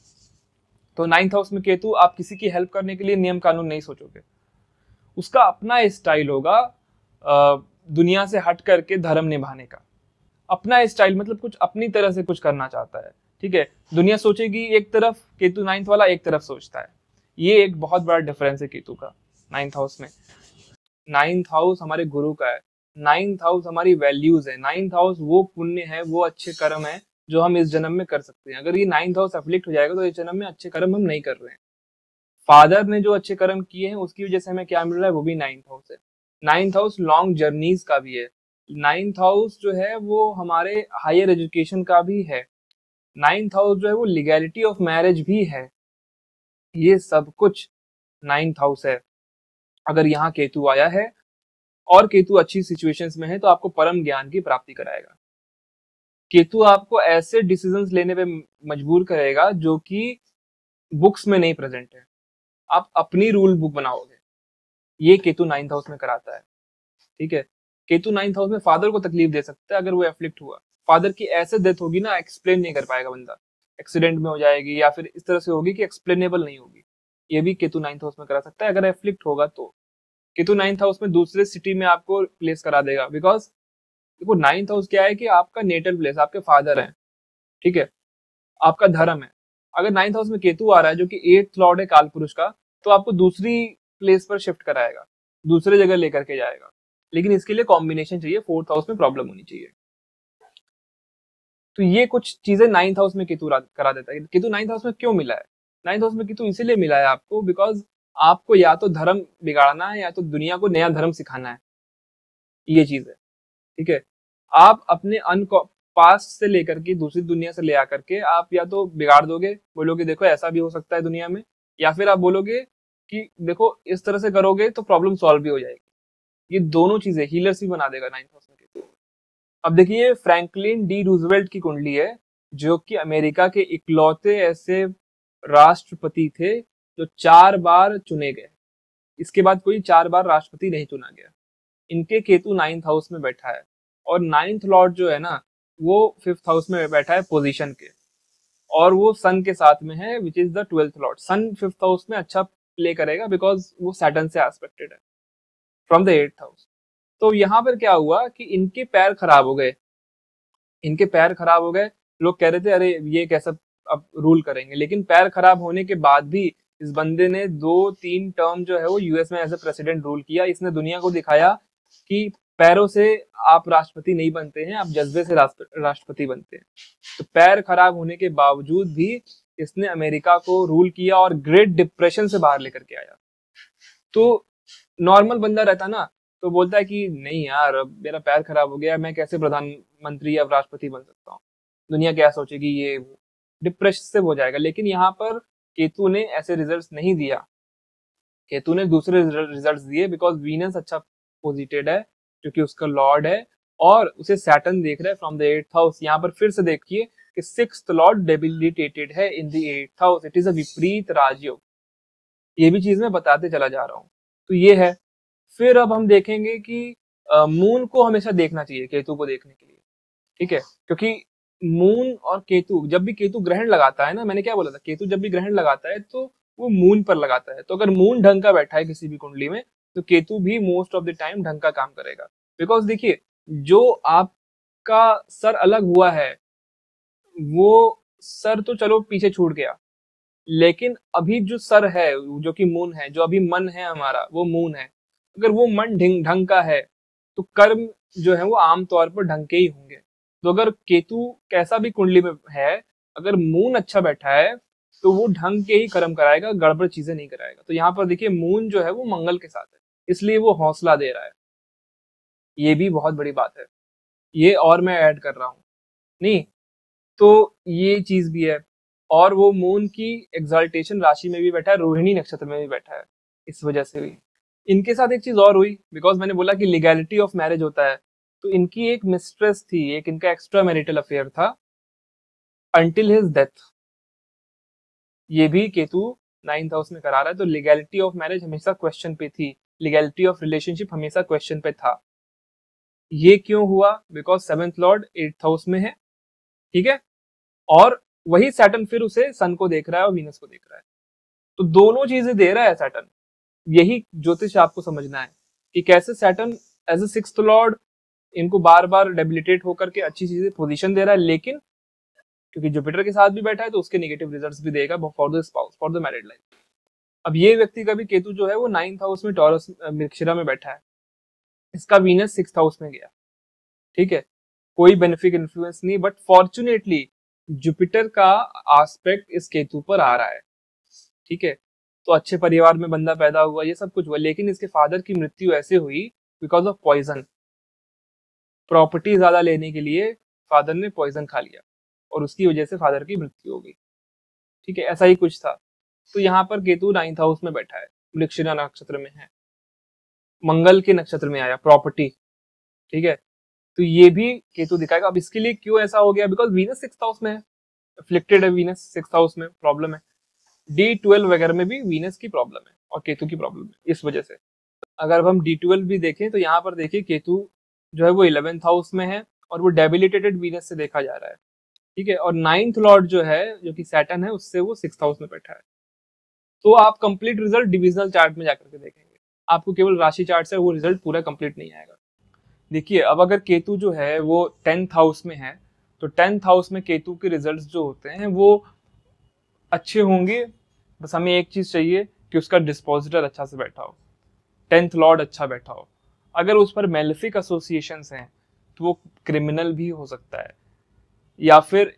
तो 9th हाउस में केतु, आप किसी की हेल्प करने के लिए नियम कानून नहीं सोचोगे। उसका अपना स्टाइल होगा दुनिया से हट करके धर्म निभाने का। अपना स्टाइल मतलब कुछ अपनी तरह से कुछ करना चाहता है। ठीक है। दुनिया सोचेगी एक तरफ, केतु 9th वाला एक तरफ सोचता है। ये एक बहुत बड़ा डिफरेंस है केतु का 9th हाउस में। 9th हाउस हमारे गुरु का है, 9th हाउस हमारी वैल्यूज है, 9th हाउस वो पुण्य है, वो अच्छे कर्म है जो हम इस जन्म में कर सकते हैं। अगर ये 9th हाउस अफ्लिक्ट हो जाएगा तो इस जन्म में अच्छे कर्म हम नहीं कर रहे हैं। फादर ने जो अच्छे कर्म किए हैं उसकी वजह से हमें क्या मिल रहा है, वो भी 9th हाउस है। 9th हाउस लॉन्ग जर्नीज का भी है। 9th हाउस जो है वो हमारे हायर एजुकेशन का भी है। 9th हाउस जो है वो लीगैलिटी ऑफ मैरिज भी है। ये सब कुछ 9th हाउस है। अगर यहाँ केतु आया है और केतु अच्छी सिचुएशंस में है, तो आपको परम ज्ञान की प्राप्ति कराएगा। केतु आपको ऐसे डिसीजंस लेने पे मजबूर करेगा जो कि बुक्स में नहीं प्रेजेंट है। आप अपनी रूल बुक बनाओगे। ये केतु 9th हाउस में कराता है। ठीक है। केतु 9th हाउस में फादर को तकलीफ दे सकता है अगर वो एफ्लिक्ट हुआ। फादर की ऐसे डेथ होगी ना, एक्सप्लेन नहीं कर पाएगा बंदा, एक्सीडेंट में हो जाएगी या फिर इस तरह से होगी कि एक्सप्लेनेबल नहीं होगी। ये भी केतु 9th हाउस में करा सकता है अगर एफ्लिक्ट होगा तो। केतु 9th हाउस में दूसरे सिटी में आपको प्लेस करा देगा, बिकॉज देखो 9th हाउस क्या है कि आपका नेटल प्लेस, आपके फादर है। ठीक है। आपका धर्म है। अगर 9th हाउस में केतु आ रहा है जो कि 8th लॉर्ड है काल पुरुष का, तो आपको दूसरी प्लेस पर शिफ्ट कराएगा, दूसरे जगह लेकर के जाएगा। लेकिन इसके लिए कॉम्बिनेशन चाहिए, 4th हाउस में प्रॉब्लम होनी चाहिए। तो ये कुछ चीजें 9th हाउस में केतु करा देता है। केतु 9th हाउस में क्यों मिला है? 9th हाउस में केतु इसीलिए मिला है आपको, बिकॉज आपको या तो धर्म बिगाड़ना है या तो दुनिया को नया धर्म सिखाना है। ये चीज है। ठीक है। आप अपने पास्ट से लेकर के दूसरी दुनिया से ले आकर के आप या तो बिगाड़ दोगे, बोलोगे देखो ऐसा भी हो सकता है दुनिया में, या फिर आप बोलोगे कि देखो इस तरह से करोगे तो प्रॉब्लम सॉल्व भी हो जाएगी। ये दोनों चीजें हीलर्स भी बना देगा 9th हाउस में केतु। अब देखिए फ्रैंकलिन डी रूजवेल्ट की कुंडली है, जो कि अमेरिका के इकलौते ऐसे राष्ट्रपति थे जो 4 बार चुने गए। इसके बाद कोई 4 बार राष्ट्रपति नहीं चुना गया। इनके केतु 9th हाउस में बैठा है, और 9th लॉर्ड जो है ना वो 5th हाउस में बैठा है पोजीशन के, और वो सन के साथ में है which is the 12th lord. Sun 5th house में अच्छा प्ले करेगा बिकॉज वो सैटर्न से एस्पेक्टेड है फ्रॉम द 8th हाउस। तो यहाँ पर क्या हुआ कि इनके पैर खराब हो गए। इनके पैर खराब हो गए। लोग कह रहे थे अरे ये कैसा अब रूल करेंगे, लेकिन पैर खराब होने के बाद भी इस बंदे ने 2-3 टर्म जो है वो यूएस में एज ए प्रेसिडेंट रूल किया। इसने दुनिया को दिखाया कि पैरों से आप राष्ट्रपति नहीं बनते हैं, आप जज्बे से राष्ट्रपति बनते हैं। तो पैर खराब होने के बावजूद भी इसने अमेरिका को रूल किया और ग्रेट डिप्रेशन से बाहर लेकर के आया। तो नॉर्मल बंदा रहता ना तो बोलता है कि नहीं यार अब मेरा पैर खराब हो गया, मैं कैसे प्रधानमंत्री या राष्ट्रपति बन सकता हूँ, दुनिया क्या सोचेगी, ये वो, डिप्रेशन से हो जाएगा। लेकिन यहाँ पर केतु ने ऐसे रिजल्ट्स नहीं दिया। केतु ने दूसरे रिजल्ट्स दिए बिकॉज वीनस अच्छा पोजिटेड है, क्योंकि उसका लॉर्ड है और उसे सैटर्न देख रहा है फ्रॉम द 8th हाउस। यहाँ पर फिर से देखिए कि 6th लॉर्ड डेबिलिटेटेड है in the 8th house, it is a विपरीत राजयोग। ये भी चीज मैं बताते चला जा रहा हूँ। तो ये है। फिर अब हम देखेंगे कि मून को हमेशा देखना चाहिए केतु को देखने के लिए, ठीक है, क्योंकि मून और केतु, जब भी केतु ग्रहण लगाता है ना, मैंने क्या बोला था, केतु जब भी ग्रहण लगाता है तो वो मून पर लगाता है। तो अगर मून ढंग का बैठा है किसी भी कुंडली में तो केतु भी मोस्ट ऑफ द टाइम ढंग का काम करेगा। बिकॉज देखिए, जो आपका सर अलग हुआ है वो सर तो चलो पीछे छूट गया, लेकिन अभी जो सर है, जो कि मून है, जो अभी मन है हमारा वो मून है, अगर वो मन ढंग का है तो कर्म जो है वो आमतौर पर ढंग के ही होंगे। तो अगर केतु कैसा भी कुंडली में है, अगर मून अच्छा बैठा है तो वो ढंग के ही कर्म कराएगा, गड़बड़ चीजें नहीं कराएगा। तो यहाँ पर देखिए मून जो है वो मंगल के साथ है, इसलिए वो हौसला दे रहा है। ये भी बहुत बड़ी बात है, ये और मैं ऐड कर रहा हूँ नहीं, तो ये चीज भी है। और वो मून की एग्जाल्टेशन राशि में भी बैठा है, रोहिणी नक्षत्र में भी बैठा है, इस वजह से भी इनके साथ एक चीज और हुई। बिकॉज मैंने बोला कि लीगैलिटी ऑफ मैरिज होता है, तो इनकी एक मिस्ट्रेस थी, एक इनका एक्स्ट्रा मैरिटल अफेयर था अंटिल हिज डेथ। ये भी केतु 9th हाउस में करा रहा है, तो लीगैलिटी ऑफ मैरिज हमेशा क्वेश्चन पे थी, लीगैलिटी ऑफ रिलेशनशिप हमेशा क्वेश्चन पे था। ये क्यों हुआ? Because 7th Lord 8th house में है, ठीक है, और वही सैटर्न फिर उसे सन को देख रहा है और वीनस को देख रहा है। तो दोनों चीजें दे रहा है सैटर्न। यही ज्योतिष आपको समझना है कि कैसे Saturn as a 6th Lord इनको बार बार डेबिलिटेट होकर के अच्छी चीजें पोजीशन दे रहा है, लेकिन क्योंकि जुपिटर के साथ भी बैठा है तो उसके नेगेटिव रिजल्ट्स भी देगा for the spouse, for the married life. अब ये व्यक्ति का भी केतु जो है वो 9th हाउस में टॉरस मृगशिरा में बैठा है, इसका वीनस 6th हाउस में गया, ठीक है, कोई बेनिफिक इन्फ्लुएंस नहीं, बट फॉर्चुनेटली जुपिटर का आस्पेक्ट इस केतु पर आ रहा है, ठीक है। तो अच्छे परिवार में बंदा पैदा हुआ, ये सब कुछ हुआ, लेकिन इसके फादर की मृत्यु ऐसे हुई बिकॉज ऑफ पॉइजन। प्रॉपर्टी ज्यादा लेने के लिए फादर ने पॉइजन खा लिया और उसकी वजह से फादर की मृत्यु हो गई, ठीक है, ऐसा ही कुछ था। तो यहाँ पर केतु 9th हाउस में बैठा है, मृगशिरा नक्षत्र में है, मंगल के नक्षत्र में आया, प्रॉपर्टी, ठीक है। तो ये भी केतु दिखाएगा। अब इसके लिए क्यों ऐसा हो गया? बिकॉज वीनस 6th हाउस में है, अफ्लिक्टेड है वीनस 6th हाउस में, प्रॉब्लम है। D12 वगैरह में भी वीनस की प्रॉब्लम है और केतु की प्रॉब्लम है, इस वजह से। अगर अब हम D12 भी देखें तो यहाँ पर देखिए केतु जो है वो 11th हाउस में है और वो डेबिलिटेटेड वीनस से देखा जा रहा है, ठीक है, और 9th लॉर्ड जो है, जो कि सैटर्न है, उससे वो 6th हाउस में बैठा है। तो आप कंप्लीट रिजल्ट डिविजनल चार्ट में जाकर के देखेंगे, आपको केवल राशि चार्ट से वो रिजल्ट पूरा कंप्लीट नहीं आएगा। देखिए, अब अगर केतु जो है वो 10th हाउस में है, तो 10th हाउस में केतु के रिजल्ट्स जो होते हैं वो अच्छे होंगे। बस हमें एक चीज चाहिए कि उसका डिस्पोजिटर अच्छा से बैठा हो, 10th लॉर्ड अच्छा बैठा हो। अगर उस पर मेलेफिक एसोसिएशंस हैं तो वो क्रिमिनल भी हो सकता है या फिर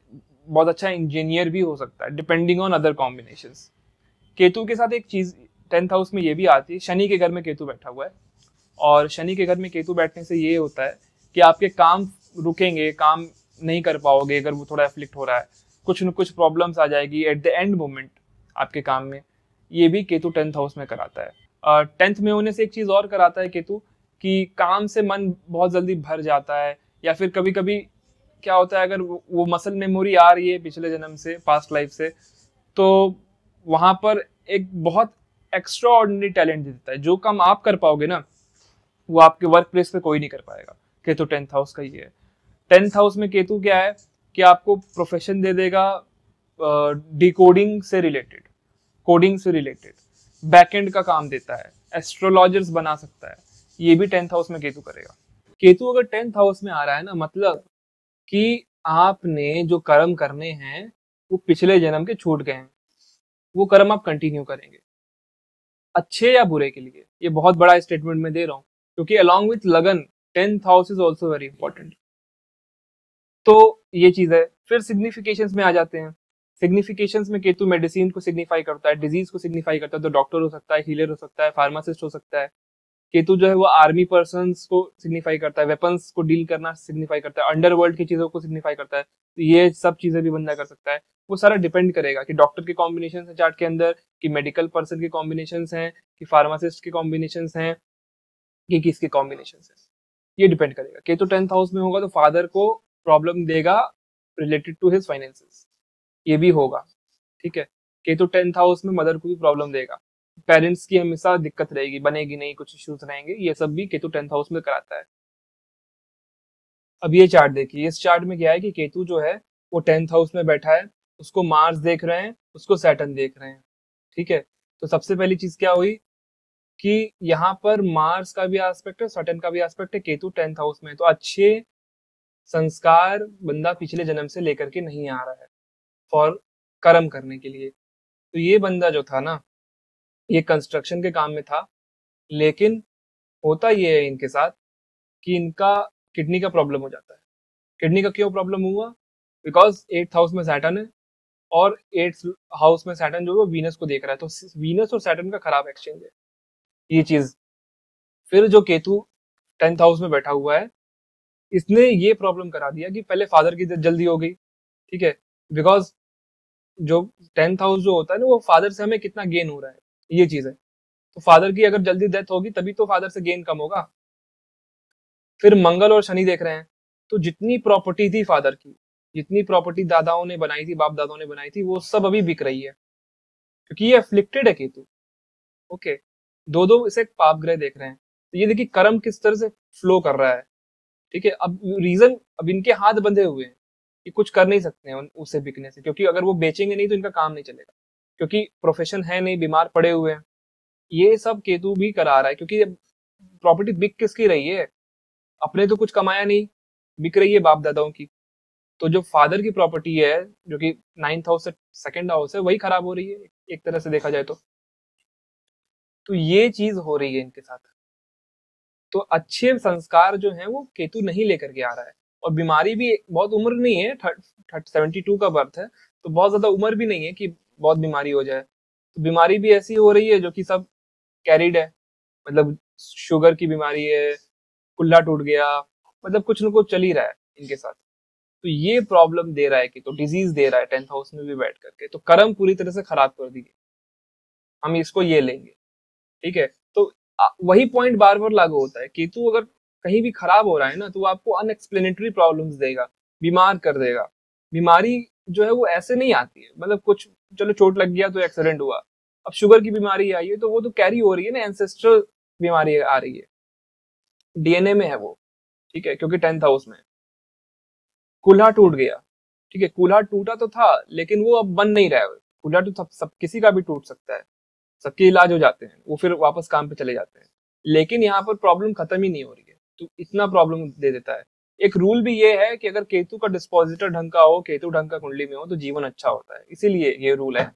बहुत अच्छा इंजीनियर भी हो सकता है, depending on other combinations. Ketu के साथ एक चीज 10th हाउस में ये भी आती है, शनि के घर में केतु बैठा हुआ है, और शनि के घर में केतु बैठने से ये होता है कि आपके काम रुकेंगे, काम नहीं कर पाओगे अगर वो थोड़ा एफ्लिक्ट हो रहा है, कुछ न कुछ प्रॉब्लम्स आ जाएगी एट द एंड मोमेंट आपके काम में। ये भी केतु 10th हाउस में कराता है। 10th में होने से एक चीज और कराता है केतु कि काम से मन बहुत जल्दी भर जाता है, या फिर कभी कभी क्या होता है, अगर वो मसल मेमोरी आ रही है पिछले जन्म से, पास्ट लाइफ से, तो वहां पर एक बहुत एक्स्ट्रा ऑर्डिनरी टैलेंट देता है। जो काम आप कर पाओगे ना वो आपके वर्क प्लेस पे कोई नहीं कर पाएगा। केतु 10th हाउस का ये है। 10th हाउस में केतु क्या है कि आपको प्रोफेशन दे देगा डिकोडिंग से रिलेटेड, कोडिंग से रिलेटेड, बैकएंड का काम देता है, एस्ट्रोलॉजर्स बना सकता है। ये भी 10th हाउस में केतु करेगा। केतु अगर 10th हाउस में आ रहा है ना, मतलब कि आपने जो कर्म करने हैं वो पिछले जन्म के छूट गए हैं, वो कर्म आप कंटिन्यू करेंगे, अच्छे या बुरे के लिए। ये बहुत बड़ा स्टेटमेंट मैं दे रहा हूँ, क्योंकि अलॉन्ग विथ लगन 10th house is also very important. तो ये चीज है। फिर सिग्निफिकेशंस में आ जाते हैं। सिग्निफिकेशंस में केतु मेडिसिन को सिग्निफाई करता है, डिजीज को सिग्निफाई करता है, तो डॉक्टर हो सकता है, हीलर हो सकता है, फार्मासिस्ट हो सकता है। केतु जो है वो आर्मी पर्सन्स को सिग्निफाई करता है, वेपन्स को डील करना सिग्निफाई करता है, अंडरवर्ल्ड की चीजों को सिग्निफाई करता है। तो ये सब चीजें भी बंदा कर सकता है। वो सारा डिपेंड करेगा कि डॉक्टर के कॉम्बिनेशन है चार्ट के अंदर, कि मेडिकल पर्सन के कॉम्बिनेशन हैं, कि फार्मासिस्ट के कॉम्बिनेशन हैं, कि किसके कॉम्बिनेशन है। ये डिपेंड करेगा। केतु 10th हाउस में होगा तो फादर को प्रॉब्लम देगा रिलेटेड टू हिज फाइनेंसेस, ये भी होगा, ठीक है। केतु 10th हाउस में मदर को भी प्रॉब्लम देगा, पेरेंट्स की हमेशा दिक्कत रहेगी, बनेगी नहीं, कुछ इश्यूज रहेंगे, ये सब भी केतु 10th हाउस में कराता है। अब ये चार्ट देखिए, इस चार्ट में क्या है कि केतु जो है वो 10th हाउस में बैठा है, उसको मार्स देख रहे हैं, उसको सैटर्न देख रहे हैं, ठीक है। तो सबसे पहली चीज क्या हुई कि यहाँ पर मार्स का भी एस्पेक्ट है, सैटर्न का भी एस्पेक्ट है, केतु 10th हाउस में, तो अच्छे संस्कार बंदा पिछले जन्म से लेकर के नहीं आ रहा है फॉर कर्म करने के लिए। तो ये बंदा जो था ना, ये कंस्ट्रक्शन के काम में था, लेकिन होता ये है इनके साथ कि इनका किडनी का प्रॉब्लम हो जाता है। किडनी का क्यों प्रॉब्लम हुआ? बिकॉज 8th हाउस में सैटर्न है, और 8th हाउस में सैटर्न जो है वो वीनस को देख रहा है, तो वीनस और सैटर्न का खराब एक्सचेंज है ये चीज। फिर जो केतु 10th हाउस में बैठा हुआ है, इसने ये प्रॉब्लम करा दिया कि पहले फादर की डेथ जल्दी हो गई, ठीक है, बिकॉज जो 10th हाउस जो होता है ना, वो फादर से हमें कितना गेन हो रहा है, ये चीज है। तो फादर की अगर जल्दी डेथ होगी तभी तो फादर से गेन कम होगा। फिर मंगल और शनि देख रहे हैं, तो जितनी प्रॉपर्टी थी फादर की, जितनी प्रॉपर्टी दादाओं ने बनाई थी, बाप दादाओं ने बनाई थी, वो सब अभी बिक रही है, क्योंकि ये अफ्लिक्टेड है केतु। ओके, दो दो इसे पाप ग्रह देख रहे हैं, तो ये देखिए कर्म किस तरह से फ्लो कर रहा है, ठीक है। अब रीजन, अब इनके हाथ बंधे हुए हैं कि कुछ कर नहीं सकते हैं उसे बिकने से, क्योंकि अगर वो बेचेंगे नहीं तो इनका काम नहीं चलेगा, क्योंकि प्रोफेशन है नहीं, बीमार पड़े हुए हैं। ये सब केतु भी करा रहा है, क्योंकि प्रॉपर्टी बिक किसकी रही है? अपने तो कुछ कमाया नहीं, बिक रही है बाप दादाओं की। तो जो फादर की प्रॉपर्टी है, जो कि 9th हाउस से 2nd हाउस है, वही खराब हो रही है एक तरह से देखा जाए तो ये चीज हो रही है इनके साथ। तो अच्छे संस्कार जो है वो केतु नहीं लेकर के आ रहा है, और बीमारी भी, बहुत उम्र नहीं है, 72 का बर्थ है, तो बहुत ज्यादा उम्र भी नहीं है कि बहुत बीमारी हो जाए। तो बीमारी भी ऐसी हो रही है जो कि सब कैरिड है, मतलब शुगर की बीमारी है, कुल्ला टूट गया, मतलब कुछ न कुछ चल ही रहा है इनके साथ। तो ये प्रॉब्लम दे रहा है कि, तो डिजीज दे रहा है 10th हाउस में भी बैठ करके, तो कर्म पूरी तरह से खराब कर दिए, हम इसको ये लेंगे, ठीक है। तो वही पॉइंट बार बार लागू होता है, केतु अगर कहीं भी खराब हो रहा है ना, तो वो आपको अनएक्सप्लेनेटरी प्रॉब्लम्स देगा, बीमार कर देगा। बीमारी जो है वो ऐसे नहीं आती है, मतलब कुछ चलो चोट लग गया तो एक्सीडेंट हुआ, अब शुगर की बीमारी आई है तो वो तो कैरी हो रही है ना, एंसेस्ट्रल बीमारी आ रही है, डीएनए में है वो, ठीक है, क्योंकि 10th हाउस में। कूल्हा टूट गया, ठीक है, कूल्हा टूटा तो था लेकिन वो अब बन नहीं रहा है। कूल्हा तो सब किसी का भी टूट सकता है, सबके इलाज हो जाते हैं, वो फिर वापस काम पे चले जाते हैं, लेकिन यहाँ पर प्रॉब्लम खत्म ही नहीं हो रही है, तो इतना प्रॉब्लम दे देता है। एक रूल भी ये है कि अगर केतु का डिस्पोजिटर ढंग का हो, केतु ढंग का कुंडली में हो, तो जीवन अच्छा होता है, इसीलिए ये रूल है।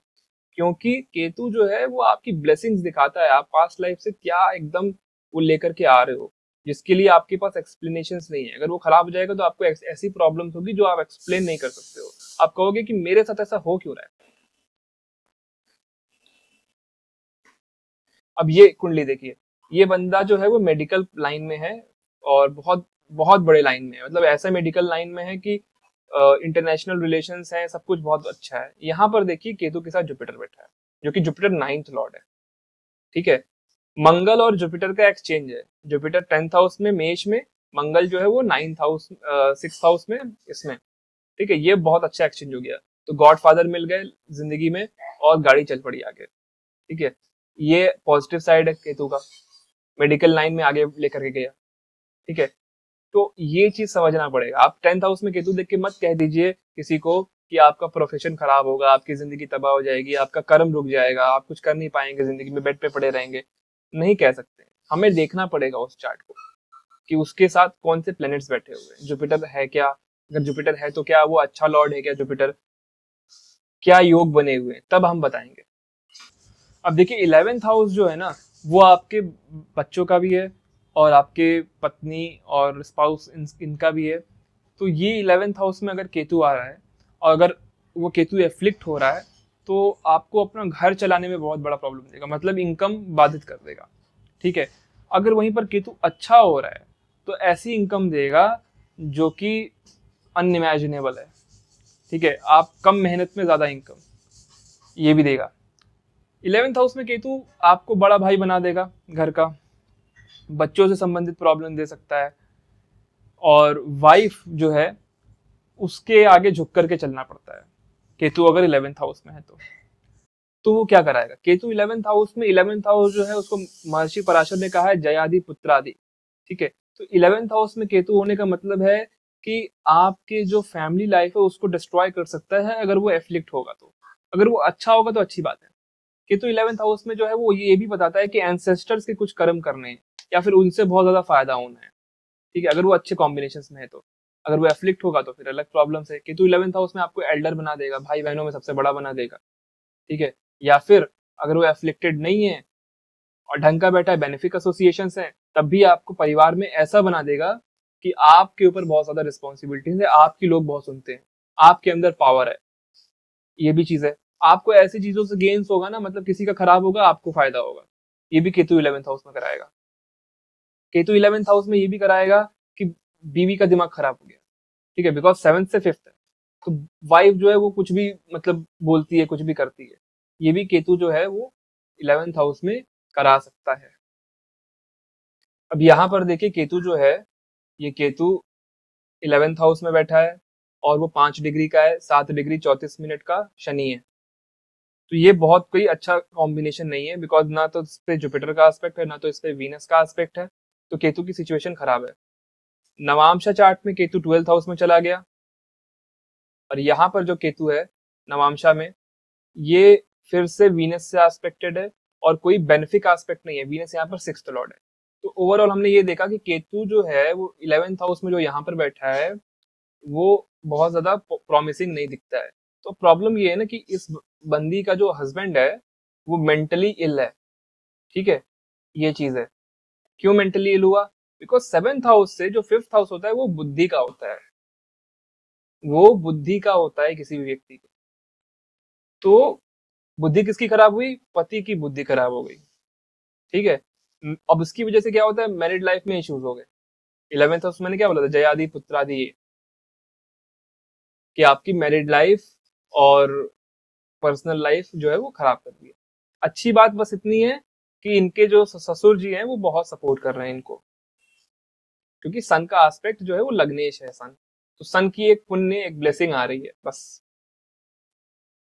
क्योंकि केतु जो है वो आपकी ब्लेसिंग्स दिखाता है, आप पास्ट लाइफ से क्या एकदम वो लेकर के आ रहे हो, जिसके लिए आपके पास एक्सप्लेनेशंस नहीं है। अगर वो खराब हो जाएगा तो आपको ऐसी प्रॉब्लम्स होगी जो आप एक्सप्लेन नहीं कर सकते हो, आप कहोगे कि मेरे साथ ऐसा हो क्यों रहा है। अब ये कुंडली देखिए, ये बंदा जो है वो मेडिकल लाइन में है, और बहुत बहुत बड़े लाइन में है, मतलब ऐसा मेडिकल लाइन में है कि इंटरनेशनल रिलेशंस है, सब कुछ बहुत अच्छा है। यहाँ पर देखिए केतु के साथ जुपिटर बैठा है, जो कि जुपिटर 9th लॉर्ड है, ठीक है। मंगल और जुपिटर का एक्सचेंज है, जुपिटर 10th हाउस में मेष में, मंगल जो है वो 9th हाउस 6th हाउस में इसमें, ठीक है। ये बहुत अच्छा एक्सचेंज हो गया, तो गॉड फादर मिल गए जिंदगी में, और गाड़ी चल पड़ी आगे, ठीक है। ये पॉजिटिव साइड है केतु का, मेडिकल लाइन में आगे लेकर के गया, ठीक है। तो ये चीज समझना पड़ेगा। आप 10th हाउस में केतु देख के मत कह दीजिए किसी को कि आपका प्रोफेशन खराब होगा, आपकी जिंदगी तबाह हो जाएगी, आपका कर्म रुक जाएगा, आप कुछ कर नहीं पाएंगे, जिंदगी में बेड पे पड़े रहेंगे, नहीं कह सकते। हमें देखना पड़ेगा उस चार्ट को कि उसके साथ कौन से प्लैनेट्स बैठे हुए हैं, जुपिटर है क्या, अगर जुपिटर है तो क्या वो अच्छा लॉर्ड है क्या, जुपिटर क्या योग बने हुए हैं, तब हम बताएंगे। अब देखिए 11th हाउस जो है ना, वो आपके बच्चों का भी है, और आपके पत्नी और स्पाउस इनका भी है। तो ये 11th हाउस में अगर केतु आ रहा है, और अगर वो केतु एफ्लिक्ट हो रहा है, तो आपको अपना घर चलाने में बहुत बड़ा प्रॉब्लम देगा, मतलब इनकम बाधित कर देगा, ठीक है। अगर वहीं पर केतु अच्छा हो रहा है तो ऐसी इनकम देगा जो कि अनइमेजिनेबल है, ठीक है। आप कम मेहनत में ज्यादा इनकम, ये भी देगा। 11th हाउस में केतु आपको बड़ा भाई बना देगा घर का, बच्चों से संबंधित प्रॉब्लम दे सकता है, और वाइफ जो है उसके आगे झुक करके चलना पड़ता है केतु अगर 11th हाउस में है तो वो क्या कराएगा? केतु 11th हाउस में, 11th हाउस जो है उसको महर्षि पराशर ने कहा है जयादि पुत्रादि, ठीक है। तो 11th हाउस में केतु होने का मतलब है कि आपके जो फैमिली लाइफ है उसको डिस्ट्रॉय कर सकता है अगर वो एफ्लिक्ट होगा तो। अगर वो अच्छा होगा तो अच्छी बात है। केतु 11th हाउस में जो है वो ये भी बताता है कि एंसेस्टर्स के कुछ कर्म करने हैं या फिर उनसे बहुत ज्यादा फायदा होना है, ठीक है, अगर वो अच्छे कॉम्बिनेशन में है तो। अगर वो एफ्लिक्ट होगा तो फिर अलग प्रॉब्लम है। केतु 11th हाउस में आपको एल्डर बना देगा, भाई बहनों में सबसे बड़ा बना देगा, ठीक है। या फिर अगर वो एफ्लिक्टेड नहीं है और ढंग का बैठा है, बेनिफिक एसोसिएशन है, तब भी आपको परिवार में ऐसा बना देगा कि आपके ऊपर बहुत ज्यादा रिस्पॉन्सिबिलिटीज है, आपकी लोग बहुत सुनते हैं, आपके अंदर पावर है। ये भी चीज है। आपको ऐसी चीजों से गेन्स होगा ना, मतलब किसी का खराब होगा आपको फायदा होगा। ये भी केतु 11th हाउस में कराएगा। केतु 11th हाउस में ये भी कराएगा कि बीवी का दिमाग खराब हो गया, ठीक है, बिकॉज 7th से 5th है, तो वाइफ जो है वो कुछ भी मतलब बोलती है, कुछ भी करती है। ये भी केतु जो है वो 11th हाउस में करा सकता है। अब यहाँ पर देखिए केतु जो है, ये केतु 11th हाउस में बैठा है और वो 5 डिग्री का है, 7 डिग्री 34 मिनट का शनि है। तो ये बहुत कोई अच्छा कॉम्बिनेशन नहीं है, बिकॉज ना तो इस पे जुपिटर का एस्पेक्ट है, ना तो इस पे वीनस का एस्पेक्ट है। तो केतु की सिचुएशन खराब है। नवांशा चार्ट में केतु 12th हाउस में चला गया और यहाँ पर जो केतु है नवांशा में, ये फिर से वीनस से एस्पेक्टेड है और कोई बेनिफिक एस्पेक्ट नहीं है। वीनस यहाँ पर 6th लॉर्ड है। तो ओवरऑल हमने ये देखा कि केतु जो है वो 11th हाउस में जो यहाँ पर बैठा है वो बहुत ज्यादा प्रॉमिसिंग नहीं दिखता है। तो प्रॉब्लम ये है ना कि इस बंदी का जो हस्बैंड है वो मेंटली इल है, ठीक है। ये चीज है। क्यों मेंटली इल हुआ? बिकॉज 7th हाउस से जो 5th हाउस होता है वो बुद्धि का होता है, वो बुद्धि का होता है किसी भी व्यक्ति को। तो बुद्धि किसकी खराब हुई? पति की बुद्धि खराब हो गई, ठीक है। अब इसकी वजह से क्या होता है? मैरिड लाइफ में इश्यूज हो गए। 11th हाउस मैंने क्या बोला था? जयादि पुत्रादि, ये कि आपकी मैरिड लाइफ और पर्सनल लाइफ जो है वो खराब कर दी है। अच्छी बात बस इतनी है कि इनके जो ससुर जी हैं वो बहुत सपोर्ट कर रहे हैं इनको, क्योंकि सन का एस्पेक्ट जो है वो लग्नेश है सन, तो सन की एक पुण्य, एक ब्लेसिंग आ रही है बस।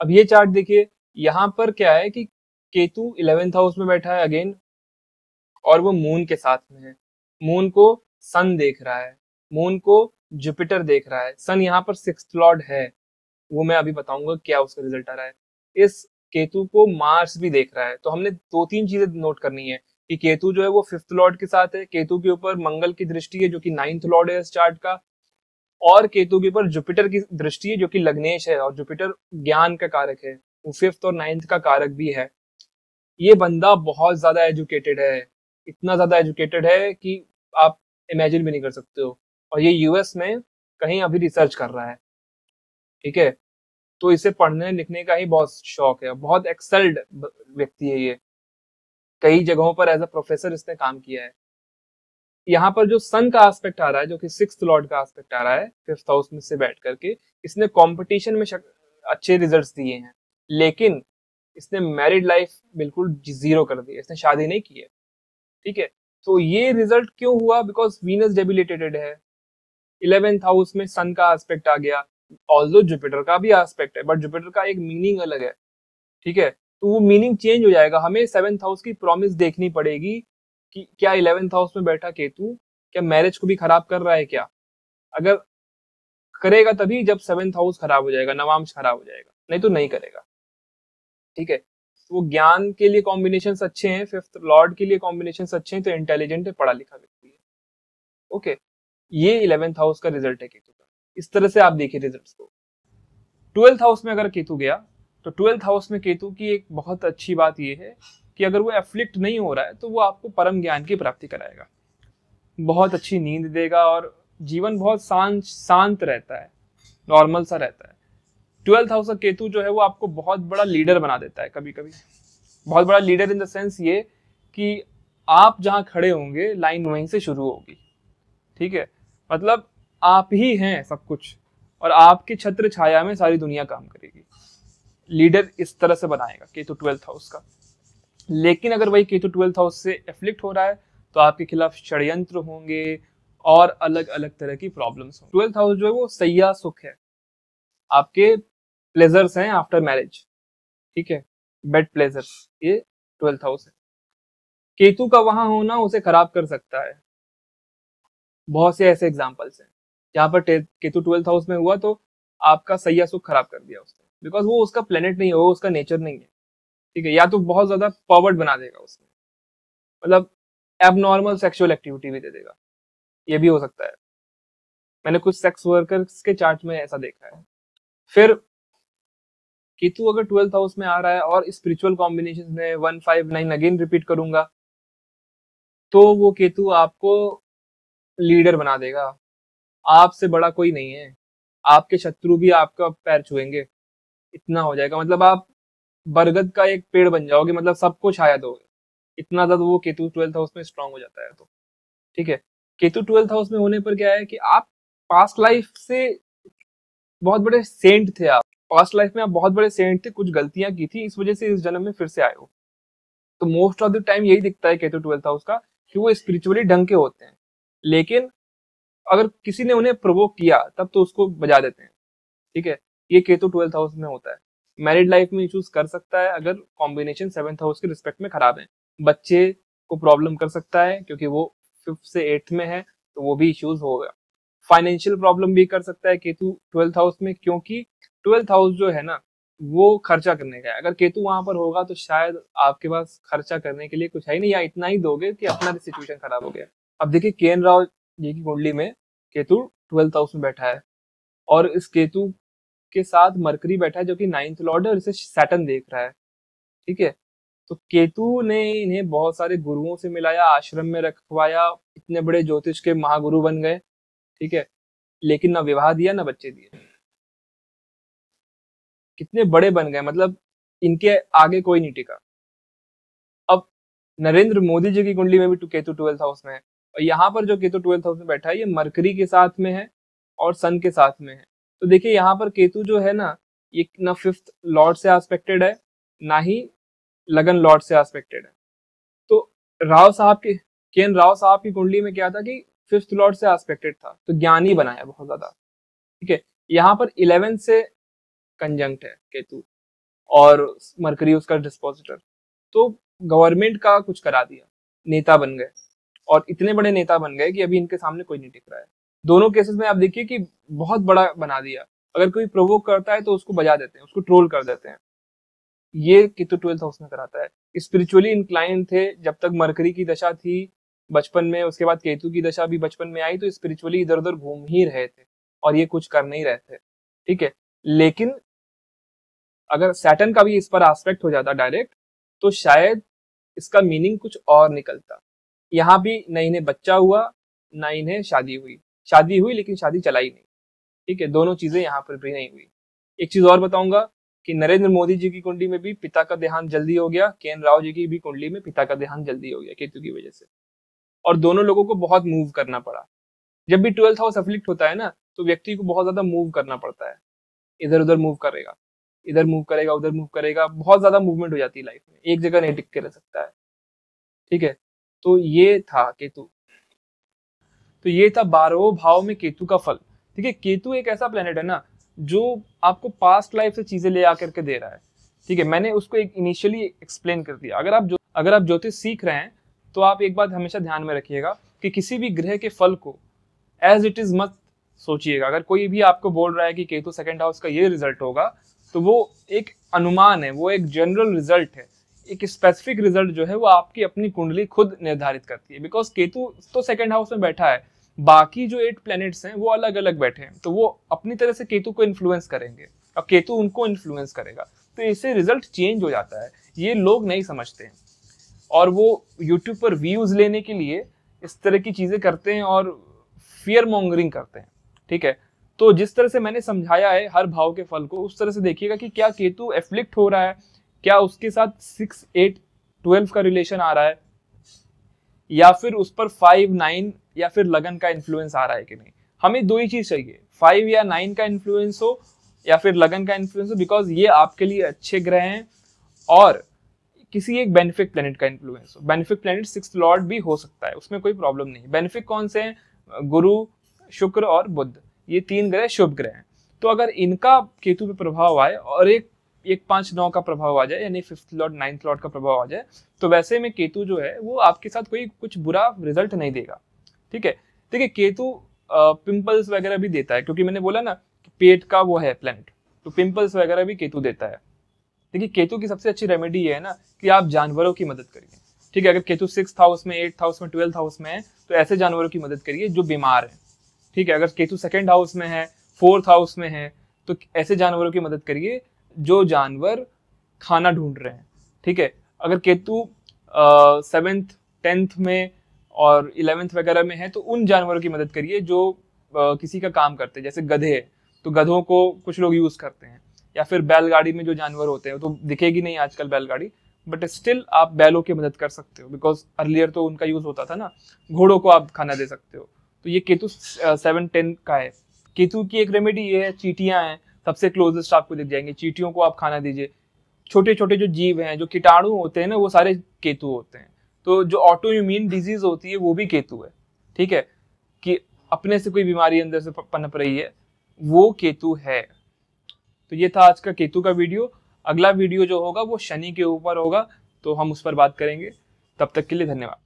अब ये चार्ट देखिए, यहाँ पर क्या है कि केतु 11th हाउस में बैठा है अगेन, और वो मून के साथ में है। मून को सन देख रहा है, मून को जुपिटर देख रहा है। सन यहाँ पर 6th लॉर्ड है, वो मैं अभी बताऊंगा क्या उसका रिजल्ट आ रहा है। इस केतु को मार्स भी देख रहा है। तो हमने 2-3 चीजें नोट करनी है कि केतु जो है वो 5th लॉर्ड के साथ है, केतु के ऊपर मंगल की दृष्टि है जो कि 9th लॉर्ड है इस चार्ट का, और केतु के ऊपर जुपिटर की दृष्टि है जो कि लग्नेश है, और जुपिटर ज्ञान का कारक है, वो 5th और 9th का कारक भी है। ये बंदा बहुत ज्यादा एजुकेटेड है, इतना ज्यादा एजुकेटेड है कि आप इमेजिन भी नहीं कर सकते हो। और ये यूएस में कहीं अभी रिसर्च कर रहा है, ठीक है। तो इसे पढ़ने लिखने का ही बहुत शौक है, बहुत एक्सेल्ड व्यक्ति है ये, कई जगहों पर एज अ प्रोफेसर इसने काम किया है। यहाँ पर जो सन का एस्पेक्ट आ रहा है, जो कि 6th लॉर्ड का एस्पेक्ट आ रहा है 5th हाउस में से बैठ करके, इसने कंपटीशन में अच्छे रिजल्ट्स दिए हैं, लेकिन इसने मैरिड लाइफ बिल्कुल जीरो कर दी, इसने शादी नहीं की है, ठीक है। तो ये रिजल्ट क्यों हुआ? बिकॉज वीनस डेबिलिटेटेड है, 11th हाउस में सन का एस्पेक्ट आ गया, ऑल्दो जुपिटर का भी एस्पेक्ट है, बट जुपिटर का एक मीनिंग अलग है, ठीक है। तो वो मीनिंग चेंज हो जाएगा। हमें 7th हाउस की प्रॉमिस देखनी पड़ेगी कि क्या 11th हाउस में बैठा केतु क्या मैरिज को भी खराब कर रहा है क्या? अगर करेगा तभी जब 7th हाउस खराब हो जाएगा, नवांश खराब हो जाएगा, नहीं तो नहीं करेगा, ठीक है। तो वो ज्ञान के लिए कॉम्बिनेशन अच्छे हैं, 5th लॉर्ड के लिए कॉम्बिनेशन अच्छे हैं, तो इंटेलिजेंट है, पढ़ा लिखा व्यक्ति है, ओके। ये 11th हाउस का रिजल्ट है केतु का। इस तरह से आप देखिए रिजल्ट्स को। 12th हाउस में अगर केतु गया तो 12th हाउस में केतु की एक बहुत अच्छी बात यह है कि अगर वो एफ्लिक्ट नहीं हो रहा है तो वो आपको परम ज्ञान की प्राप्ति कराएगा, बहुत अच्छी नींद देगा और जीवन बहुत शांत रहता है, नॉर्मल सा रहता है। 12th हाउस का केतु जो है वो आपको बहुत बड़ा लीडर बना देता है, कभी कभी बहुत बड़ा लीडर इन द सेंस ये कि आप जहां खड़े होंगे लाइन वहीं से शुरू होगी, ठीक है। मतलब आप ही हैं सब कुछ और आपकी छत्र छाया में सारी दुनिया काम करेगी। लीडर इस तरह से बनाएगा केतु 12th हाउस का। लेकिन अगर वही केतु 12th हाउस से एफ्लिक्ट हो रहा है तो आपके खिलाफ षड्यंत्र होंगे और अलग अलग तरह की प्रॉब्लम्स हो। 12th हाउस जो है वो सैया सुख है, आपके प्लेजर्स हैं आफ्टर मैरिज, ठीक है, बेड प्लेजर्स, ये 12th हाउस है। केतु का वहां होना उसे खराब कर सकता है। बहुत से ऐसे एग्जाम्पल्स हैं जहां पर केतु 12th हाउस में हुआ तो आपका सैया सुख खराब कर दिया उसने, बिकॉज वो उसका प्लेनेट नहीं है, वो उसका नेचर नहीं है, ठीक है। या तो बहुत ज्यादा फॉरवर्ड बना देगा उसमें, मतलब एबनॉर्मल सेक्सुअल एक्टिविटी भी दे देगा, ये भी हो सकता है। मैंने कुछ सेक्स वर्कर्स के चार्ट में ऐसा देखा है। फिर केतु अगर 12th हाउस में आ रहा है और स्पिरिचुअल कॉम्बिनेशन में 159 अगेन रिपीट करूंगा, तो वो केतु आपको लीडर बना देगा। आपसे बड़ा कोई नहीं है, आपके शत्रु भी आपका पैर छुएंगे, इतना हो जाएगा। मतलब आप बरगद का एक पेड़ बन जाओगे, मतलब सबको छाया दोगे, इतना ज्यादा वो केतु 12th हाउस में स्ट्रांग हो जाता है। तो ठीक है, केतु 12th हाउस में होने पर क्या है कि आप पास्ट लाइफ से बहुत बड़े सेंट थे, आप पास्ट लाइफ में आप बहुत बड़े सेंट थे, कुछ गलतियां की थी, इस वजह से इस जन्म में फिर से आए हो। तो मोस्ट ऑफ द टाइम यही दिखता है केतु 12th हाउस का, कि वो स्पिरिचुअली ढंग के होते हैं, लेकिन अगर किसी ने उन्हें प्रोवोक किया तब तो उसको बजा देते हैं, ठीक है। ये केतु 12th हाउस में होता है। मैरिड लाइफ में इश्यूज कर सकता है अगर कॉम्बिनेशन 7th हाउस के रिस्पेक्ट में खराब है। बच्चे को प्रॉब्लम कर सकता है क्योंकि वो 5th से 8th में है, तो वो भी इश्यूज होगा। फाइनेंशियल प्रॉब्लम भी कर सकता है केतु 12th हाउस में, क्योंकि 12th हाउस जो है ना वो खर्चा करने का है। अगर केतु वहां पर होगा तो शायद आपके पास खर्चा करने के लिए कुछ है ही नहीं, या इतना ही दोगे कि अपना सिचुएशन खराब हो गया। अब देखिए केएन राव जी की कुंडली में केतु 12th हाउस में बैठा है, और इस केतु के साथ मरकरी बैठा है जो कि 9th लॉर्ड है, और इसे सैटर्न देख रहा है, ठीक है। तो केतु ने इन्हें बहुत सारे गुरुओं से मिलाया, आश्रम में रखवाया, इतने बड़े ज्योतिष के महागुरु बन गए, ठीक है, लेकिन ना विवाह दिया ना बच्चे दिए। कितने बड़े बन गए, मतलब इनके आगे कोई नहीं टिका। अब नरेंद्र मोदी जी की कुंडली में भी केतु 12th हाउस में है, और यहाँ पर जो केतु 12th हाउस में बैठा है ये मरकरी के साथ में है और सन के साथ में है। तो देखिए यहाँ पर केतु जो है ना, ये ना 5th लॉर्ड से एस्पेक्टेड है, ना ही लगन लॉर्ड से एस्पेक्टेड है। तो राव साहब के केएन राव साहब की कुंडली में क्या था कि 5th लॉर्ड से एस्पेक्टेड था, तो ज्ञानी बनाया बहुत ज्यादा, ठीक है। यहाँ पर 11 से कंजंक्ट है केतु, और मरकरी उसका डिस्पोजिटर, तो गवर्नमेंट का कुछ करा दिया, नेता बन गए, और इतने बड़े नेता बन गए कि अभी इनके सामने कोई नहीं टिक रहा है। दोनों केसेस में आप देखिए कि बहुत बड़ा बना दिया। अगर कोई प्रोवोक करता है तो उसको बजा देते हैं, उसको ट्रोल कर देते हैं। ये केतु 12th हाउस में कराता है। स्पिरिचुअली इंक्लाइन थे जब तक मरकरी की दशा थी बचपन में, उसके बाद केतु की दशा भी बचपन में आई, तो स्पिरिचुअली इधर उधर घूम ही रहे थे और ये कुछ कर नहीं रहे थे, ठीक है। लेकिन अगर सैटर्न का भी इस पर एस्पेक्ट हो जाता डायरेक्ट, तो शायद इसका मीनिंग कुछ और निकलता। यहाँ भी न इन्हें बच्चा हुआ, न इन्हें शादी हुई, शादी हुई लेकिन शादी चलाई नहीं, ठीक है, दोनों चीजें यहाँ पर भी नहीं हुई। एक चीज और बताऊंगा कि नरेंद्र मोदी जी की कुंडली में भी पिता का देहांत जल्दी हो गया, केएन राव जी की भी कुंडली में पिता का देहांत जल्दी हो गया केतु की वजह से, और दोनों लोगों को बहुत मूव करना पड़ा। जब भी 12th हाउस अफ्लिक्ट होता है ना, तो व्यक्ति को बहुत ज्यादा मूव करना पड़ता है, इधर उधर मूव करेगा, इधर मूव करेगा, उधर मूव करेगा, बहुत ज्यादा मूवमेंट हो जाती है लाइफ में, एक जगह नहीं टिक के रह सकता है, ठीक है। तो ये था केतु, तो ये था 12वें भाव में केतु का फल, ठीक है। केतु एक ऐसा प्लेनेट है ना जो आपको पास्ट लाइफ से चीजें ले आकर के दे रहा है, ठीक है। मैंने उसको एक इनिशियली एक्सप्लेन कर दिया। अगर आप ज्योतिष सीख रहे हैं तो आप एक बात हमेशा ध्यान में रखिएगा कि किसी भी ग्रह के फल को एज इट इज मत सोचिएगा। अगर कोई भी आपको बोल रहा है कि केतु 2nd हाउस का ये रिजल्ट होगा, तो वो एक अनुमान है, वो एक जनरल रिजल्ट है। एक स्पेसिफिक रिजल्ट जो है वो आपकी अपनी कुंडली खुद निर्धारित करती है, बिकॉज केतु तो 2nd हाउस में बैठा है, बाकी जो 8 प्लैनेट्स हैं वो अलग अलग बैठे हैं, तो वो अपनी तरह से केतु को इन्फ्लुएंस करेंगे और केतु उनको इन्फ्लुएंस करेगा, तो इससे रिजल्ट चेंज हो जाता है। ये लोग नहीं समझते हैं, और वो यूट्यूब पर व्यूज लेने के लिए इस तरह की चीजें करते हैं और फियर मॉन्गरिंग करते हैं, ठीक है। तो जिस तरह से मैंने समझाया है हर भाव के फल को, उस तरह से देखिएगा कि क्या केतु एफ्लिक्ट हो रहा है, क्या उसके साथ 6, 8, 12 का रिलेशन आ रहा है, या फिर उस पर 5, 9 या फिर लगन का इन्फ्लुएंस आ रहा है कि नहीं। हमें दो ही चीज चाहिए, 5 या 9 का इन्फ्लुएंस हो या फिर लगन का इन्फ्लुएंस हो, बिकॉज ये आपके लिए अच्छे ग्रह हैं, और किसी एक बेनिफिक प्लेनेट का इन्फ्लुएंस हो। बेनिफिक प्लेनेट 6th लॉर्ड भी हो सकता है, उसमें कोई प्रॉब्लम नहीं। बेनिफिक कौन से हैं? गुरु, शुक्र और बुध, ये 3 ग्रह शुभ ग्रह हैं। तो अगर इनका केतु पे प्रभाव आए और एक 5-9 का प्रभाव आ जाए, यानी 5th लॉर्ड 9th लॉर्ड का प्रभाव आ जाए, तो वैसे में केतु जो है वो आपके साथ कोई कुछ बुरा रिजल्ट नहीं देगा। ठीक है, देखिए केतु पिंपल्स वगैरह भी देता है, क्योंकि मैंने बोला ना कि पेट का वो है प्लैनेट, तो पिंपल्स वगैरह भी केतु देता है। देखिए केतु की सबसे अच्छी रेमेडी ये है ना कि आप जानवरों की मदद करिए। ठीक है, अगर केतु 6th हाउस में, 8th हाउस में, 12th हाउस में है, तो ऐसे जानवरों की मदद करिए जो बीमार हैं। ठीक है, अगर केतु 2nd हाउस में है, 4th हाउस में है, तो ऐसे जानवरों की मदद करिए जो जानवर खाना ढूंढ रहे हैं। ठीक है, अगर केतु 7th 10th में और 11th वगैरह में है, तो उन जानवरों की मदद करिए जो किसी का काम करते हैं, जैसे गधे, तो गधों को कुछ लोग यूज करते हैं, या फिर बैलगाड़ी में जो जानवर होते हैं, तो दिखेगी नहीं आजकल बैलगाड़ी, बट स्टिल आप बैलों की मदद कर सकते हो, बिकॉज अर्लियर तो उनका यूज होता था ना। घोड़ों को आप खाना दे सकते हो। तो ये केतु 7-10 का है। केतु की एक रेमेडी ये है, चींटियां हैं, सबसे क्लोजेस्ट आपको दिख जाएंगे, चींटियों को आप खाना दीजिए। छोटे छोटे जो जीव हैं, जो कीटाणु होते हैं ना, वो सारे केतु होते हैं। तो जो ऑटो इम्यून डिजीज होती है वो भी केतु है। ठीक है, कि अपने से कोई बीमारी अंदर से पनप रही है, वो केतु है। तो ये था आज का केतु का वीडियो। अगला वीडियो जो होगा वो शनि के ऊपर होगा, तो हम उस पर बात करेंगे। तब तक के लिए धन्यवाद।